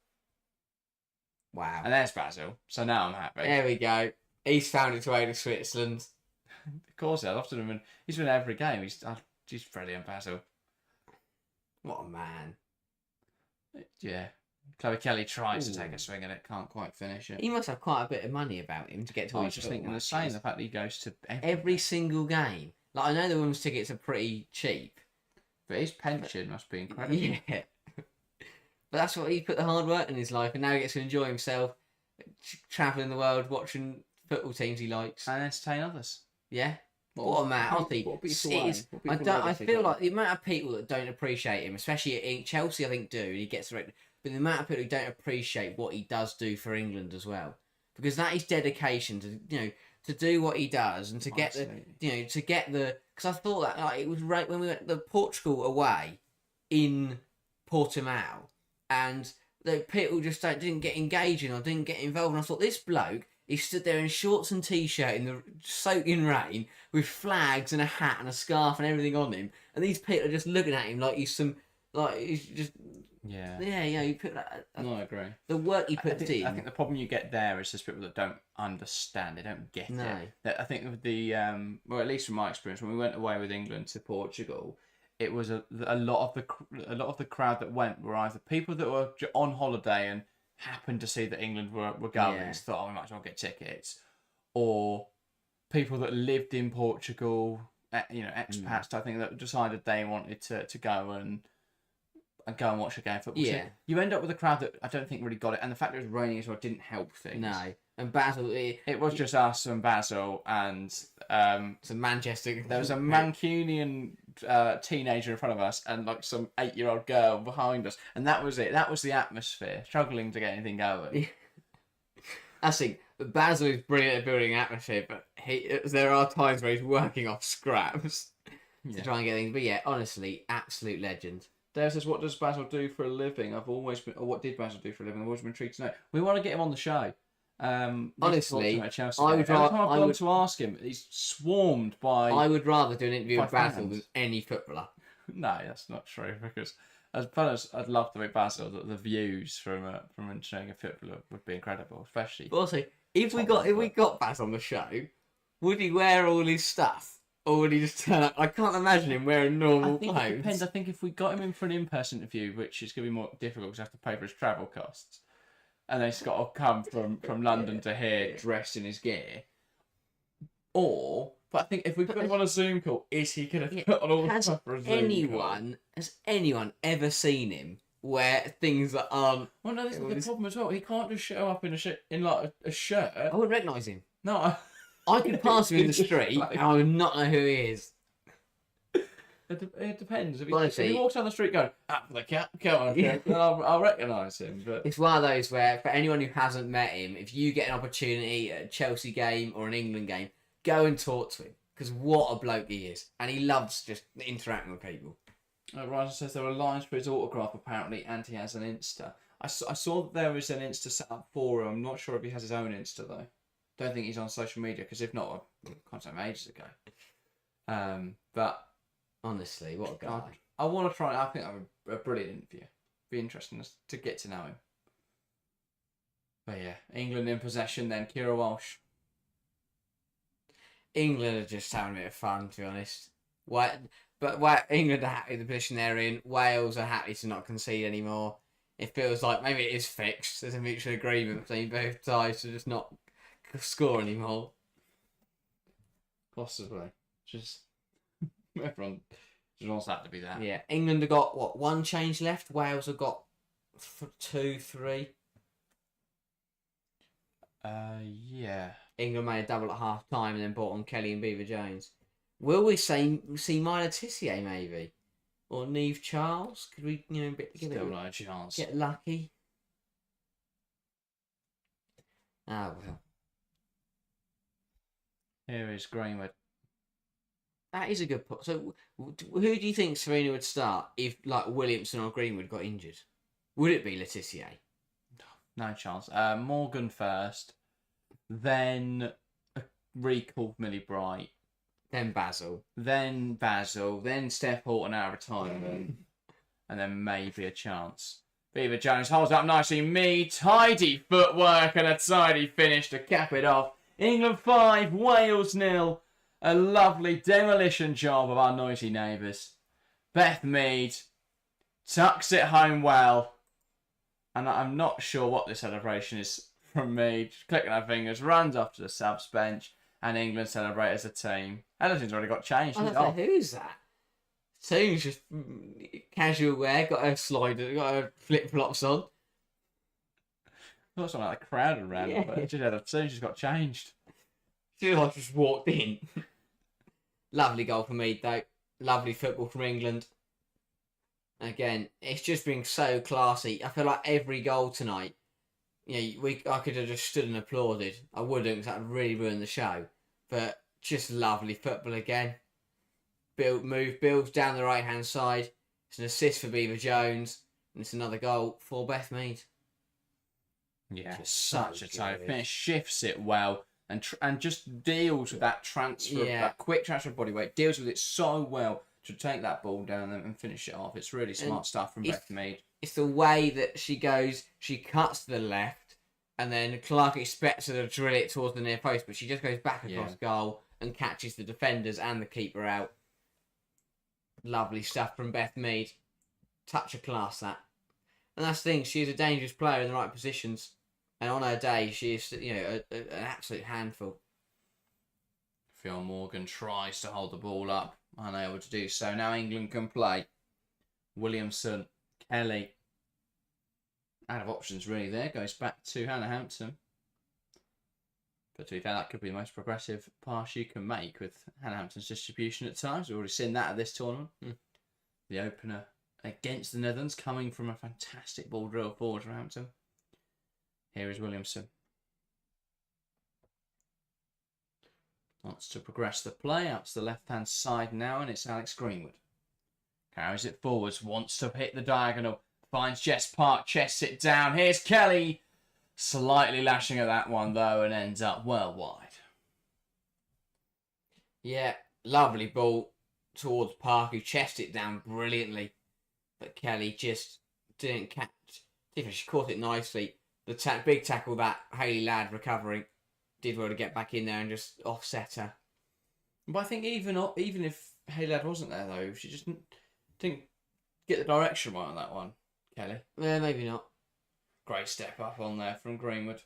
Wow. And there's Basil, so now I'm happy. There we go. He's found his way to Switzerland. Of course, he's been every game. He's brilliant, Basil. What a man. Yeah. Chloe Kelly tries to take a swing at it, can't quite finish it. He must have quite a bit of money about him to get to I all was just thinking the same, the fact that he goes to every single game. Like, I know the women's tickets are pretty cheap. But his pension must be incredible. Yeah. But that's what he put the hard work in his life, and now he gets to enjoy himself, travelling the world, watching football teams he likes. And entertain others. Yeah. What a man! Honestly, I feel like the amount of people that don't appreciate him, especially in Chelsea, I think do, and he gets the right. But the amount of people who don't appreciate what he does do for England as well, because that is dedication to do what he does and to get because I thought that like it was right when we went the Portugal away in Portimao, and the people just didn't get engaging or didn't get involved, and I thought this bloke He stood there in shorts and t-shirt in the soaking rain with flags and a hat and a scarf and everything on him, and these people are just looking at him like he's just Yeah. yeah. You put that. No, I agree. The work he I puts think, in. I think the problem you get there is just people that don't understand. They don't get No. it. I think with the well, at least from my experience, when we went away with England to Portugal, it was a lot of the crowd that went were either people that were on holiday and happened to see that England were going, and thought, oh, we might as well get tickets, or people that lived in Portugal, expats. I think that decided they wanted to go and go and watch a game of football. Yeah. So you end up with a crowd that I don't think really got it, and the fact that it was raining as well didn't help things. No. And Basil, It was just us and Basil and some Manchester. there was a Mancunian teenager in front of us and like some 8-year-old girl behind us, and that was it. That was the atmosphere. Struggling to get anything going. I think Basil is brilliant at building atmosphere, but there are times where he's working off scraps to try and get things. But yeah, honestly, absolute legend. Dave says, "What does Basil do for a living?" What did Basil do for a living? I've always been intrigued to know. We want to get him on the show. Honestly, every time I've I gone would to ask him, he's swarmed by. I would rather do an interview by with Basil fans. than any footballer. No, that's not true, because as fun as I'd love to meet Basil, the views from showing a footballer would be incredible, especially. But also, if we got Basil on the show, would he wear all his stuff? Or would he just turn up? I can't imagine him wearing normal I think clothes. it depends. I think if we got him in for an in-person interview, which is going to be more difficult because I have to pay for his travel costs, and then he's got to come from London to here dressed in his gear. But I think if we put him on a Zoom call, is he going to put on all the stuff for a Zoom call? Has anyone ever seen him wear things that aren't... Well, no, this is the problem as well. He can't just show up in a shirt. I wouldn't recognise him. No, I could pass him in the street and I would not know who he is. It depends. If Honestly, he walks down the street going, "Up the cap, come on," then I'll recognise him. But it's one of those where, for anyone who hasn't met him, if you get an opportunity at a Chelsea game or an England game, go and talk to him, because what a bloke he is, and he loves just interacting with people. Ryder says there are lines for his autograph apparently, and he has an Insta. I saw that there was an Insta set up for him. I'm not sure if he has his own Insta though. Don't think he's on social media, because if not, I contacted him ages ago. But honestly, what a guy! I want to try. I think that would be a brilliant interview. Be interesting to get to know him. But yeah, England in possession then. Kira Walsh. England are just having a bit of fun, to be honest. England are happy with the position they're in. Wales are happy to not concede anymore. It feels like maybe it is fixed. There's a mutual agreement between both sides to just not score anymore. Possibly. Just everyone just wants that to be that. Yeah, England have got one change left. Wales have got 2, 3. Yeah. England made a double at half time and then brought on Kelly and Beaver Jones. Will we see Myla Tissier maybe? Or Neve Charles? Could we, Still no chance. Get lucky? Ah, well. Here is Greenwood. That is a good point. So, who do you think Serena would start if, like, Williamson or Greenwood got injured? Would it be Letitia? No chance. Morgan first, then recall Millie Bright, then Basil, then Steph Horton out of retirement, and then maybe a chance. Beaver Jones holds up nicely. Tidy footwork and a tidy finish to cap it off. England 5, Wales 0. A lovely demolition job of our noisy neighbours. Beth Mead tucks it home well. And I'm not sure what the celebration is from Mead. Just clicking her fingers, runs off to the subs bench, and England celebrate as a team. Everything's already got changed. Who's that? Team's just casual wear, got her slider, got her flip flops on. Got something like a crowd around her, but she's got changed. She like just walked in. Lovely goal for Mead though. Lovely football from England. Again, it's just been so classy. I feel like every goal tonight, I could have just stood and applauded. I wouldn't, because that would really ruin the show. But just lovely football again. Builds down the right hand side. It's an assist for Beaver Jones, and it's another goal for Beth Mead. Yeah, Just such so a tight good. finish. Shifts it well and just deals with that transfer, Yeah. that quick transfer of body weight. Deals with it so well to take that ball down and finish it off. It's really smart stuff from Beth Mead. It's the way that she goes, she cuts to the left, and then Clark expects her to drill it towards the near post, but she just goes back across goal and catches the defenders and the keeper out. Lovely stuff from Beth Mead. Touch of class, that. And that's the thing, she's a dangerous player in the right positions. And on her day, she is, an absolute handful. Phil Morgan tries to hold the ball up, unable to do so. Now England can play. Williamson, Kelly. Out of options really there. Goes back to Hannah Hampton. But to be fair, that could be the most progressive pass you can make with Hannah Hampton's distribution at times. We've already seen that at this tournament. The opener against the Netherlands, coming from a fantastic ball drill forward from Hampton. Here is Williamson. Wants to progress the play out to the left-hand side now, and it's Alex Greenwood. Carries it forwards, wants to hit the diagonal. Finds Jess Park, chests it down. Here's Kelly. Slightly lashing at that one, though, and ends up well wide. Yeah, lovely ball towards Park, who chested it down brilliantly. But Kelly just didn't catch. She caught it nicely. The big tackle that Hayley Ladd recovering did well to get back in there and just offset her. But I think even if Hayley Ladd wasn't there, though, she just didn't get the direction right on that one, Kelly. Yeah, maybe not. Great step up on there from Greenwood.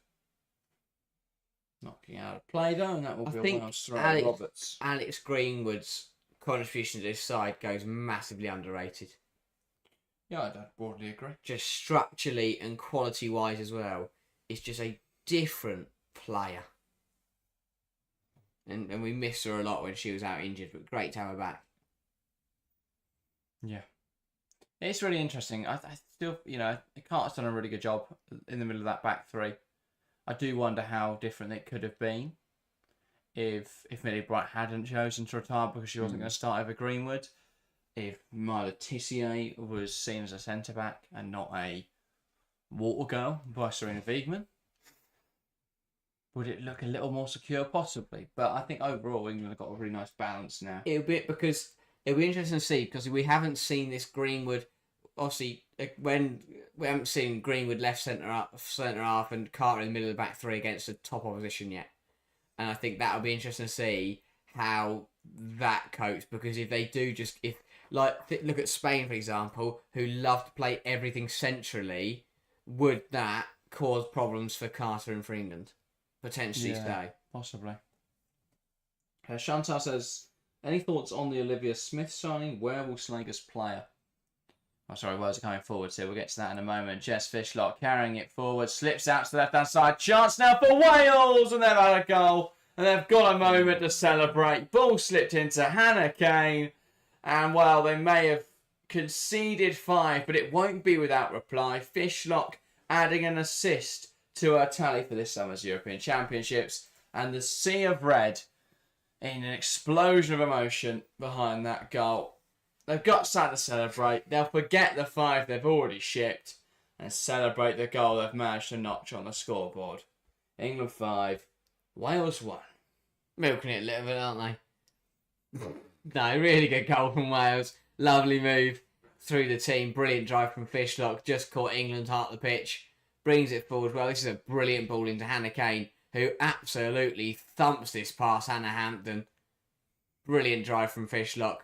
Knocking out of play, though, and that will be a Wales throw. Roberts. Alex Greenwood's contribution to this side goes massively underrated. Yeah, I'd broadly agree. Just structurally and quality-wise as well, it's just a different player. And we missed her a lot when she was out injured, but great to have her back. Yeah. It's really interesting. I still, Carter's done a really good job in the middle of that back three. I do wonder how different it could have been if Millie Bright hadn't chosen to retire because she wasn't going to start over Greenwood. If Myla Tissier was seen as a centre-back and not a water girl by Serena Wiegman. Would it look a little more secure? Possibly. But I think overall England have got a really nice balance now. It'll be interesting to see because we haven't seen this Greenwood. Obviously, when we haven't seen Greenwood left centre half and Carter in the middle of the back three against the top opposition yet. And I think that'll be interesting to see how that copes because if they do look at Spain, for example, who love to play everything centrally, would that cause problems for Carter and for England? Potentially today. Possibly. Chantal says, any thoughts on the Olivia Smith signing? Where will Slager's player? Oh, sorry, words are coming forward, so we'll get to that in a moment. Jess Fishlock carrying it forward, slips out to the left-hand side. Chance now for Wales, and they've had a goal. And they've got a moment to celebrate. Ball slipped into Hannah Kane. And, well, they may have conceded 5, but it won't be without reply. Fishlock adding an assist to her tally for this summer's European Championships. And the sea of red in an explosion of emotion behind that goal. They've got something to celebrate. They'll forget the 5 they've already shipped and celebrate the goal they've managed to notch on the scoreboard. England 5, Wales 1. Milking it a little bit, aren't they? No, really good goal from Wales. Lovely move through the team. Brilliant drive from Fishlock. Just caught England heart of the pitch. Brings it forward well. This is a brilliant ball into Hannah Kane, who absolutely thumps this past Hannah Hampton. Brilliant drive from Fishlock.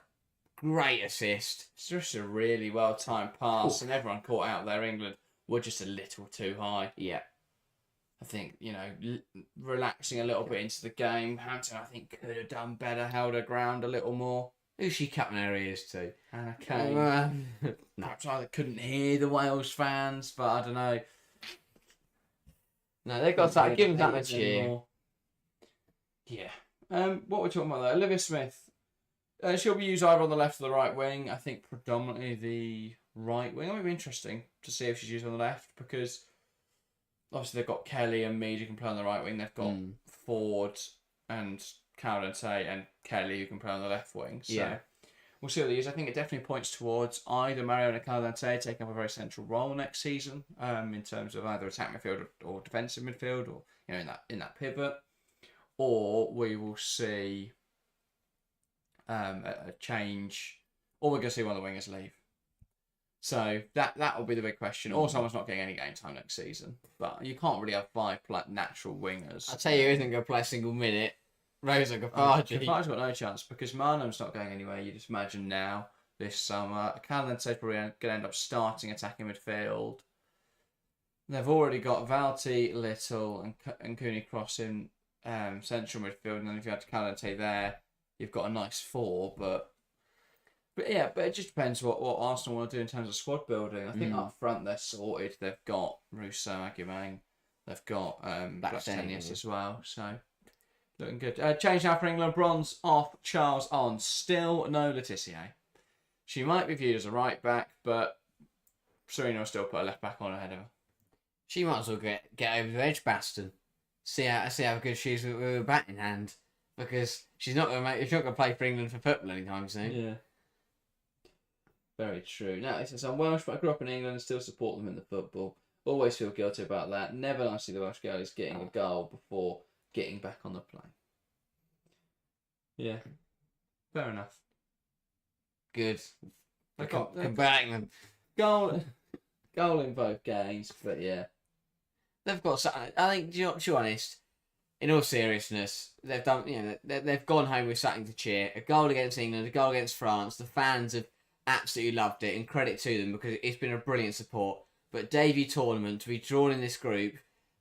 Great assist. It's just a really well-timed pass, and everyone caught out there. England were just a little too high. Yeah. I think, relaxing a little bit into the game. Hampton, I think, could have done better, held her ground a little more. Who's she cutting her ears to? Hannah Kane. Perhaps either couldn't hear the Wales fans, but I don't know. No, they've got to start giving that a cheer. Yeah. What we're talking about there, Olivia Smith. She'll be used either on the left or the right wing. I think predominantly the right wing. It might be interesting to see if she's used on the left because obviously they've got Kelly and Mead who can play on the right wing. They've got Ford and Caroline Tay and Kelly who can play on the left wing. So we'll see what they use. I think it definitely points towards either Mariano Calante taking up a very central role next season, in terms of either attack midfield or defensive midfield, or in that pivot, or we will see a change, or we're going to see one of the wingers leave. So that will be the big question. Or someone's not getting any game time next season. But you can't really have 5 natural wingers. I'll tell you who isn't going to play a single minute. Rosa Gafargi. Gafargi's got no chance because Marnham's not going anywhere. You just imagine now, this summer. Calente's probably going to end up starting attacking midfield. They've already got Valti, Little, and Cooney Cross in central midfield. And then if you had Calente there, you've got a nice 4. But it just depends what Arsenal want to do in terms of squad building. I think up front they're sorted. They've got Russo, Aguimang. They've got Blackstenius as well. So looking good. Change now for England. Bronze off, Charles on. Still no Laetitia. She might be viewed as a right back, but Serena will still put a left back on ahead of her. She might as well get over to Edgbaston. See how good she is with a bat in hand. Because she's not going to play for England for football anytime soon. Yeah. Very true. Now, it says, I'm Welsh, but I grew up in England and still support them in the football. Always feel guilty about that. Never nice to see the Welsh girlies getting a goal before getting back on the plane. Yeah. Fair enough. Good. Combating them. Goal in both games, but yeah. They've got something. I think, to be honest, in all seriousness, they've done. They've gone home with something to cheer. A goal against England, a goal against France. The fans have absolutely loved it, and credit to them because it's been a brilliant support. But debut tournament, to be drawn in this group,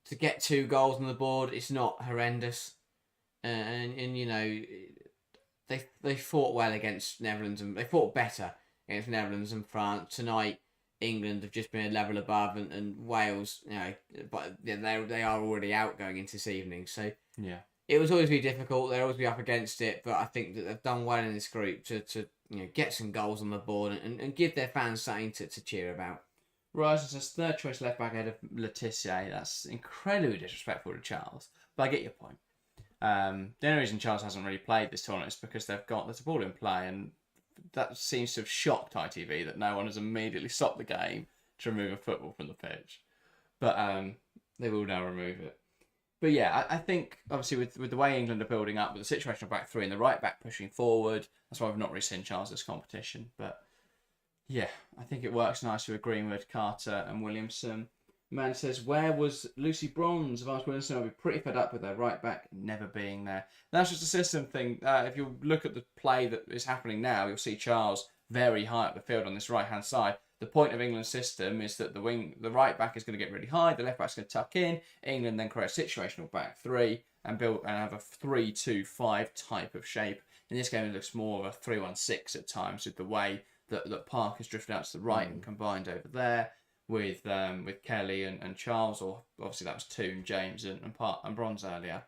to get 2 goals on the board, it's not horrendous. And they fought well against Netherlands, and they fought better against Netherlands and France. Tonight, England have just been a level above, and Wales, but they are already out going into this evening. So yeah, it was always be difficult. They'll always be up against it, but I think that they've done well in this group to get some goals on the board and give their fans something to cheer about. Ryerson says 3rd choice left back ahead of Laetitia. That's incredibly disrespectful to Charles, but I get your point. The only reason Charles hasn't really played this tournament is because there's a ball in play, and that seems to have shocked ITV that no one has immediately stopped the game to remove a football from the pitch. But they will now remove it. But yeah, I think obviously with the way England are building up, with the situational back 3 and the right back pushing forward, that's why we've not really seen Charles this competition. But yeah, I think it works nicely with Greenwood, Carter and Williamson. Man says, where was Lucy Bronze? If I was Williamson, I'd be pretty fed up with their right back never being there. That's just a system thing. If you look at the play that is happening now, you'll see Charles very high up the field on this right-hand side. The point of England's system is that the right back is going to get really high, the left back's going to tuck in. England then create a situational back 3 and have a 3-2-5 type of shape. In this game, it looks more of a 3-1-6 at times, with the way that Park has drifted out to the right and combined over there with Kelly and Charles, or obviously that was Toon, James and Bronze earlier.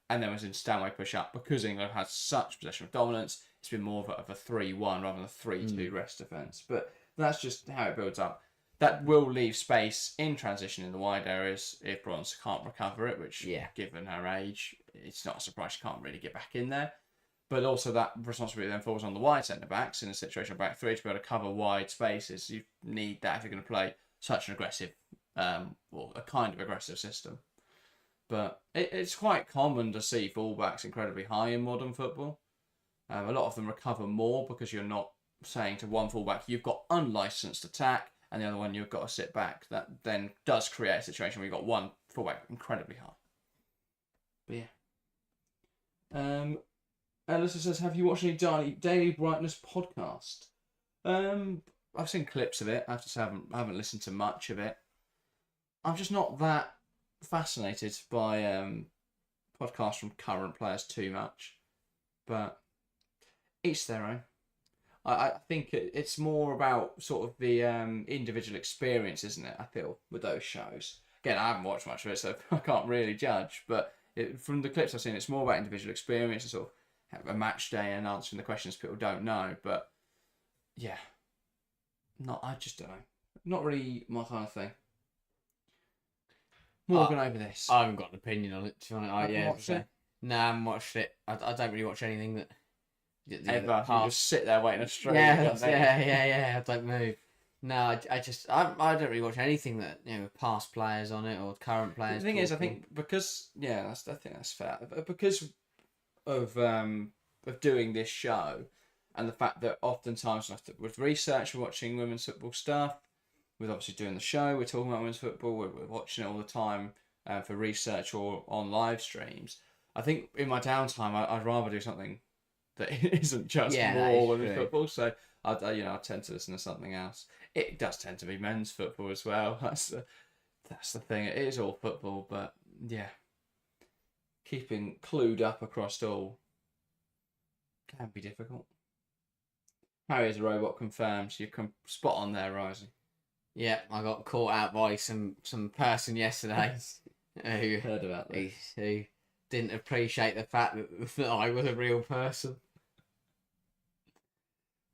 And then was in Stanway push up. Because England has such possession of dominance, it's been more of a 3-1 rather than a 3-2 rest defence. But that's just how it builds up. That will leave space in transition in the wide areas if Bronze can't recover it, which, given her age, it's not a surprise she can't really get back in there. But also that responsibility then falls on the wide centre-backs in a situation of back 3 to be able to cover wide spaces. You need that if you're going to play such an aggressive, a kind of aggressive system. But it's quite common to see fullbacks incredibly high in modern football. A lot of them recover more because you're not saying to one fullback, you've got unlicensed attack, and the other one, you've got to sit back. That then does create a situation where you've got one fullback incredibly high. But yeah. Alyssa says, have you watched any Daily Brightness podcast? I've seen clips of it. I have to say I haven't listened to much of it. I'm just not that fascinated by podcasts from current players too much. But each their own. I think it's more about sort of the individual experience, isn't it? I feel, with those shows. Again, I haven't watched much of it, so I can't really judge. But from the clips I've seen, it's more about individual experience and sort of have a match day and answering the questions people don't know. But yeah, I just don't know. Not really my kind of thing. Morgan over this. I haven't got an opinion on it. I haven't watched it. No, I haven't watched it. I don't really watch anything that ever. You just sit there waiting a straight. Yeah. Don't move. No, I don't really watch anything that with past players on it or current players. The thing is, I think because I think that's fair. Because of doing this show, and the fact that oftentimes with research, we're watching women's football stuff. We're obviously doing the show. We're talking about women's football. We're watching it all the time for research or on live streams. I think in my downtime, I'd rather do something that isn't just more women's football. So I tend to listen to something else. It does tend to be men's football as well. That's the thing. It is all football, but yeah, keeping clued up across all can be difficult. Harry is a robot confirms. You can spot on there, Rising. Yeah, I got caught out by some person yesterday who heard about this. Who didn't appreciate the fact that I was a real person.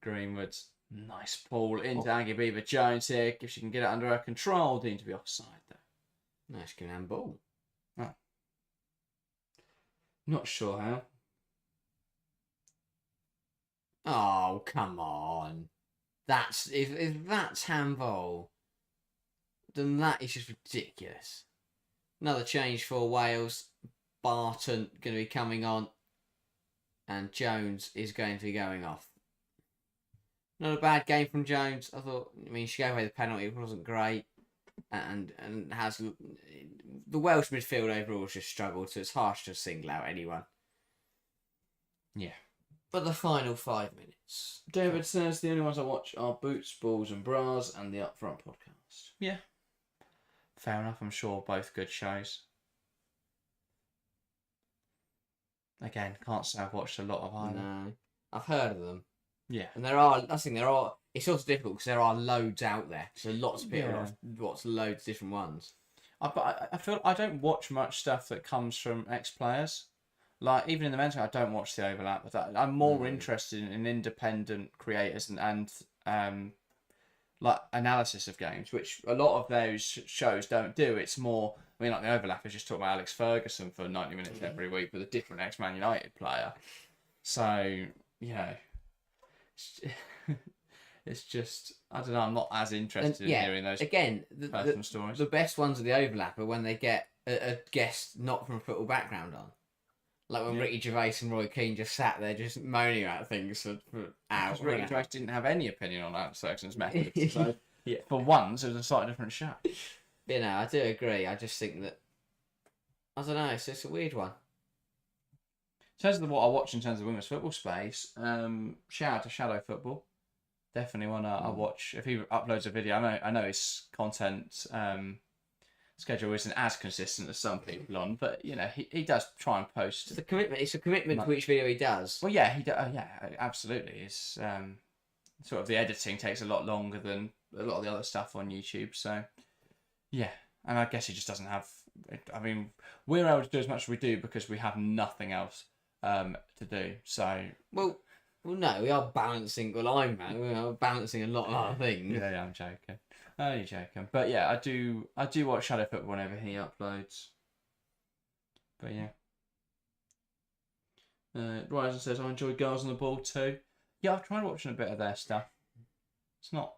Greenwood's nice ball into Aggie Beaver-Jones here. If she can get it under her control, deemed to be offside though. Nice good handball. Oh. Not sure how. Oh, come on. If that's handball, then that is just ridiculous. Another change for Wales. Barton going to be coming on, and Jones is going to be going off. Not a bad game from Jones. She gave away the penalty. It wasn't great, and has the Welsh midfield overall has just struggled. So it's harsh to single out anyone. Yeah. But the final 5 minutes. David says the only ones I watch are Boots, Balls and Bras and the Upfront podcast. Yeah. Fair enough, I'm sure. Both good shows. Again, can't say I've watched a lot of either. No. I've heard of them. Yeah. And it's also difficult because there are loads out there. So lots of people watch loads of different ones. I feel I don't watch much stuff that comes from ex-players. Like, even in the men's, I don't watch the overlap with that. I'm more interested in independent creators and like analysis of games, which a lot of those shows don't do. It's more, like the overlap is just talking about Alex Ferguson for 90 minutes every week with a different ex-Man United player. So, it's just, I don't know, I'm not as interested in hearing those personal stories. The best ones of the overlap are when they get a guest not from a football background on. Like when Ricky Gervais and Roy Keane just sat there just moaning about things for hours. Because Ricky Gervais didn't have any opinion on Alex Ferguson's methods. So for once, it was a slightly different show. I do agree. I just think that, I don't know, it's just a weird one. In terms of what I watch in terms of women's football space, shout out to Shadow Football. Definitely one I watch. If he uploads a video, I know his content schedule isn't as consistent as some people on, but he does try and post. It's a commitment to each video he does. Well, yeah, absolutely. It's sort of the editing takes a lot longer than a lot of the other stuff on YouTube. So yeah, and I guess he just doesn't have. I mean, we're able to do as much as we do because we have nothing else to do. So well, no, we are balancing. Well, we are balancing a lot of other things. Yeah, I'm joking. Only joking. But yeah, I do watch Shadow Football whenever he uploads. But yeah. Ryzen says, I enjoy Girls on the Ball too. Yeah, I've tried watching a bit of their stuff. It's not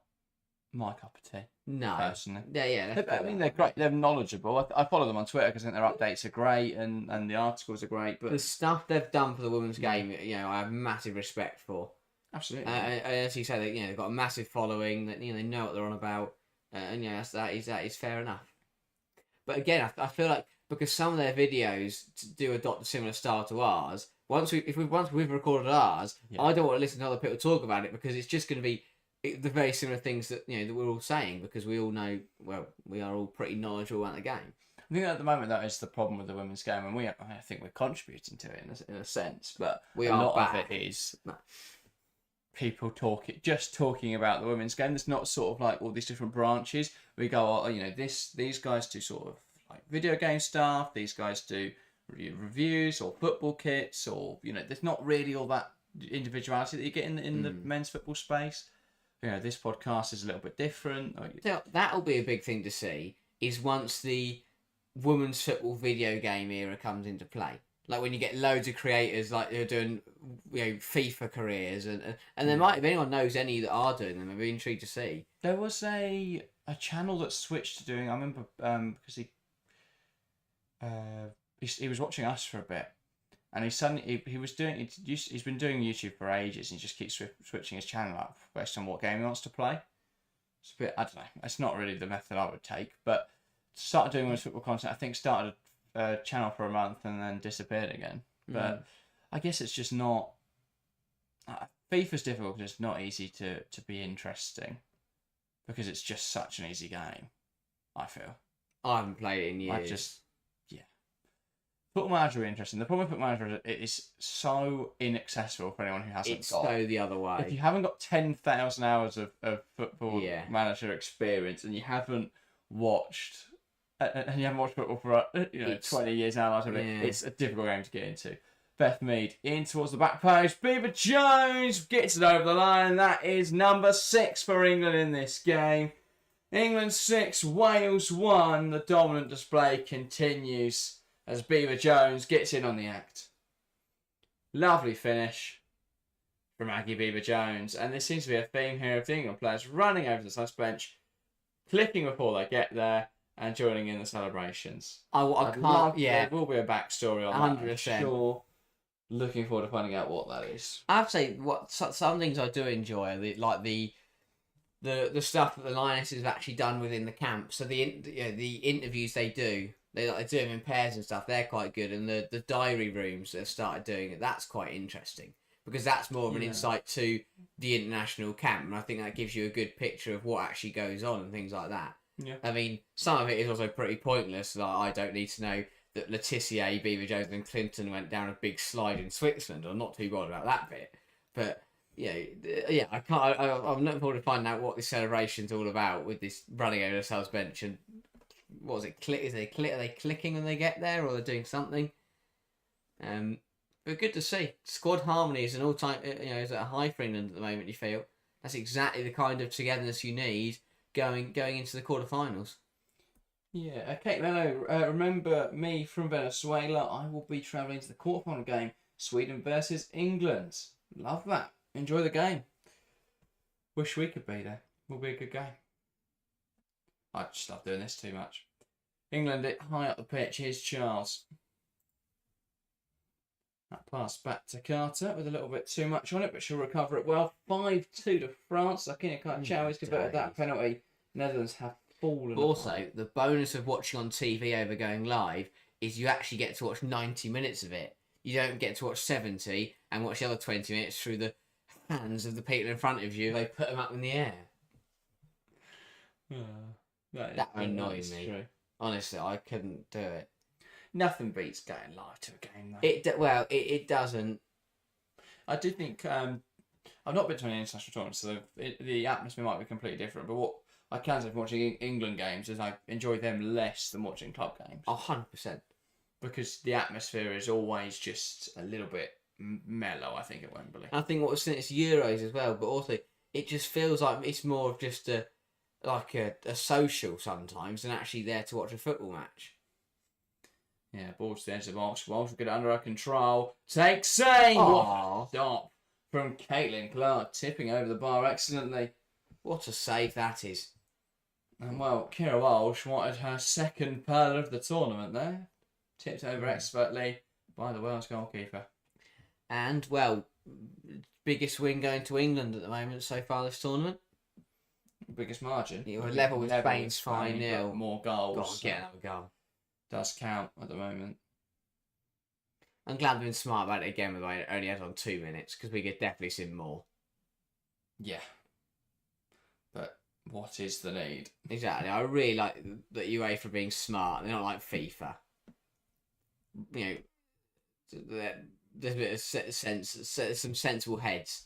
my cup of tea. No. Personally. Yeah. They're great. They're knowledgeable. I follow them on Twitter because I think their updates are great and the articles are great. But the stuff they've done for the women's game, I have massive respect for. Absolutely. As you say, they've got a massive following. That they know what they're on about. And that is fair enough. But again, I feel like because some of their videos do adopt a similar style to ours. Once we've recorded ours, I don't want to listen to other people talk about it because it's just going to be the very similar things that that we're all saying because we all know. Well, we are all pretty knowledgeable about the game. I think at the moment that is the problem with the women's game, and I think we're contributing to it in a sense, but a lot of it is. No. People talking about the women's game. There's not sort of like all these different branches. We go, these guys do sort of like video game stuff. These guys do reviews or football kits, or there's not really all that individuality that you get in the men's football space. This podcast is a little bit different. So that'll be a big thing to see. Is once the women's football video game era comes into play. Like when you get loads of creators like who are doing FIFA careers, and there might, if anyone knows any that are doing them, I'd be intrigued to see. There was a channel that switched to doing. I remember because he was watching us for a bit, and he was doing. He's been doing YouTube for ages, and he just keeps switching his channel up based on what game he wants to play. It's a bit, I don't know. It's not really the method I would take, but started doing his football content. I think started a channel for a month and then disappeared again. But I guess it's just not. FIFA's difficult because it's not easy to be interesting because it's just such an easy game. I feel. I haven't played it in years. Football Manager is interesting. The problem with Football Manager is it is so inaccessible for anyone who hasn't it's so the other way. If you haven't got 10,000 hours of Football Manager experience and you haven't watched football for 20 years now, it's a difficult game to get into. Beth Mead in towards the back post. Beaver Jones gets it over the line. That is number 6 for England in this game. England 6, Wales 1. The dominant display continues as Beaver Jones gets in on the act. Lovely finish from Aggie Beaver Jones. And there seems to be a theme here of the England players running over the subs bench, clicking before they get there, and joining in the celebrations. There will be a backstory on 100%. that. Sure. Looking forward to finding out what that is. I have to say, some things I do enjoy, like the stuff that the Lionesses have actually done within the camp. So the interviews they do them in pairs and stuff. They're quite good, and the diary rooms that have started doing it. That's quite interesting because that's more of an insight to the international camp, and I think that gives you a good picture of what actually goes on and things like that. Yeah. I mean, some of it is also pretty pointless. Like I don't need to know that Letitia, Beaver Jones, and Clinton went down a big slide in Switzerland. I'm not too bothered about that bit, but. I can't. I'm looking forward to finding out what this celebration's all about with this running over the subs bench and what was it? Are they clicking when they get there, or they're doing something? But good to see. Squad harmony is an all-time. Is at a high for England at the moment. You feel that's exactly the kind of togetherness you need going into the quarterfinals. Yeah. Okay. Hello. Remember me from Venezuela? I will be travelling to the quarterfinal game, Sweden versus England. Love that. Enjoy the game. Wish we could be there. Will be a good game. I just love doing this too much. England high up the pitch. Here's Charles. That pass back to Carter with a little bit too much on it, but she'll recover it well. 5-2 to France. Akina Karachau has converted that penalty. Netherlands have fallen. Also, the bonus of watching on TV over going live is you actually get to watch 90 minutes of it. You don't get to watch 70 and watch the other 20 minutes through the hands of the people in front of you. They put them up in the air. That annoyed me. True. Honestly, I couldn't do it. Nothing beats going live to a game, though. It doesn't. I do think I've not been to any international tournaments, so the atmosphere might be completely different. But what I can say from watching England games is I enjoy them less than watching club games. 100%. Because the atmosphere is always just a little bit mellow, I think, at Wembley. I think it's Euros as well, but also it just feels like it's more of just a social sometimes than actually there to watch a football match. Yeah, ball to the edge of the box. Walsh will get it under our control. Takes aim! What stop from Caitlin Clark, tipping over the bar excellently. What a save that is. And well, Kira Walsh wanted her second pearl of the tournament there. Tipped over expertly by the Wales goalkeeper. And, well, biggest win going to England at the moment so far this tournament. Biggest margin. You were level with Spain's 5-0. More goals. Go on, get another goal. Does count at the moment. I'm glad they've been smart about it again with it only had on 2 minutes because we could definitely see more. Yeah. But what is the need? Exactly. I really like that UEFA being smart. They're not like FIFA. There's a bit of sense, some sensible heads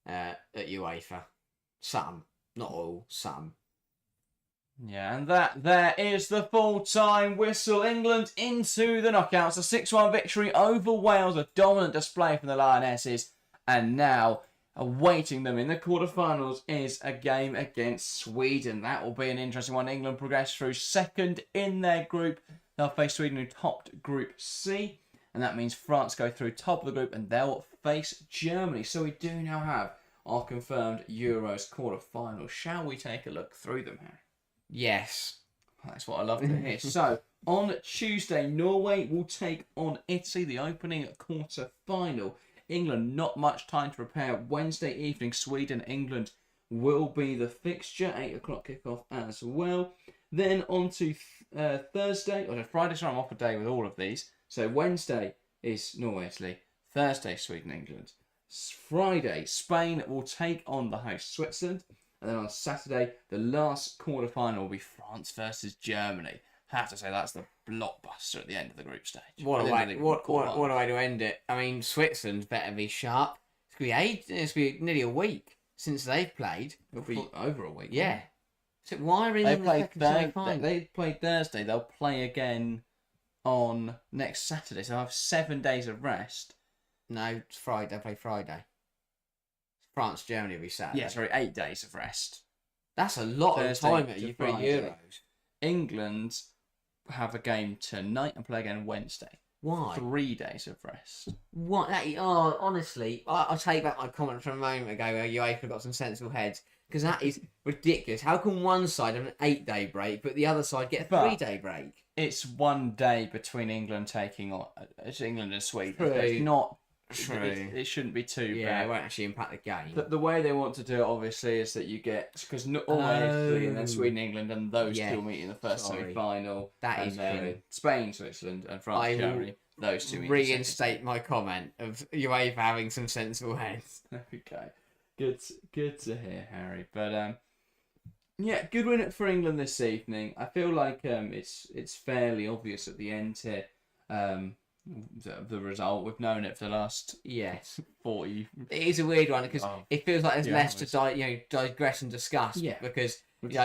at UEFA. Some, not all, some. Yeah, and there is the full-time whistle. England into the knockouts. A 6-1 victory over Wales. A dominant display from the Lionesses. And now, awaiting them in the quarterfinals is a game against Sweden. That will be an interesting one. England progress through second in their group. They'll face Sweden, who topped Group C. and that means France go through top of the group and they'll face Germany. So we do now have our confirmed Euros quarter-final. Shall we take a look through them, Harry? Yes. That's what I love to hear. So, on Tuesday, Norway will take on Italy, the opening quarter-final. England, not much time to prepare. Wednesday evening, Sweden, England will be the fixture. 8 o'clock kickoff as well. Then on to Thursday, or Friday, sorry, I'm off a day with all of these. So Wednesday is Norway, Italy. Thursday, Sweden, England. Friday, Spain will take on the host Switzerland. And then on Saturday, the last quarter-final will be France versus Germany. I have to say that's the blockbuster at the end of the group stage. What a way to end it. I mean, Switzerland's better be sharp. It's going to be nearly a week since they've played. It'll be over a week. Yeah. So why are in the second semi-final? They played Thursday. They'll play again on next Saturday. So I have 7 days of rest. No, it's Friday. They play Friday. France, Germany will be Saturday. Yeah, sorry, 8 days of rest. That's a lot Thursday of time to at you for Friday. Euros. England have a game tonight and play again Wednesday. Why? 3 days of rest. What? Honestly, I'll take back my comment from a moment ago where UEFA got some sensible heads. Because that is ridiculous. How can one side have an 8-day break, but the other side get a 3-day break? It's 1 day between England taking on England and Sweden. True. It's not True. It shouldn't be too Yeah, bad. it won't actually impact the game. The way they want to do it, obviously, is that you get because Italy and then Sweden, England, and those two will meet in the first semi-final. That is then true. Spain, Switzerland, and France, Germany. Those two. Reinstate my comment of UEFA having some sensible heads. Okay, good to hear, Harry. But yeah, good win for England this evening. I feel like it's fairly obvious at the end here. The result, we've known it for the last 40. It is a weird one because it feels like there's less to digress and discuss. Yeah, because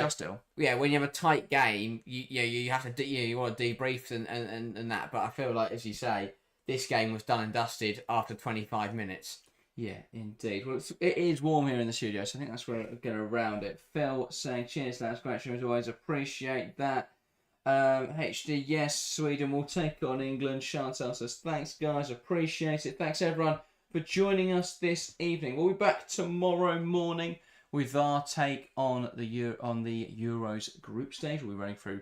still. Yeah, when you have a tight game, you have to you want to debrief and that. But I feel like, as you say, this game was done and dusted after 25 minutes. Yeah, indeed. Well, it is warm here in the studio, so I think that's where we're going to round it. Phil saying, cheers, lads. Great show as always. Appreciate that. HD, yes, Sweden will take on England. Chantal says, thanks, guys. Appreciate it. Thanks, everyone, for joining us this evening. We'll be back tomorrow morning with our take on the Euros group stage. We'll be running through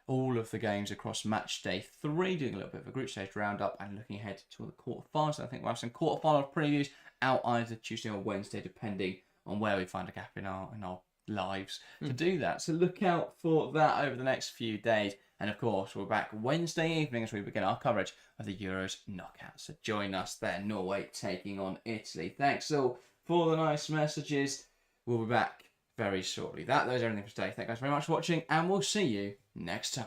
all of the games across Matchday 3, doing a little bit of a group stage roundup and looking ahead to the quarterfinals. I think we'll have some quarterfinal previews out either Tuesday or Wednesday, depending on where we find a gap in our lives to do that. So look out for that over the next few days. And of course, we're back Wednesday evening as we begin our coverage of the Euros knockout. So join us there. Norway taking on Italy. Thanks all for the nice messages. We'll be back very shortly. Those are everything for today. Thank you guys very much for watching, and we'll see you next time.